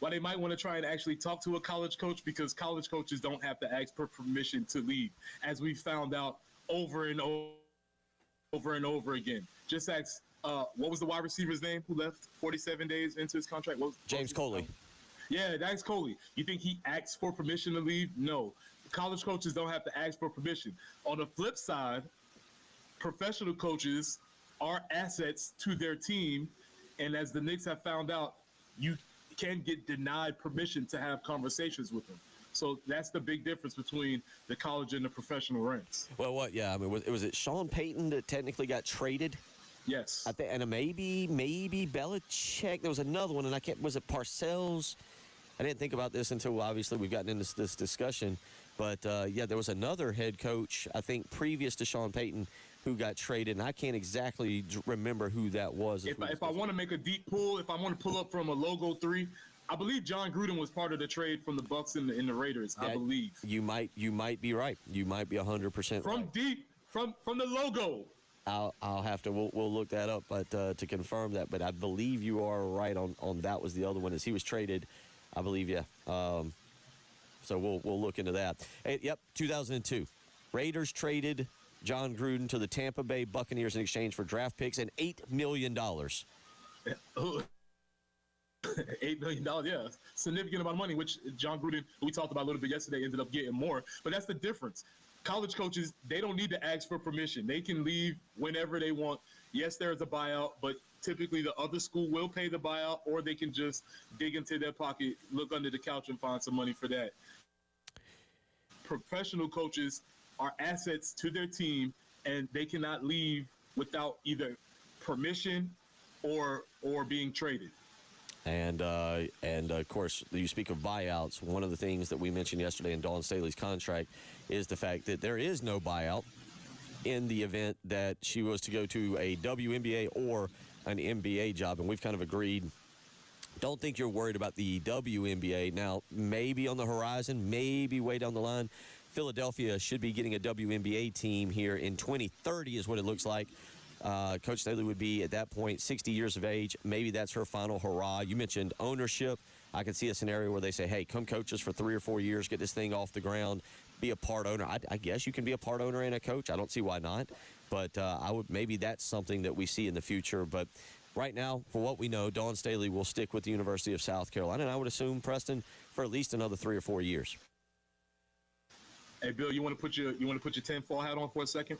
why they might want to try and actually talk to a college coach, because college coaches don't have to ask for permission to leave, as we found out over and over again. Just ask, what was the wide receiver's name who left 47 days into his contract? James Coley. Yeah, that's Coley. You think he asked for permission to leave? No. College coaches don't have to ask for permission. On the flip side, professional coaches are assets to their team, and as the Knicks have found out, you can get denied permission to have conversations with them. So that's the big difference between the college and the professional ranks. Well, I mean, was it Sean Payton that technically got traded? Yes. I think, and maybe Belichick. There was another one, and was it Parcells? I didn't think about this until obviously we've gotten into this discussion. But, there was another head coach, I think, previous to Sean Payton, who got traded, and I can't exactly remember who that was. If I want to make a deep pull, if I want to pull up from a logo 3, I believe John Gruden was part of the trade from the Bucks and the Raiders, I believe. You might be right. You might be 100% from right. deep, from the logo. I'll have to, we'll look that up, but to confirm that. But I believe you are right on that was the other one, as he was traded, I believe, yeah. So we'll look into that. Hey, yep, 2002. Raiders traded John Gruden to the Tampa Bay Buccaneers in exchange for draft picks and $8 million. $8 million, yeah. Significant amount of money, which John Gruden, who we talked about a little bit yesterday, ended up getting more. But that's the difference. College coaches, they don't need to ask for permission. They can leave whenever they want. Yes, there's a buyout, but typically the other school will pay the buyout, or they can just dig into their pocket, look under the couch, and find some money for that. Professional coaches are assets to their team, and they cannot leave without either permission or being traded. And of course, you speak of buyouts. One of the things that we mentioned yesterday in Dawn Staley's contract is the fact that there is no buyout in the event that she was to go to a WNBA or an NBA job. And we've kind of agreed, don't think you're worried about the WNBA. Now, maybe on the horizon, maybe way down the line, Philadelphia should be getting a WNBA team here in 2030 is what it looks like. Coach Staley would be, at that point, 60 years of age. Maybe that's her final hurrah. You mentioned ownership. I could see a scenario where they say, hey, come coach us for 3 or 4 years, get this thing off the ground, be a part owner. I guess you can be a part owner and a coach. I don't see why not. But maybe that's something that we see in the future. But right now, for what we know, Dawn Staley will stick with the University of South Carolina, and I would assume, Preston, for at least another 3 or 4 years. Hey, Bill, you want to put your tinfoil hat on for a second?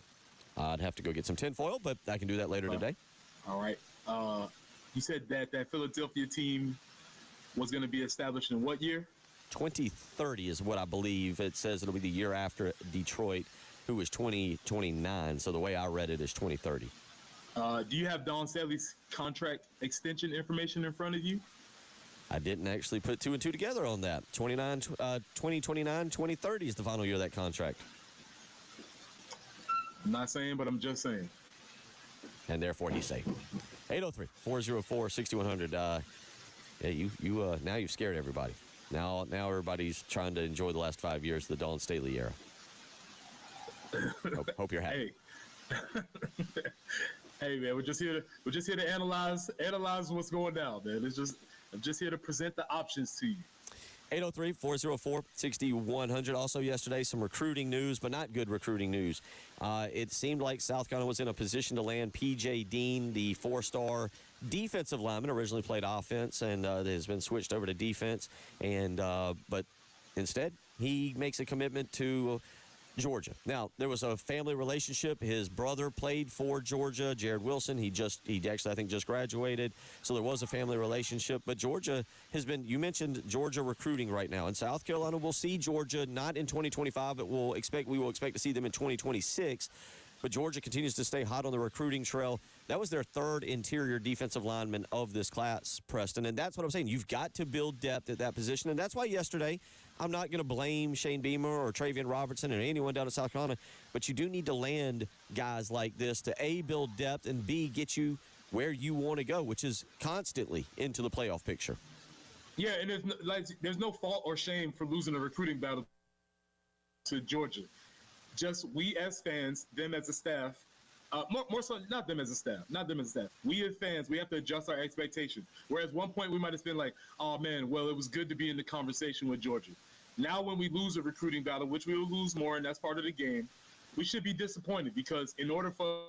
I'd have to go get some tinfoil, but I can do that later today. All right. You said that Philadelphia team was going to be established in what year? 2030 is what I believe. It says it'll be the year after Detroit, who is 2029. So the way I read it is 2030. Do you have Dawn Staley's contract extension information in front of you? I didn't actually put 2 and 2 together on that. 2029, 2030 is the final year of that contract. I'm not saying, but I'm just saying. And therefore, he's safe. 803-404-6100. Now you've scared everybody. Now everybody's trying to enjoy the last 5 years of the Dawn Staley era. Hope you're happy. Hey, man, we're just here to analyze what's going down, man. I'm just here to present the options to you. 803-404-6100. Also yesterday, some recruiting news, but not good recruiting news. It seemed like South Carolina was in a position to land P.J. Dean, the 4-star defensive lineman, originally played offense and has been switched over to defense. But instead, he makes a commitment to Georgia. Now, there was a family relationship. His brother played for Georgia, Jared Wilson. He actually, I think, just graduated. So there was a family relationship. But Georgia has been, you mentioned Georgia recruiting right now. And South Carolina will see Georgia not in 2025, but we will expect to see them in 2026. But Georgia continues to stay hot on the recruiting trail. That was their 3rd interior defensive lineman of this class, Preston. And that's what I'm saying. You've got to build depth at that position. And that's why yesterday, I'm not going to blame Shane Beamer or Travian Robertson or anyone down at South Carolina, but you do need to land guys like this to, A, build depth, and B, get you where you want to go, which is constantly into the playoff picture. Yeah, and there's no fault or shame for losing a recruiting battle to Georgia. Just we as fans, them as a staff, More so, not them as a staff. We as fans, we have to adjust our expectations. Whereas one point we might have been like, oh man, well, it was good to be in the conversation with Georgia. Now when we lose a recruiting battle, which we will lose more, and that's part of the game, we should be disappointed because in order for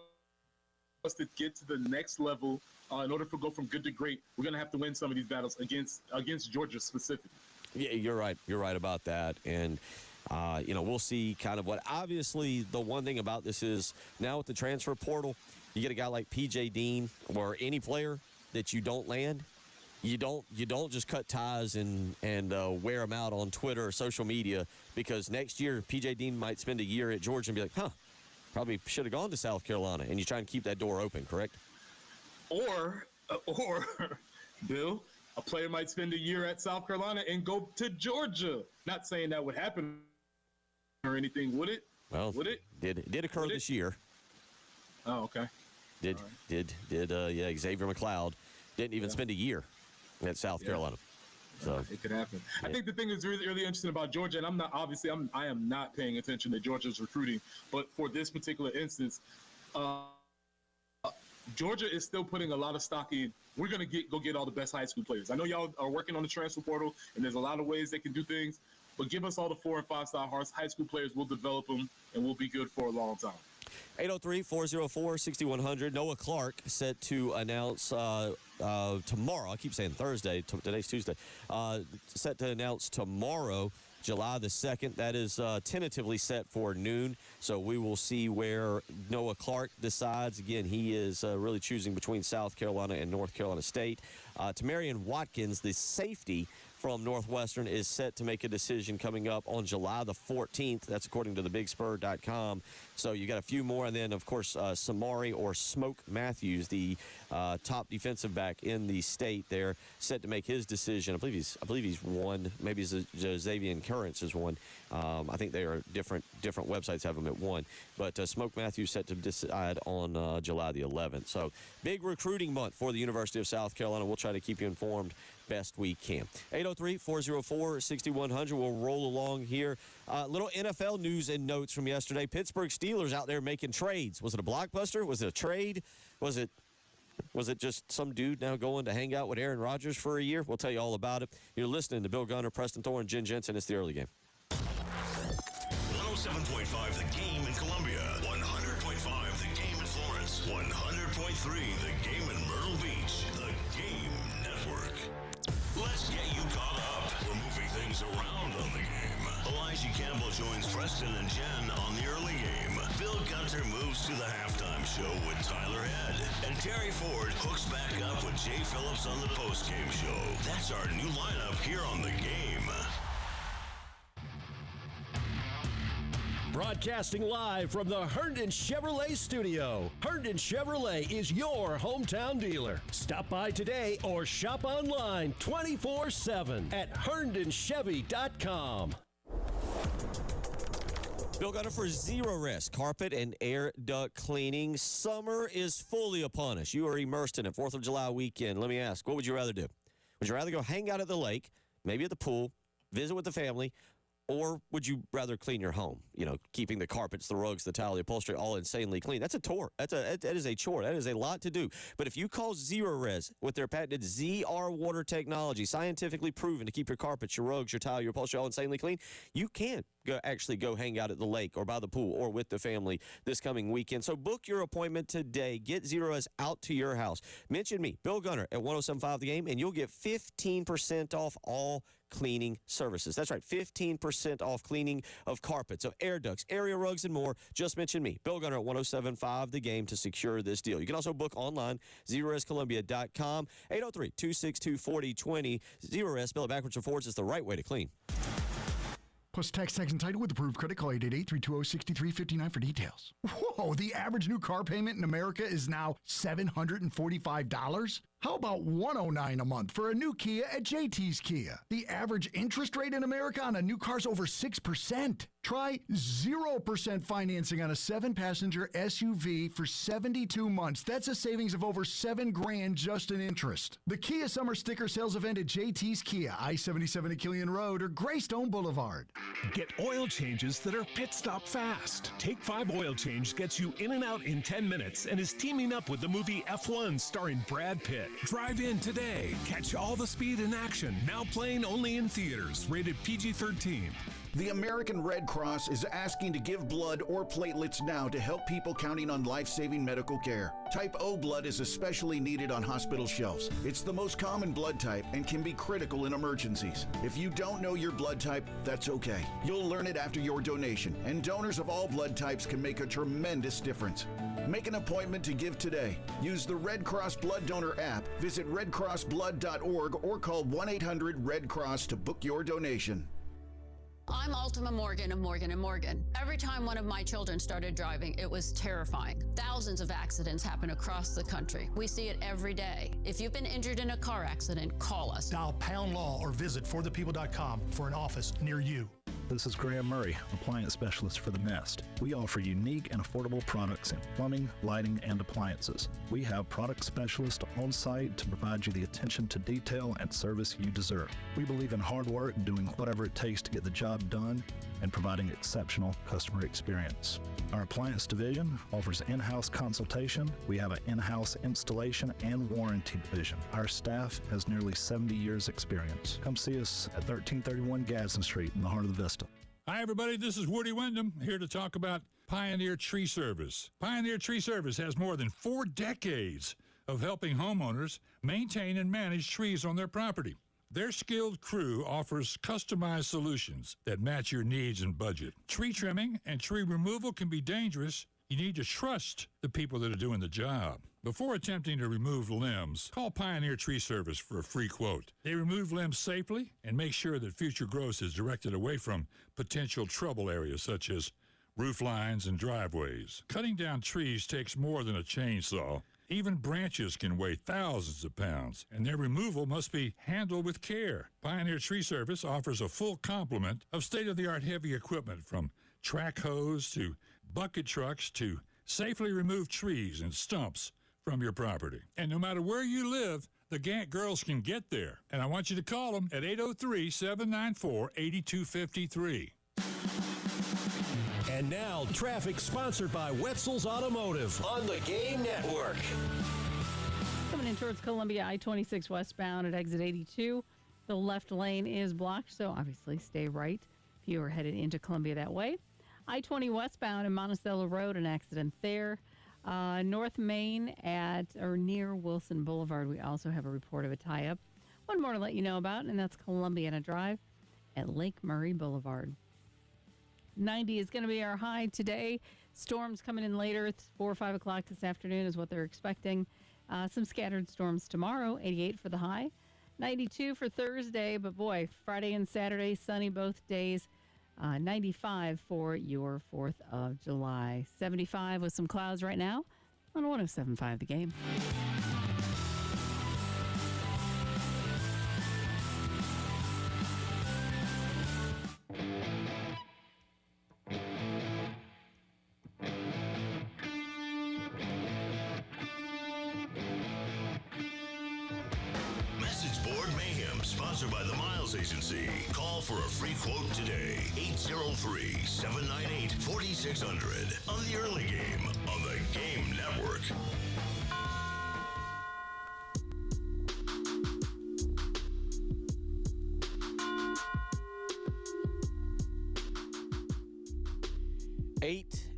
us to get to the next level, in order to go from good to great, we're going to have to win some of these battles against Georgia specifically. Yeah, you're right. You're right about that. And, we'll see kind of what. Obviously, the one thing about this is now with the transfer portal, you get a guy like P.J. Dean or any player that you don't land, you don't just cut ties and wear them out on Twitter or social media, because next year P.J. Dean might spend a year at Georgia and be like, probably should have gone to South Carolina, and you try and keep that door open, correct? Or Bill, a player might spend a year at South Carolina and go to Georgia. Not saying that would happen or anything, would it? Well, would it? Did occur this year. Oh, okay. Did Xavier McLeod didn't even spend a year at South Carolina. So it could happen. I think the thing that's really, really interesting about Georgia, and I am not paying attention to Georgia's recruiting, but for this particular instance, Georgia is still putting a lot of stock in. We're going to go get all the best high school players. I know y'all are working on the transfer portal, and there's a lot of ways they can do things, but give us all the 4- and 5-star high school players. We'll develop them, and we'll be good for a long time. 803-404-6100. Noah Clark set to announce tomorrow. I keep saying Thursday. Today's Tuesday. Set to announce tomorrow, July the 2nd. That is tentatively set for noon. So we will see where Noah Clark decides. Again, he is really choosing between South Carolina and North Carolina State. Tamarian Watkins, the safety from Northwestern, is set to make a decision coming up on July the 14th. That's according to thebigspur.com. So you got a few more. And then, of course, Samari or Smoke Matthews, the top defensive back in the state there, set to make his decision. I believe he's one. Maybe Xavier Currents is one. I think they are different websites have them at one. But Smoke Matthews set to decide on July the 11th. So big recruiting month for the University of South Carolina. We'll try to keep you informed best we can. 803-404-6100. We'll roll along here. Little NFL news and notes from yesterday. Pittsburgh Steelers out there making trades. Was it a blockbuster? Was it a trade? Was it just some dude now going to hang out with Aaron Rodgers for a year? We'll tell you all about it. You're listening to Bill Gunner, Preston Thorne, Jen Jensen. It's the early game. 107.5 The Game in Columbia. 100.5 The Game in Florence. 100.3 The Game in Myrtle Beach. The Game Network. Let's get you caught up. We're moving things around on the game. Elijah Campbell joins Preston and Jen on the early game. Bill Gunter moves to the halftime show with Tyler Head. And Terry Ford hooks back up with Jay Phillips on the postgame show. That's our new lineup here on the game. Broadcasting live from the Herndon Chevrolet studio. Herndon Chevrolet is your hometown dealer. Stop by today or shop online 24/7 at herndonchevy.com. Bill Gunner for Zero Rest Carpet and Air Duct Cleaning. Summer is fully upon us. You are immersed in it. 4th of July weekend. Let me ask, what would you rather do? Would you rather go hang out at the lake, maybe at the pool, visit with the family, or would you rather clean your home? You know, keeping the carpets, the rugs, the tile, the upholstery all insanely clean. That's a chore. That is a chore. That is a lot to do. But if you call Zero Res with their patented ZR water technology, scientifically proven to keep your carpets, your rugs, your tile, your upholstery all insanely clean, you can actually go hang out at the lake or by the pool or with the family this coming weekend. So book your appointment today. Get Zero Res out to your house. Mention me, Bill Gunner, at 107.5 The Game, and you'll get 15% off all cleaning services. That's right, 15% off cleaning of carpets, of air ducts, area rugs, and more. Just mention me, Bill Gunner, at 107.5 The Game, to secure this deal. You can also book online, ZeroResColumbia.com, 803-262-4020. Zero Res, spell it backwards or forwards, is the right way to clean. Plus tax and title with approved credit. Call 888-320-6359 for details. Whoa, the average new car payment in America is now $745? How about $109 a month for a new Kia at JT's Kia? The average interest rate in America on a new car's over 6%. Try 0% financing on a 7-passenger SUV for 72 months. That's a savings of over $7,000 just in interest. The Kia Summer Sticker Sales Event at JT's Kia, I-77 at Killian Road or Greystone Boulevard. Get oil changes that are pit stop fast. Take 5 Oil Change gets you in and out in 10 minutes and is teaming up with the movie F1 starring Brad Pitt. Drive in today. Catch all the speed in action. Now playing only in theaters. Rated PG-13. The American Red Cross is asking to give blood or platelets now to help people counting on life-saving medical care. Type O blood is especially needed on hospital shelves. It's the most common blood type and can be critical in emergencies. If you don't know your blood type, that's okay. You'll learn it after your donation, and donors of all blood types can make a tremendous difference. Make an appointment to give today. Use the Red Cross Blood Donor app, visit redcrossblood.org, or call 1-800-RED-CROSS to book your donation. I'm Ultima Morgan of Morgan & Morgan. Every time one of my children started driving, it was terrifying. Thousands of accidents happen across the country. We see it every day. If you've been injured in a car accident, call us. Dial #law or visit forthepeople.com for an office near you. This is Graham Murray, appliance specialist for The Nest. We offer unique and affordable products in plumbing, lighting, and appliances. We have product specialists on site to provide you the attention to detail and service you deserve. We believe in hard work, doing whatever it takes to get the job done, and providing exceptional customer experience. Our appliance division offers in-house consultation. We have an in-house installation and warranty division. Our staff has nearly 70 years experience. Come see us at 1331 Gadsden Street in the heart of the Vista. Hi, everybody. This is Woody Wyndham here to talk about Pioneer Tree Service. Pioneer Tree Service has more than 4 decades of helping homeowners maintain and manage trees on their property. Their skilled crew offers customized solutions that match your needs and budget. Tree trimming and tree removal can be dangerous. You need to trust the people that are doing the job. Before attempting to remove limbs, call Pioneer Tree Service for a free quote. They remove limbs safely and make sure that future growth is directed away from potential trouble areas such as roof lines and driveways. Cutting down trees takes more than a chainsaw. Even branches can weigh thousands of pounds, and their removal must be handled with care. Pioneer Tree Service offers a full complement of state-of-the-art heavy equipment, from track hose to bucket trucks to safely remove trees and stumps from your property. And no matter where you live, the Gantt girls can get there. And I want you to call them at 803-794-8253. And now, traffic sponsored by Wetzel's Automotive on the Game Network. Coming in towards Columbia, I-26 westbound at exit 82. The left lane is blocked, so obviously stay right if you are headed into Columbia that way. I-20 westbound in Monticello Road, an accident there. North Main at or near Wilson Boulevard, we also have a report of a tie-up. One more to let you know about, and that's Columbiana Drive at Lake Murray Boulevard. 90 is going to be our high today. Storms coming in later. It's 4 or 5 o'clock this afternoon is what they're expecting. Some scattered storms tomorrow. 88 for the high. 92 for Thursday. But boy, Friday and Saturday, sunny both days. 95 for your 4th of July. 75 with some clouds right now on 107.5 The Game. Sponsored by the Miles Agency. Call for a free quote today. 803-798-4600 on the early game on the Game Network.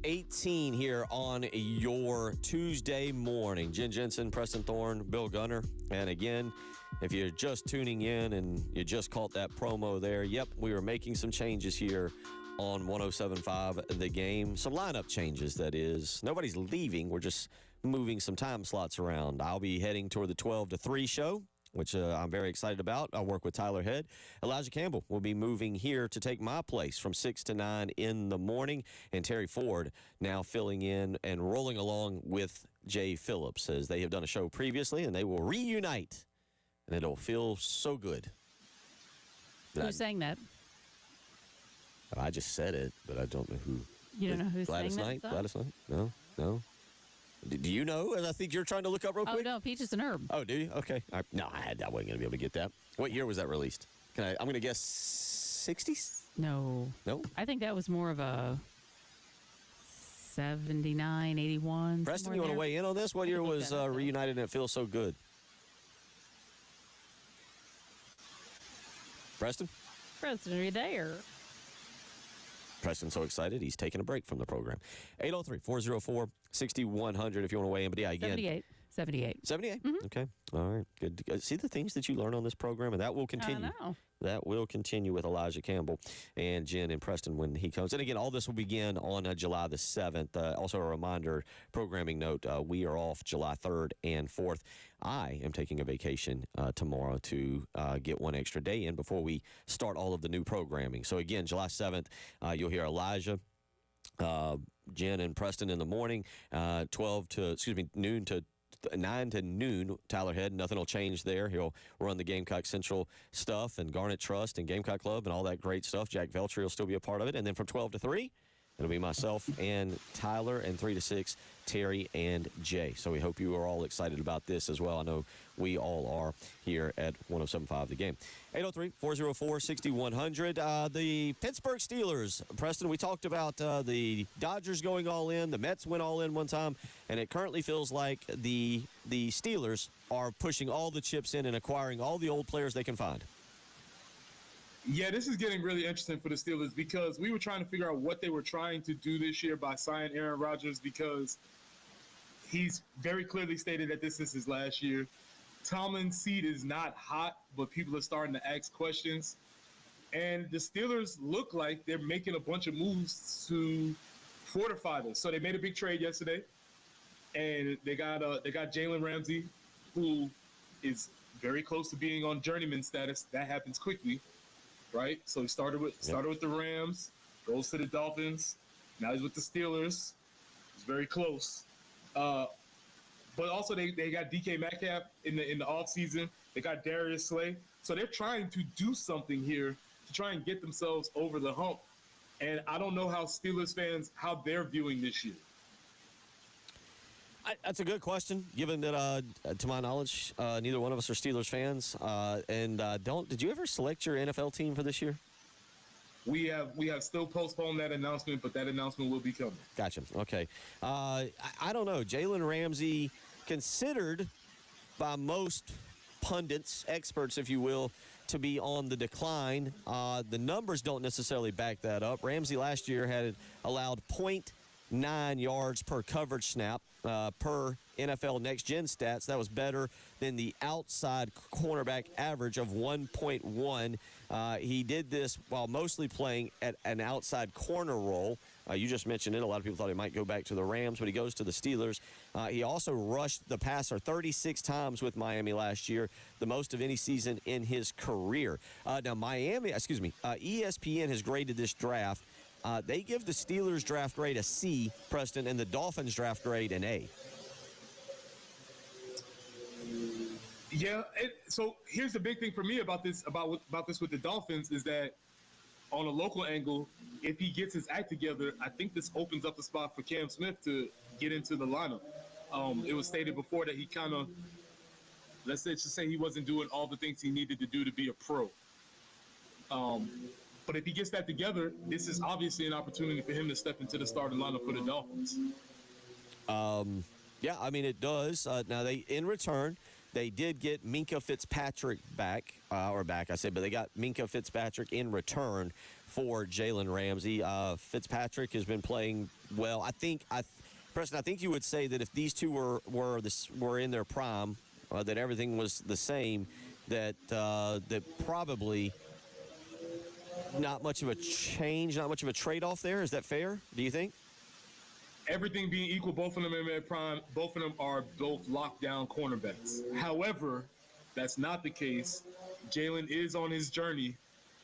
.18 here on your Tuesday morning. Jen Jensen, Preston Thorne, Bill Gunner. And again, if you're just tuning in and you just caught that promo there, yep, we are making some changes here on 107.5 The Game. Some lineup changes, that is. Nobody's leaving. We're just moving some time slots around. I'll be heading toward the 12 to 3 show which I'm very excited about. I'll work with Tyler Head. Elijah Campbell will be moving here to take my place from 6 to 9 in the morning. And Terry Ford now filling in and rolling along with Jay Phillips, as they have done a show previously, and they will reunite. And it'll feel so good. Who sang that? I just said it, but I don't know who. You don't know who sang that song? Gladys Knight? No. Do you know? I think you're trying to look up real quick. Oh, no, Peaches and Herb. Oh, do you? Okay. I wasn't going to be able to get that. What year was that released? I'm going to guess 60s? No. No? I think that was more of a 79, 81. Preston, you want to weigh in on this? What year was Reunited and It Feels So Good? Preston, are you there? Preston's so excited, he's taking a break from the program. 803-404-6100 if you want to weigh in. But yeah, again. 78. Mm-hmm. Okay. All right. Good. See the things that you learn on this program, and that will continue. I know. That will continue with Elijah Campbell and Jen and Preston when he comes. And again, all this will begin on July the 7th. Also, a reminder, programming note, we are off July 3rd and 4th. I am taking a vacation tomorrow to get one extra day in before we start all of the new programming. So again, July 7th, you'll hear Elijah, Jen and Preston in the morning, noon to 9 to noon, Tyler Head. Nothing will change there. He'll run the Gamecock Central stuff and Garnet Trust and Gamecock Club and all that great stuff. Jack Veltri will still be a part of it. And then from 12 to 3, it'll be myself and Tyler, and 3 to 6, Terry and Jay. So we hope you are all excited about this as well. I know we all are here at 107.5 The Game. 803-404-6100. The Pittsburgh Steelers. Preston, we talked about the Dodgers going all in. The Mets went all in one time. And it currently feels like the Steelers are pushing all the chips in and acquiring all the old players they can find. Yeah, this is getting really interesting for the Steelers because we were trying to figure out what they were trying to do this year by signing Aaron Rodgers, because he's very clearly stated that this is his last year. Tomlin's seat is not hot, but people are starting to ask questions. And the Steelers look like they're making a bunch of moves to fortify this. So they made a big trade yesterday, and they got Jalen Ramsey, who is very close to being on journeyman status. That happens quickly. Right, so he started with the Rams, goes to the Dolphins. Now he's with the Steelers. He's very close. But also they got DK Metcalf in the offseason. They got Darius Slay. So they're trying to do something here to try and get themselves over the hump. And I don't know how Steelers fans, how they're viewing this year. That's a good question, given that, to my knowledge, neither one of us are Steelers fans. Did you ever select your NFL team for this year? We have still postponed that announcement, but that announcement will be coming. Gotcha. Okay. I don't know. Jalen Ramsey, considered by most pundits, experts, if you will, to be on the decline. The numbers don't necessarily back that up. Ramsey last year had allowed 0.9 yards per coverage snap per NFL Next Gen stats. That was better than the outside cornerback average of 1.1. He did this while mostly playing at an outside corner role. You just mentioned it. A lot of people thought he might go back to the Rams, but he goes to the Steelers. He also rushed the passer 36 times with Miami last year, the most of any season in his career. Now, ESPN has graded this draft. They give the Steelers draft grade a C, Preston, and the Dolphins draft grade an A. Yeah, so here's the big thing for me about this with the Dolphins is that on a local angle, if he gets his act together, I think this opens up a spot for Cam Smith to get into the lineup. It was stated before that he kind of, let's just say he wasn't doing all the things he needed to do to be a pro. But if he gets that together, this is obviously an opportunity for him to step into the starting lineup for the Dolphins. Yeah, I mean, it does. Now, in return, they did get Minkah Fitzpatrick back, but they got Minkah Fitzpatrick in return for Jalen Ramsey. Fitzpatrick has been playing well. Preston, I think you would say that if these two were in their prime, that everything was the same, that probably not much of a change, not much of a trade-off there. Is that fair, do you think? Everything being equal, both of them in their prime, both of them are both lockdown cornerbacks. However, that's not the case. Jalen is on his journey,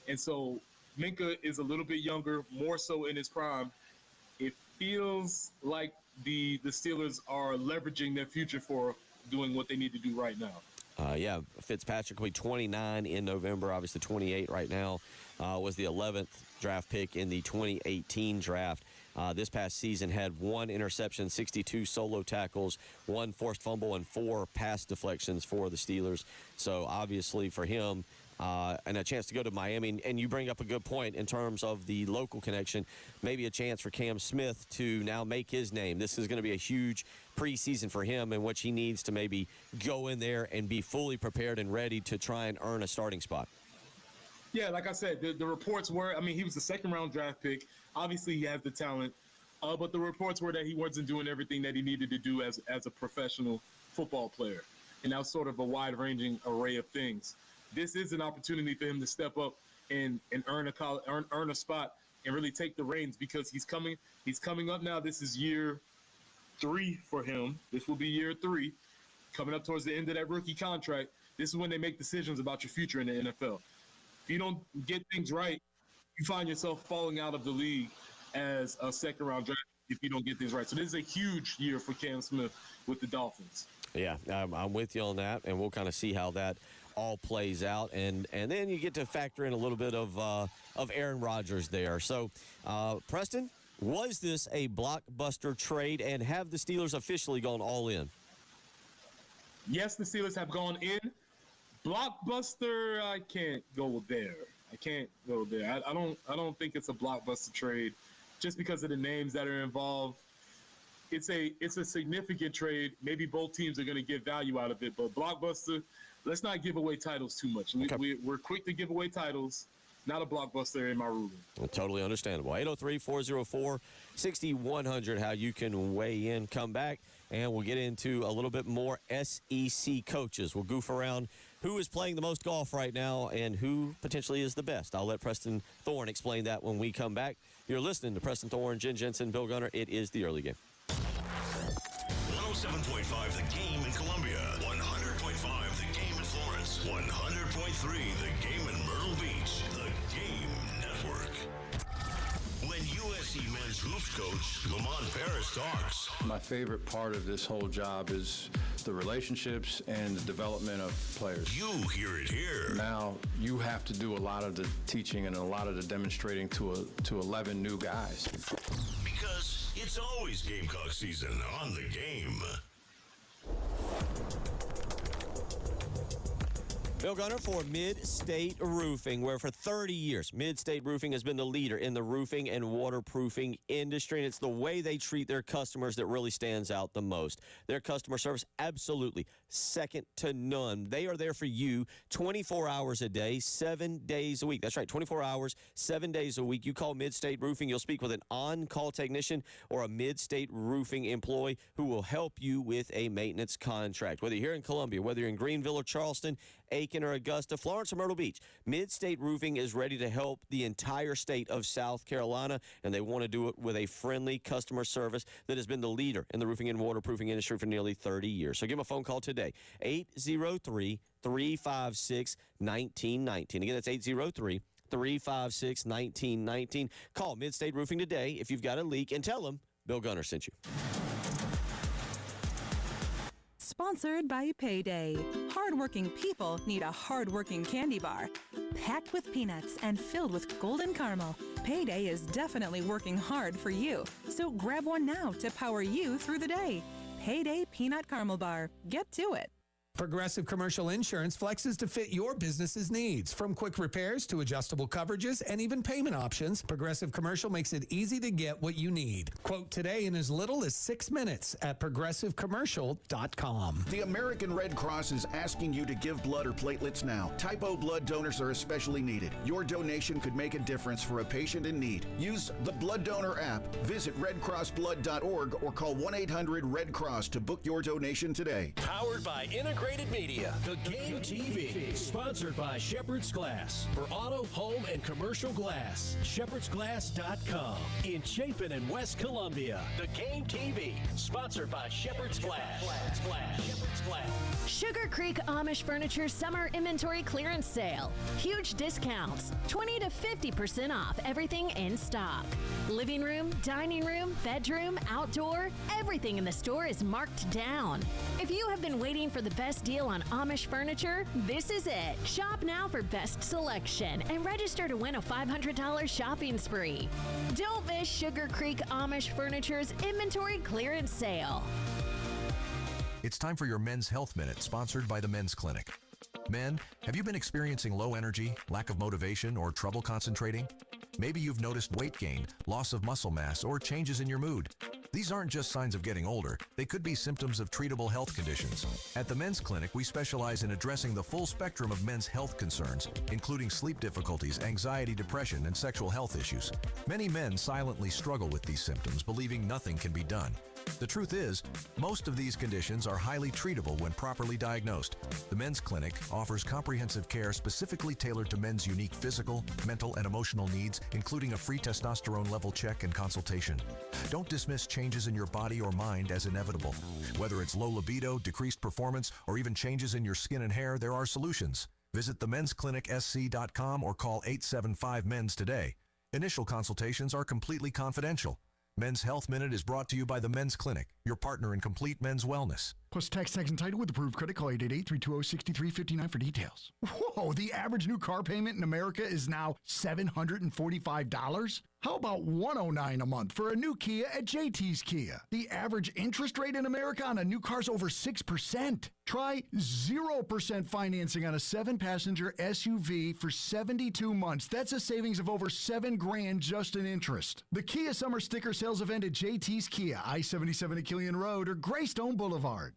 and so Minka is a little bit younger, more so in his prime. It feels like the Steelers are leveraging their future for doing what they need to do right now. Yeah, Fitzpatrick will be 29 in November, obviously 28 right now, was the 11th draft pick in the 2018 draft. This past season had 1 interception, 62 solo tackles, 1 forced fumble, and 4 pass deflections for the Steelers. So obviously for him, and a chance to go to Miami. And you bring up a good point in terms of the local connection, maybe a chance for Cam Smith to now make his name. This is going to be a huge preseason for him, in which he needs to maybe go in there and be fully prepared and ready to try and earn a starting spot. Yeah, like I said, the reports were, he was the second-round draft pick. Obviously, he has the talent. But the reports were that he wasn't doing everything that he needed to do as a professional football player. And that was sort of a wide-ranging array of things. This is an opportunity for him to step up and earn a spot and really take the reins, because he's coming up now. This is year 3 for him. This will be year 3, coming up towards the end of that rookie contract. This is when they make decisions about your future in the NFL. If you don't get things right, you find yourself falling out of the league as a second-round draft if you don't get things right. So this is a huge year for Cam Smith with the Dolphins. Yeah, I'm with you on that, and we'll kind of see how that all plays out, and then you get to factor in a little bit of Aaron Rodgers there. So, Preston, was this a blockbuster trade, and have the Steelers officially gone all in? Yes, the Steelers have gone in. Blockbuster, I can't go there. I don't think it's a blockbuster trade, just because of the names that are involved. It's a significant trade. Maybe both teams are going to get value out of it, but blockbuster, let's not give away titles too much. Okay. We're quick to give away titles. Not a blockbuster in my ruling. Well, totally understandable. 803-404-6100, how you can weigh in. Come back, and we'll get into a little bit more SEC coaches. We'll goof around who is playing the most golf right now and who potentially is the best. I'll let Preston Thorne explain that when we come back. You're listening to Preston Thorne, Jen Jensen, Bill Gunner. It is the early game. 107.5 The Game in Columbia, 100.5 The Game in Florence, 100.3 The Game in Myrtle Beach. The Game Network. When USC men's hoops coach Lamont Paris talks. My favorite part of this whole job is the relationships and the development of players. You hear it here. Now you have to do a lot of the teaching and a lot of the demonstrating to 11 new guys. Because it's always Gamecock season on The Game. Bill Gunner for Mid-State Roofing, where for 30 years, Mid-State Roofing has been the leader in the roofing and waterproofing industry, and it's the way they treat their customers that really stands out the most. Their customer service, absolutely second to none. They are there for you 24 hours a day, 7 days a week. That's right, 24 hours, 7 days a week. You call Mid-State Roofing, you'll speak with an on-call technician or a Mid-State Roofing employee who will help you with a maintenance contract. Whether you're here in Columbia, whether you're in Greenville or Charleston, Aiken or Augusta, Florence or Myrtle Beach, Mid-State Roofing is ready to help the entire state of South Carolina, and they want to do it with a friendly customer service that has been the leader in the roofing and waterproofing industry for nearly 30 years. So give them a phone call today, 803-356-1919. Again, that's 803-356-1919. Call Mid-State Roofing today if you've got a leak, and tell them Bill Gunner sent you. Sponsored by Payday. Hardworking people need a hardworking candy bar. Packed with peanuts and filled with golden caramel, Payday is definitely working hard for you. So grab one now to power you through the day. Payday Peanut Caramel Bar. Get to it. Progressive Commercial Insurance flexes to fit your business's needs. From quick repairs to adjustable coverages and even payment options, Progressive Commercial makes it easy to get what you need. Quote today in as little as 6 minutes at progressivecommercial.com. The American Red Cross is asking you to give blood or platelets now. Type O blood donors are especially needed. Your donation could make a difference for a patient in need. Use the Blood Donor app, visit redcrossblood.org, or call 1-800-RED-CROSS to book your donation today. Powered by Integrated integrated media. The Game TV, sponsored by Shepherd's Glass. For auto, home, and commercial glass, shepherdsglass.com. In Chapin and West Columbia, the Game TV, sponsored by Shepherd's Glass. Shepherd's Glass. Sugar Creek Amish Furniture Summer Inventory Clearance Sale. Huge discounts, 20 to 50% off everything in stock. Living room, dining room, bedroom, outdoor, everything in the store is marked down. If you have been waiting for the best deal on Amish furniture, this is it. Shop now for best selection and register to win a $500 shopping spree. Don't miss Sugar Creek Amish Furniture's Inventory Clearance Sale. It's time for your Men's Health Minute, sponsored by the Men's Clinic. Men, have you been experiencing low energy, lack of motivation, or trouble concentrating? Maybe you've noticed weight gain, loss of muscle mass, or changes in your mood. These aren't just signs of getting older. They could be symptoms of treatable health conditions. At the Men's Clinic, we specialize in addressing the full spectrum of men's health concerns, including sleep difficulties, anxiety, depression, and sexual health issues. Many men silently struggle with these symptoms, believing nothing can be done. The truth is, most of these conditions are highly treatable when properly diagnosed. The Men's Clinic offers comprehensive care specifically tailored to men's unique physical, mental, and emotional needs, including a free testosterone level check and consultation. Don't dismiss changes in your body or mind as inevitable. Whether it's low libido, decreased performance, or even changes in your skin and hair, there are solutions. Visit themensclinicsc.com or call 875-MENS today. Initial consultations are completely confidential. Men's Health Minute is brought to you by the Men's Clinic, your partner in complete men's wellness. Plus tax and title with approved credit. Call 888-320-6359 for details. Whoa, the average new car payment in America is now $745? How about $109 a month for a new Kia at JT's Kia? The average interest rate in America on a new car is over 6%. Try 0% financing on a 7-passenger SUV for 72 months. That's a savings of over $7,000 just in interest. The Kia Summer Sticker Sales Event at JT's Kia, I-77 at Killian Road or Greystone Boulevard.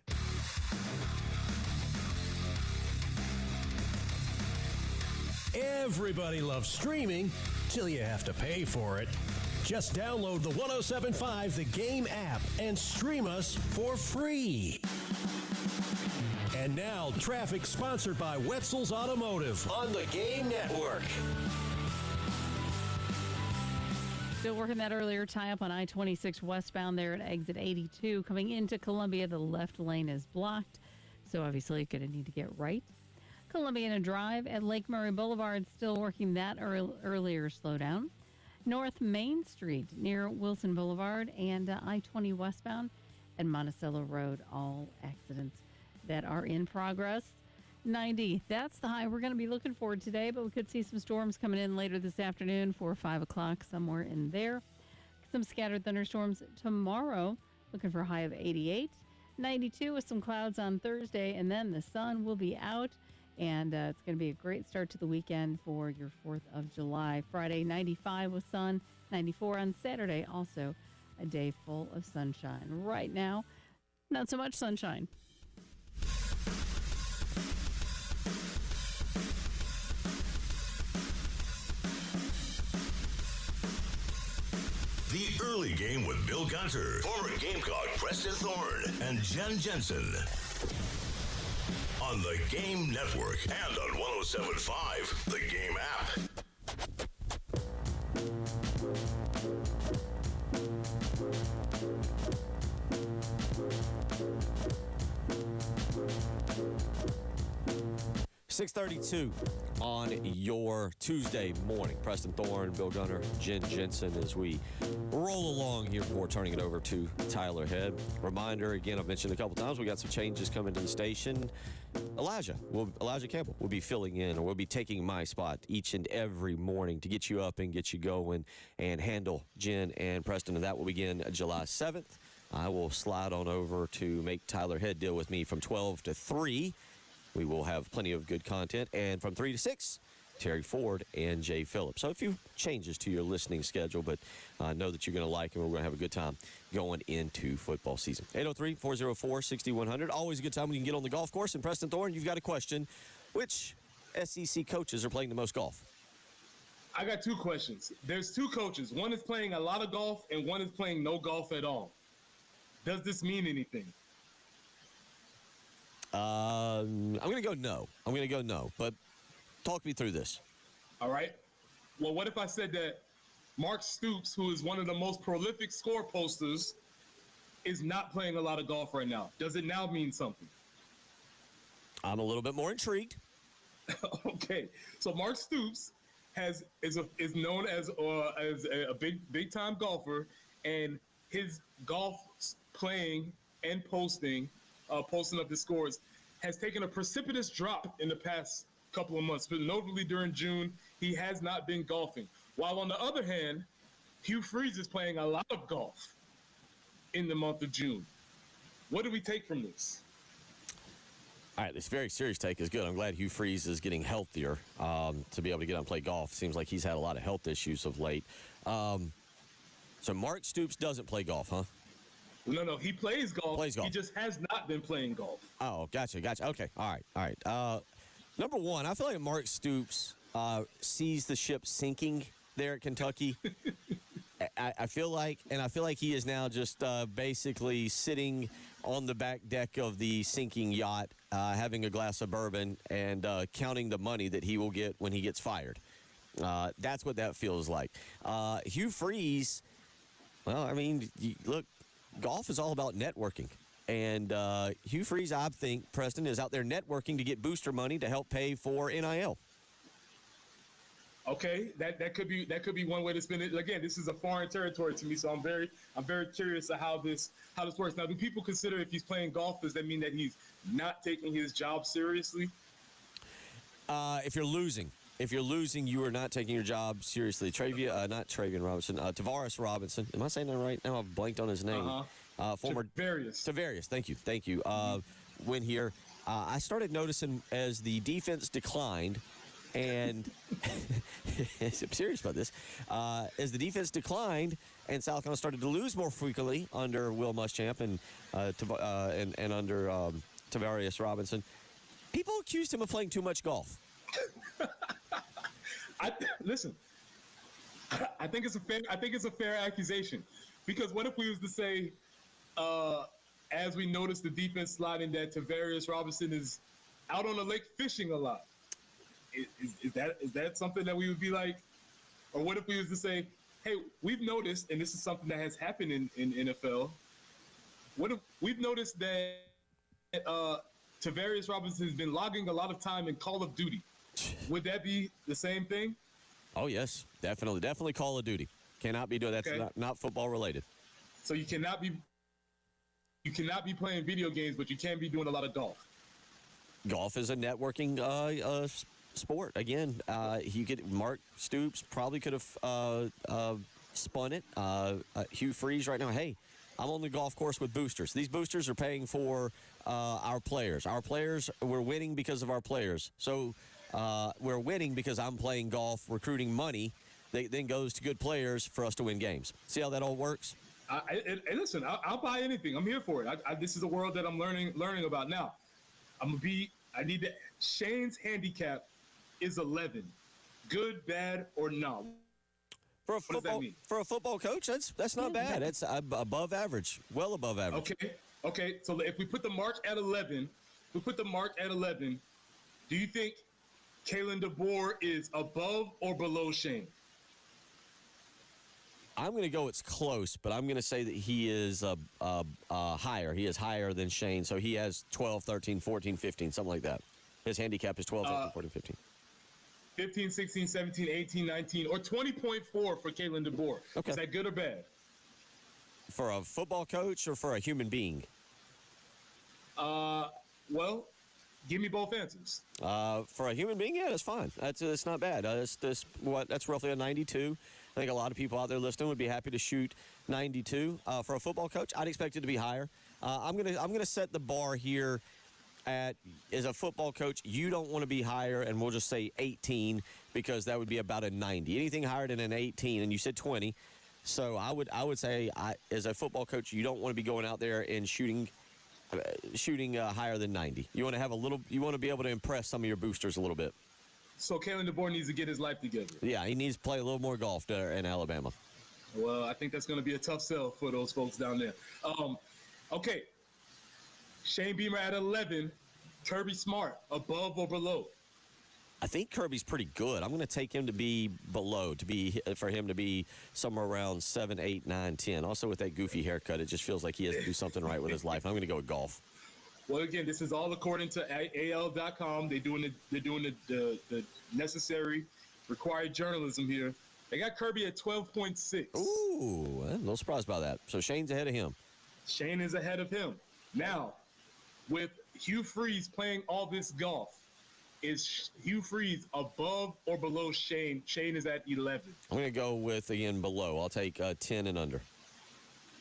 Everybody loves streaming till you have to pay for it. Just download the 107.5 The Game app and stream us for free. And now, traffic sponsored by Wetzel's Automotive on the Game Network. Still working that earlier tie-up on I-26 westbound there at exit 82. Coming into Columbia, the left lane is blocked, so obviously you're going to need to get right. Columbiana Drive at Lake Murray Boulevard, still working that earlier slowdown. North Main Street near Wilson Boulevard and I-20 westbound and Monticello Road, all accidents that are in progress. 90, that's the high we're going to be looking for today, but we could see some storms coming in later this afternoon, 4 or 5 o'clock, somewhere in there. Some scattered thunderstorms tomorrow, looking for a high of 88. 92 with some clouds on Thursday, and then the sun will be out. And it's going to be a great start to the weekend for your 4th of July. Friday, 95 with sun, 94 on Saturday. Also a day full of sunshine. Right now, not so much sunshine. The Early Game with Bill Gunter, former Gamecock Preston Thorne, and Jen Jensen. On the Game Network and on 107.5, the Game app. .632 on your Tuesday morning. Preston Thorne, Bill Gunner, Jen Jensen as we roll along here before turning it over to Tyler Head. Reminder, again, I've mentioned a couple times, we got some changes coming to the station. Elijah Campbell will be filling in, or will be taking my spot each and every morning to get you up and get you going and handle Jen and Preston, and that will begin July 7th. I will slide on over to make Tyler Head deal with me from 12 to 3. We will have plenty of good content. And from 3 to 6, Terry Ford and Jay Phillips. So a few changes to your listening schedule, but know that you're going to like and we're going to have a good time going into football season. 803-404-6100. Always a good time when you can get on the golf course. And Preston Thorne, you've got a question. Which SEC coaches are playing the most golf? I got two questions. There's two coaches. One is playing a lot of golf and one is playing no golf at all. Does this mean anything? I'm going to go no. But talk me through this. All right. Well, what if I said that Mark Stoops, who is one of the most prolific score posters, is not playing a lot of golf right now? Does it now mean something? I'm a little bit more intrigued. Okay. So Mark Stoops is known as a big time golfer, and his golf playing and posting up his scores has taken a precipitous drop in the past couple of months, but notably during June, he has not been golfing. While on the other hand, Hugh Freeze is playing a lot of golf in the month of June. What do we take from this? All right, this very serious take is good. I'm glad Hugh Freeze is getting healthier to be able to get out and play golf. Seems like he's had a lot of health issues of late. So Mark Stoops doesn't play golf, huh? No, he plays golf. Plays golf. He just has not been playing golf. Oh, gotcha. Okay, all right. Number one, I feel like Mark Stoops sees the ship sinking there at Kentucky. I feel like he is now just basically sitting on the back deck of the sinking yacht, having a glass of bourbon and counting the money that he will get when he gets fired. That's what that feels like. Hugh Freeze, well, I mean, look, golf is all about networking. And Hugh Freeze, I think, Preston, is out there networking to get booster money to help pay for NIL. Okay, that could be one way to spend it. Again, this is a foreign territory to me, so I'm very curious of how this works. Now, do people consider if he's playing golf, does that mean that he's not taking his job seriously? If you're losing, you are not taking your job seriously. Tavares Robinson. Am I saying that right now? I've blanked on his name. Former Tavares. Thank you. Win here. I started noticing as the defense declined. And I'm serious about this. As the defense declined and South Carolina started to lose more frequently under Will Muschamp and under Tavares Robinson, people accused him of playing too much golf. Listen, I think it's a fair accusation, because what if we was to say, as we noticed the defense sliding, that Tavares Robinson is out on the lake fishing a lot? Is that something that we would be like? Or what if we was to say, hey, we've noticed, and this is something that has happened in NFL, what if we've noticed that Tavares Robinson has been logging a lot of time in Call of Duty? Would that be the same thing? Oh, yes, definitely Call of Duty. Cannot be doing that. That's not football related. So you cannot be playing video games, but you can be doing a lot of golf. Golf is a networking sport. Again, Mark Stoops probably could have spun it. Hugh Freeze right now, hey, I'm on the golf course with boosters. These boosters are paying for our players. Our players, we're winning because of our players. So we're winning because I'm playing golf, recruiting money that then goes to good players for us to win games. See how that all works? Listen, I'll buy anything. I'm here for it. This is a world that I'm learning about now. Shane's handicap is 11. Good, bad, or no? For a football coach, that's not bad. That's above average, well above average. Okay. So if we put the mark at 11, do you think Kalen DeBoer is above or below Shane? I'm going to go it's close, but I'm going to say that he is higher. He is higher than Shane, so he has 12, 13, 14, 15, something like that. His handicap is 12, 13, 14, 15. 15, 16, 17, 18, 19, or 20.4 for Kalen DeBoer. Okay. Is that good or bad? For a football coach or for a human being? Well, give me both answers. For a human being, yeah, that's fine. That's not bad. That's roughly a 92. I think a lot of people out there listening would be happy to shoot 92. For a football coach, I'd expect it to be higher. I'm gonna set the bar here at, as a football coach, you don't want to be higher, and we'll just say 18, because that would be about a 90. Anything higher than an 18, and you said 20. So I would say, as a football coach, you don't want to be going out there and shooting higher than 90. You want to have you want to be able to impress some of your boosters a little bit. So Kalen DeBoer needs to get his life together. Yeah, he needs to play a little more golf there in Alabama. Well, I think that's going to be a tough sell for those folks down there. Okay. Shane Beamer at 11. Kirby Smart, above or below? I think Kirby's pretty good. I'm going to take him to be below, for him to be somewhere around 7, 8, 9, 10. Also, with that goofy haircut, it just feels like he has to do something right with his life. I'm going to go with golf. Well, again, this is all according to AL.com. They're doing the necessary required journalism here. They got Kirby at 12.6. Ooh, no surprise by that. So Shane's ahead of him. Shane is ahead of him. Now, with Hugh Freeze playing all this golf, is Hugh Freeze above or below Shane? Shane is at 11. I'm going to go with, again, below. I'll take 10 and under.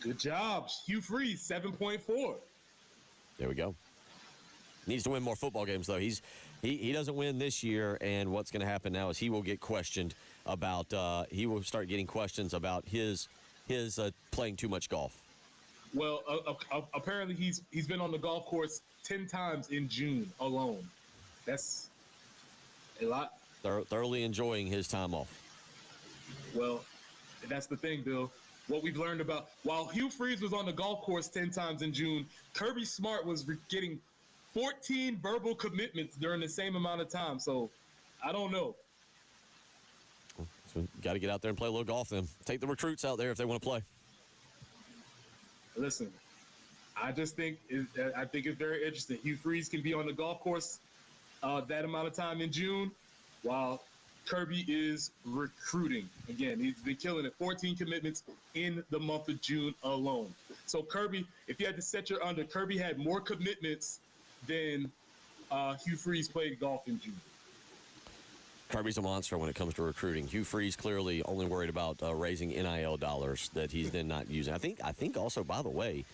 Good job. Hugh Freeze, 7.4. There we go. Needs to win more football games, though. He doesn't win this year, and what's going to happen now is he will get questioned about he will start getting questions about his playing too much golf. Well, apparently he's been on the golf course 10 times in June alone. That's a lot. Thoroughly enjoying his time off. Well, that's the thing, Bill. What we've learned about, while Hugh Freeze was on the golf course 10 times in June, Kirby Smart was getting 14 verbal commitments during the same amount of time. So, I don't know. So got to get out there and play a little golf then. Take the recruits out there if they want to play. Listen, I just think it's very interesting. Hugh Freeze can be on the golf course that amount of time in June, while Kirby is recruiting. Again, he's been killing it. 14 commitments in the month of June alone. So Kirby, if you had to set your under, Kirby had more commitments than Hugh Freeze played golf in June. Kirby's a monster when it comes to recruiting. Hugh Freeze clearly only worried about raising NIL dollars that he's then not using. I think also, by the way,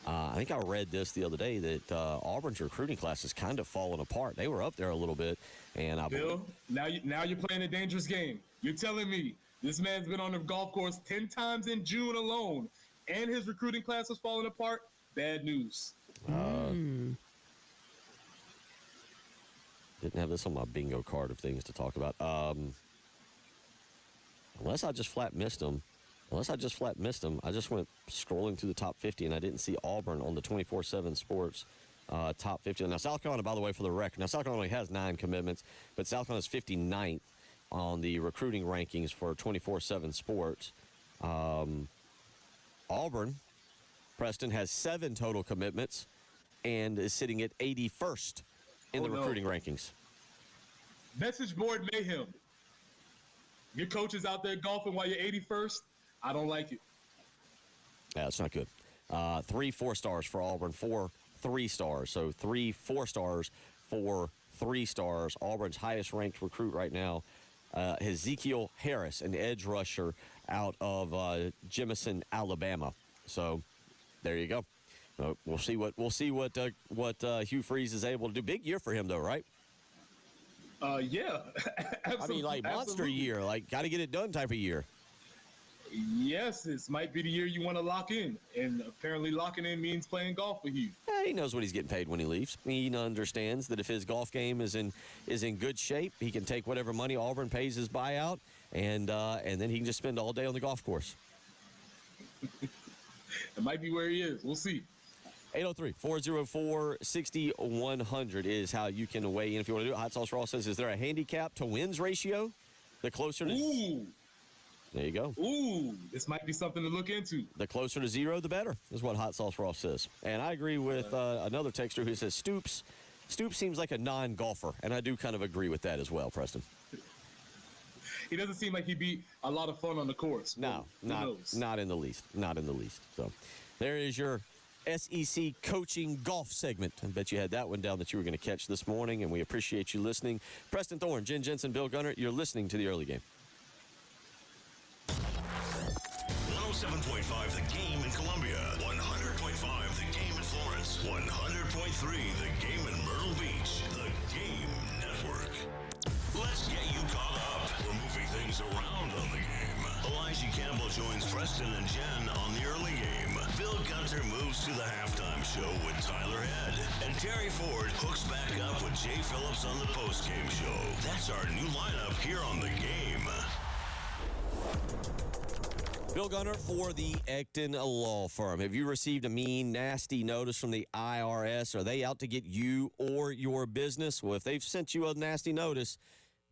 I think I read this the other day that Auburn's recruiting class has kind of fallen apart. They were up there a little bit, and Bill, now you're playing a dangerous game. You're telling me this man's been on the golf course 10 times in June alone, and his recruiting class was falling apart? Bad news. Didn't have this on my bingo card of things to talk about. Unless I just flat missed them. I just went scrolling through the top 50, and I didn't see Auburn on the 24/7 Sports top 50. Now, South Carolina, by the way, for the record, now South Carolina only has 9 commitments, but South Carolina is 59th on the recruiting rankings for 24/7 Sports. Auburn, Preston, has 7 total commitments and is sitting at 81st in the recruiting rankings. Message board mayhem. Your coach is out there golfing while you're 81st. I don't like it. Yeah, it's not good. 3 4-stars for Auburn, 4 3-stars. So 3 4-stars, 4 3-stars. Auburn's highest ranked recruit right now, Ezekiel Harris, an edge rusher out of Jemison, Alabama. So there you go. We'll see what Hugh Freeze is able to do. Big year for him, though, right? Yeah. I mean, like monster year, like got to get it done type of year. Yes, this might be the year you want to lock in, and apparently locking in means playing golf with you. Yeah, he knows what he's getting paid when he leaves. He understands that if his golf game is in good shape, he can take whatever money Auburn pays his buyout, and then he can just spend all day on the golf course. It might be where he is. We'll see. 803-404-6100 is how you can weigh in if you want to do it. Hot Sauce Ross says, is there a handicap to wins ratio? The closer to... Ooh. There you go. Ooh, this might be something to look into. The closer to 0, the better, is what Hot Sauce Ross says. And I agree with another texter who says Stoops seems like a non-golfer, and I do kind of agree with that as well, Preston. He doesn't seem like he'd be a lot of fun on the course. No, not in the least. Not in the least. So there is your SEC coaching golf segment. I bet you had that one down that you were going to catch this morning, and we appreciate you listening. Preston Thorne, Jen Jensen, Bill Gunner, you're listening to The Early Game. 107.5 The Game in Columbia, 100.5 The Game in Florence, 100.3 The Game in Myrtle Beach, The Game Network. Let's get you caught up. We're moving things around on The Game. Elijah Campbell joins Preston and Jen on The Early Game. Bill Gunter moves to the halftime show with Tyler Head. And Terry Ford hooks back up with Jay Phillips on the postgame show. That's our new lineup here on The Game. Bill Gunner for the Ecton Law Firm. Have you received a mean, nasty notice from the IRS? Are they out to get you or your business? Well, if they've sent you a nasty notice,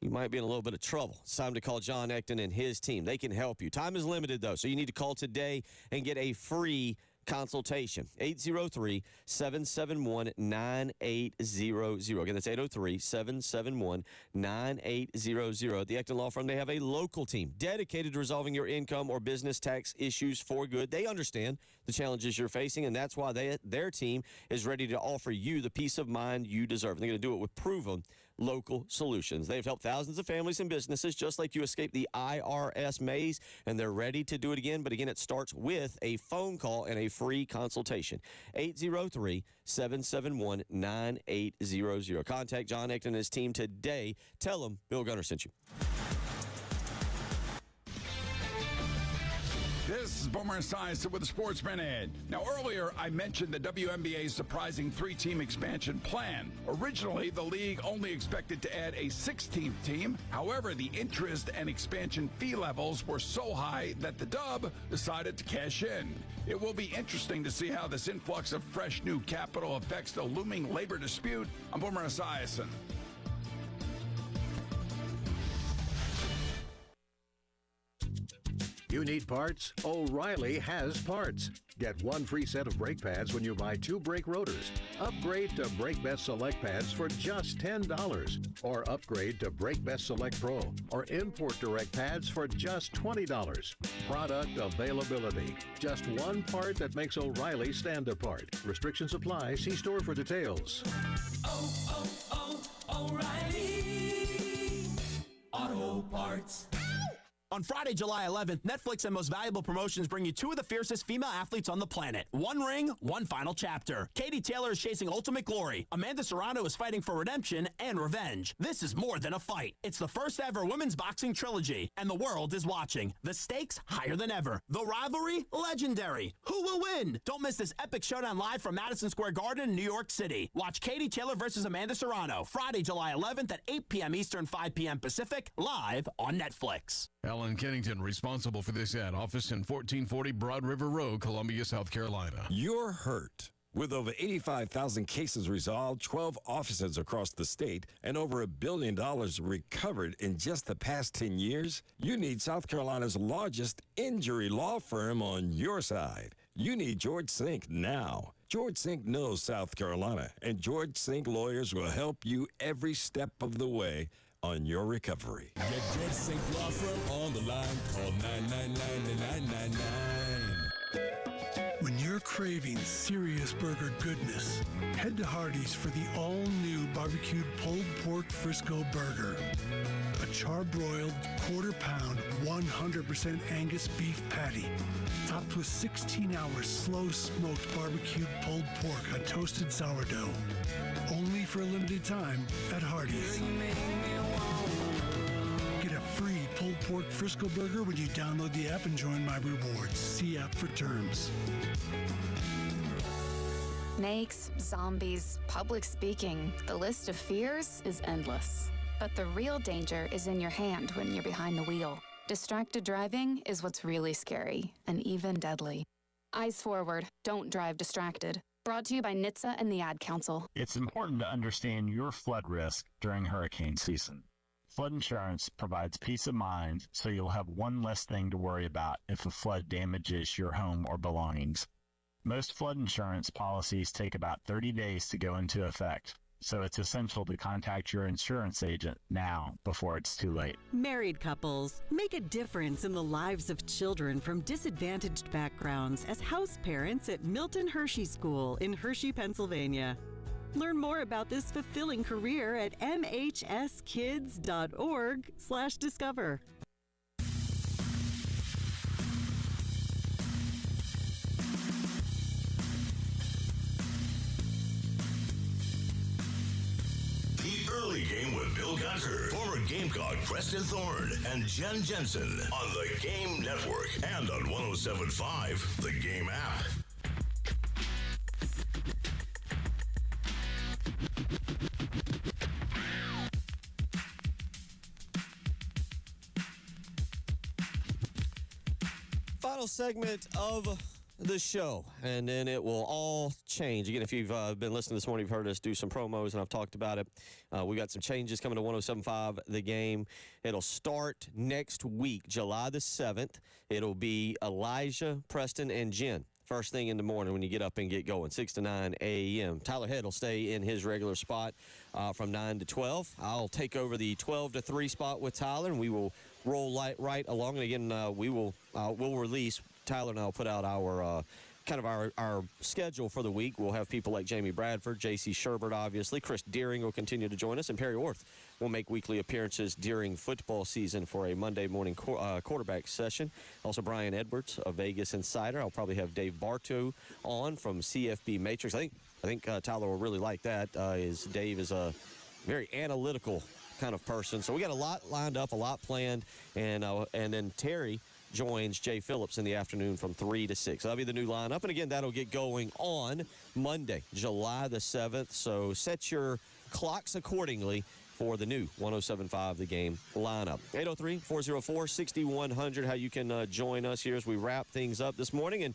you might be in a little bit of trouble. It's time to call John Ecton and his team. They can help you. Time is limited, though, so you need to call today and get a free consultation. 803-771-9800. Again, that's 803-771-9800. At the Ecton Law Firm, they have a local team dedicated to resolving your income or business tax issues for good. They understand the challenges you're facing, and that's why their team is ready to offer you the peace of mind you deserve. And they're going to do it with proven local solutions. They've helped thousands of families and businesses just like you escape the IRS maze, and they're ready to do it again. But again, it starts with a phone call and a free consultation. 803-771-9800. Contact John Ecton and his team today. Tell them Bill Gunner sent you. This is Boomer Esiason with the Sports Minute. Now, earlier I mentioned the WNBA's surprising three-team expansion plan. Originally, the league only expected to add a 16th team. However, the interest and expansion fee levels were so high that the Dub decided to cash in. It will be interesting to see how this influx of fresh new capital affects the looming labor dispute. I'm Boomer Esiason. You need parts? O'Reilly has parts. Get one free set of brake pads when you buy 2 brake rotors. Upgrade to Brake Best Select pads for just $10. Or upgrade to Brake Best Select Pro or Import Direct pads for just $20. Product availability. Just one part that makes O'Reilly stand apart. Restrictions apply. See store for details. O'Reilly Auto Parts. On Friday, July 11th, Netflix and Most Valuable Promotions bring you 2 of the fiercest female athletes on the planet. One ring, one final chapter. Katie Taylor is chasing ultimate glory. Amanda Serrano is fighting for redemption and revenge. This is more than a fight. It's the first ever women's boxing trilogy, and the world is watching. The stakes higher than ever. The rivalry legendary. Who will win? Don't miss this epic showdown live from Madison Square Garden in New York City. Watch Katie Taylor versus Amanda Serrano, Friday, July 11th at 8 p.m. Eastern, 5 p.m. Pacific, live on Netflix. Ellen Kennington, responsible for this ad. Office in 1440 Broad River Road, Columbia, South Carolina. You're hurt. With over 85,000 cases resolved, 12 offices across the state, and over $1 billion recovered in just the past 10 years, you need South Carolina's largest injury law firm on your side. You need George Sink now. George Sink knows South Carolina, and George Sink lawyers will help you every step of the way on your recovery. Get George Sink Law Firm on the line. Call 999-9999. When you're craving serious burger goodness, head to Hardee's for the all-new barbecued pulled pork Frisco burger. A charbroiled, quarter-pound, 100% Angus beef patty, topped with 16 hours slow-smoked barbecued pulled pork on toasted sourdough. Only for a limited time at Hardee's. Get a free pulled pork Frisco burger when you download the app and join My Rewards. See app for terms. Snakes, zombies, public speaking. The list of fears is endless. But the real danger is in your hand when you're behind the wheel. Distracted driving is what's really scary and even deadly. Eyes forward. Don't drive distracted. Brought to you by NHTSA and the Ad Council. It's important to understand your flood risk during hurricane season. Flood insurance provides peace of mind so you'll have one less thing to worry about if a flood damages your home or belongings. Most flood insurance policies take about 30 days to go into effect, so it's essential to contact your insurance agent now before it's too late. Married couples, make a difference in the lives of children from disadvantaged backgrounds as house parents at Milton Hershey School in Hershey, Pennsylvania. Learn more about this fulfilling career at mhskids.org/discover. Early Game with Bill Gunter, former Gamecock Preston Thorne, and Jen Jensen on the Game Network and on 107.5, the Game app. Final final segment of the show, and then it will all change. Again, if you've been listening this morning, you've heard us do some promos, and I've talked about it. We got some changes coming to 107.5 The Game. It'll start next week, July the 7th. It'll be Elijah, Preston, and Jen. First thing in the morning when you get up and get going, 6 to 9 a.m. Tyler Head will stay in his regular spot from 9 to 12. I'll take over the 12 to 3 spot with Tyler, and we will roll right along. And again, we'll release, Tyler and I will put out our our schedule for the week. We'll have people like Jamie Bradford, J.C. Sherbert, obviously. Chris Deering will continue to join us, and Perry Orth will make weekly appearances during football season for a Monday morning quarterback session. Also, Brian Edwards of Vegas Insider. I'll probably have Dave Bartow on from CFB Matrix. I think Tyler will really like that. Dave is a very analytical kind of person. So we got a lot lined up, a lot planned, and then Terry joins Jay Phillips in the afternoon from 3 to 6. That'll be the new lineup. And again, that'll get going on Monday, July the 7th. So set your clocks accordingly for the new 107.5 The Game lineup. 803-404-6100, how you can join us here as we wrap things up this morning. And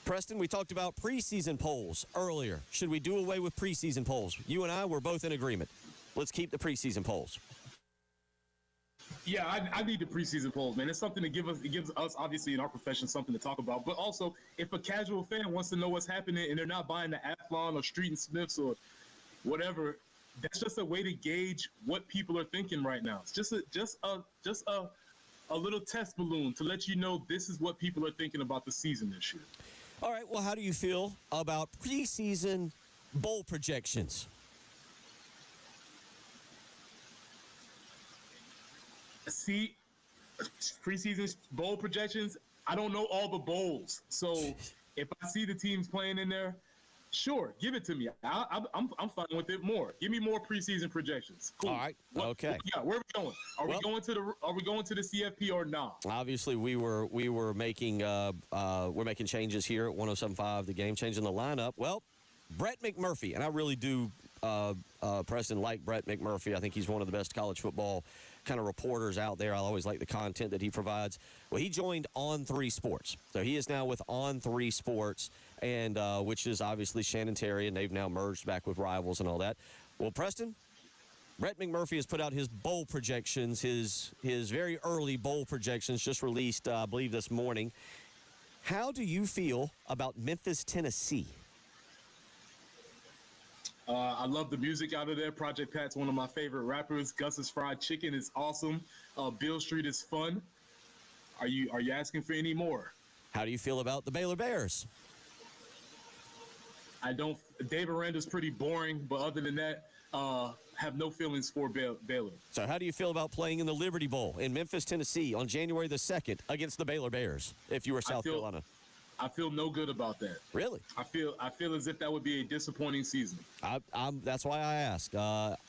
Preston, we talked about preseason polls earlier. Should we do away with preseason polls? You and I were both in agreement. Let's keep the preseason polls. Yeah, I need the preseason polls, man. It's something to give us. It gives us, obviously, in our profession, something to talk about. But also, if a casual fan wants to know what's happening and they're not buying the Athlon or Street and Smiths or whatever, that's just a way to gauge what people are thinking right now. It's just a little test balloon to let you know this is what people are thinking about the season this year. All right. Well, how do you feel about preseason bowl projections? See, preseason bowl projections, I don't know all the bowls. So if I see the teams playing in there, sure, give it to me. I'm fine with it more. Give me more preseason projections. Cool. All right. Okay. Where are we going? Are we going to the CFP or not? Obviously, we're making changes here at 107.5 The Game, changing the lineup. Well, Brett McMurphy, and I really do, Preston, like Brett McMurphy. I think he's one of the best college football kind of reporters out there. I always like the content that he provides. Well, he joined On3 Sports. So he is now with On3 Sports, and which is obviously Shannon Terry, and they've now merged back with Rivals and all that. Well, Preston, Brett McMurphy has put out his bowl projections, his very early bowl projections, just released, I believe, this morning. How do you feel about Memphis, Tennessee? I love the music out of there. Project Pat's one of my favorite rappers. Gus's Fried Chicken is awesome. Bill Street is fun. Are you asking for any more? How do you feel about the Baylor Bears? Dave Aranda's pretty boring, but other than that, have no feelings for Baylor. So how do you feel about playing in the Liberty Bowl in Memphis, Tennessee on January the 2nd against the Baylor Bears if you were South Carolina? I feel no good about that. Really? I feel as if that would be a disappointing season. That's why I asked.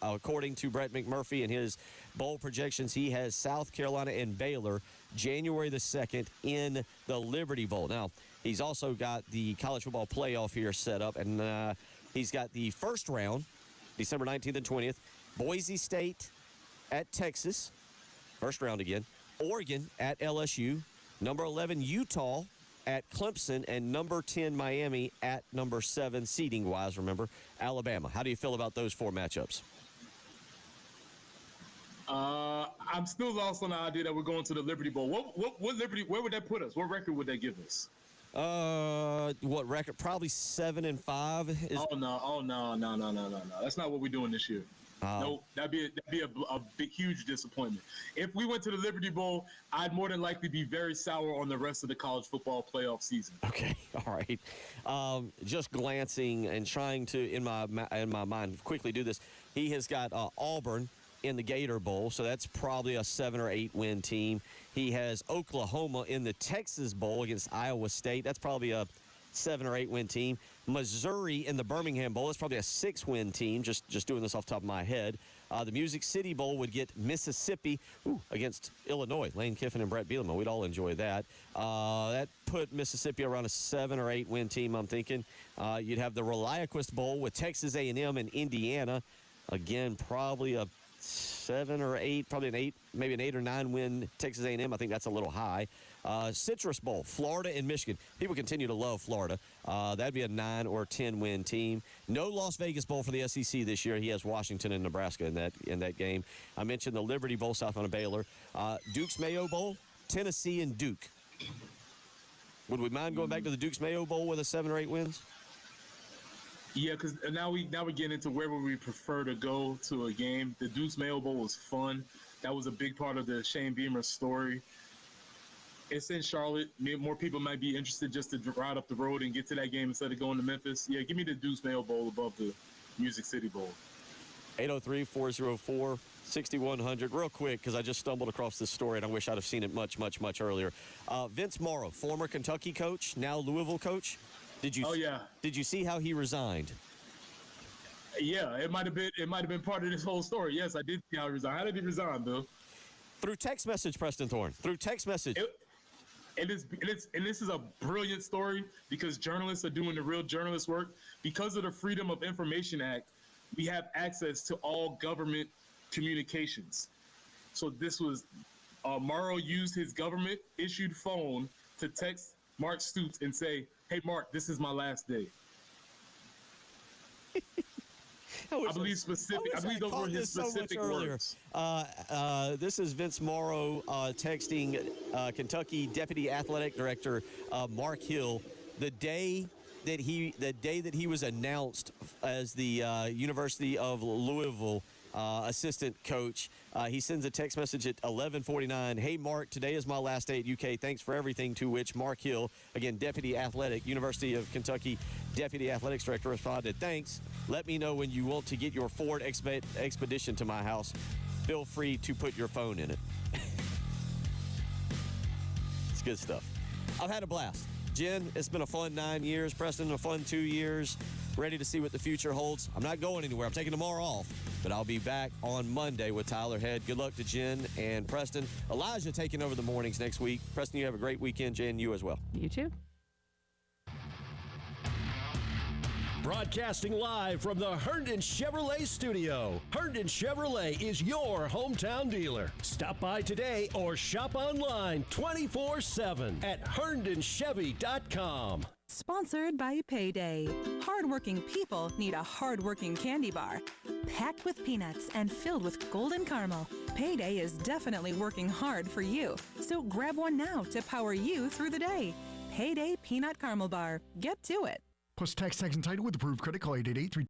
According to Brett McMurphy and his bowl projections, he has South Carolina and Baylor January the 2nd in the Liberty Bowl. Now, he's also got the college football playoff here set up, and he's got the first round, December 19th and 20th, Boise State at Texas, first round again, Oregon at LSU, number 11 Utah at Clemson, and number 10 Miami at number 7 seeding-wise, remember, Alabama. How do you feel about those 4 matchups? I'm still lost on the idea that we're going to the Liberty Bowl. What Liberty? Where would that put us? What record would that give us? What record? Probably 7-5. No. That's not what we're doing this year. No, that'd be a big, huge disappointment. If we went to the Liberty Bowl, I'd more than likely be very sour on the rest of the college football playoff season. Okay, all right. Just glancing and trying to, in my mind, quickly do this. He has got Auburn in the Gator Bowl, so that's probably a 7 or 8 win team. He has Oklahoma in the Texas Bowl against Iowa State. That's probably a 7 or 8 win team. Missouri in the Birmingham Bowl. That's probably a 6-win team, just doing this off the top of my head. The Music City Bowl would get Mississippi against Illinois. Lane Kiffin and Brett Bielema. We'd all enjoy that. That put Mississippi around a 7 or 8 win team, I'm thinking. You'd have the ReliaQuest Bowl with Texas A&M and Indiana. Again, probably a 7 or 8, probably an 8, maybe an 8 or 9 win Texas A&M. I think that's a little high. Citrus Bowl, Florida and Michigan. People continue to love Florida. That'd be a 9 or 10 win team. No Las Vegas Bowl for the SEC this year. He has Washington and Nebraska in that game. I mentioned the Liberty Bowl, South Carolina Baylor. Duke's Mayo Bowl, Tennessee and Duke. Would we mind going back to the Duke's Mayo Bowl with a 7 or 8 wins? Yeah, because now we get into where would we prefer to go to a game. The Duke's Mayo Bowl was fun. That was a big part of the Shane Beamer story. It's in Charlotte. More people might be interested just to ride up the road and get to that game instead of going to Memphis. Yeah, give me the Duke's Mayo Bowl above the Music City Bowl. 803-404-6100. Real quick, because I just stumbled across this story, and I wish I'd have seen it much, much, much earlier. Vince Morrow, former Kentucky coach, now Louisville coach. Did you see how he resigned? Yeah, it might have been part of this whole story. Yes, I did see how he resigned. How did he resign, Bill? Through text message, Preston Thorne. Through text message. And this is a brilliant story because journalists are doing the real journalist work. Because of the Freedom of Information Act, we have access to all government communications. So this was Morrow used his government-issued phone to text Mark Stoops and say, "Hey, Mark, this is my last day." I believe those were his specific words. This is Vince Morrow texting Kentucky Deputy Athletic Director Mark Hill the day that he was announced as the University of Louisville assistant coach. He sends a text message at 11:49. "Hey, Mark, today is my last day at UK. Thanks for everything," to which Mark Hill, again, Deputy Athletic, University of Kentucky Deputy Athletics Director, responded, "Thanks. Let me know when you want to get your Ford Expedition to my house. Feel free to put your phone in it." It's good stuff. I've had a blast. Jen, it's been a fun 9 years. Preston, a fun 2 years. Ready to see what the future holds. I'm not going anywhere. I'm taking tomorrow off, but I'll be back on Monday with Tyler Head. Good luck to Jen and Preston. Elijah taking over the mornings next week. Preston, you have a great weekend. Jen, you as well. You too. Broadcasting live from the Herndon Chevrolet studio. Herndon Chevrolet is your hometown dealer. Stop by today or shop online 24/7 at herndonchevy.com. Sponsored by Payday. Hardworking people need a hardworking candy bar. Packed with peanuts and filled with golden caramel, Payday is definitely working hard for you. So grab one now to power you through the day. Payday Peanut Caramel Bar. Get to it. Plus tax and title with approved credit. Call 888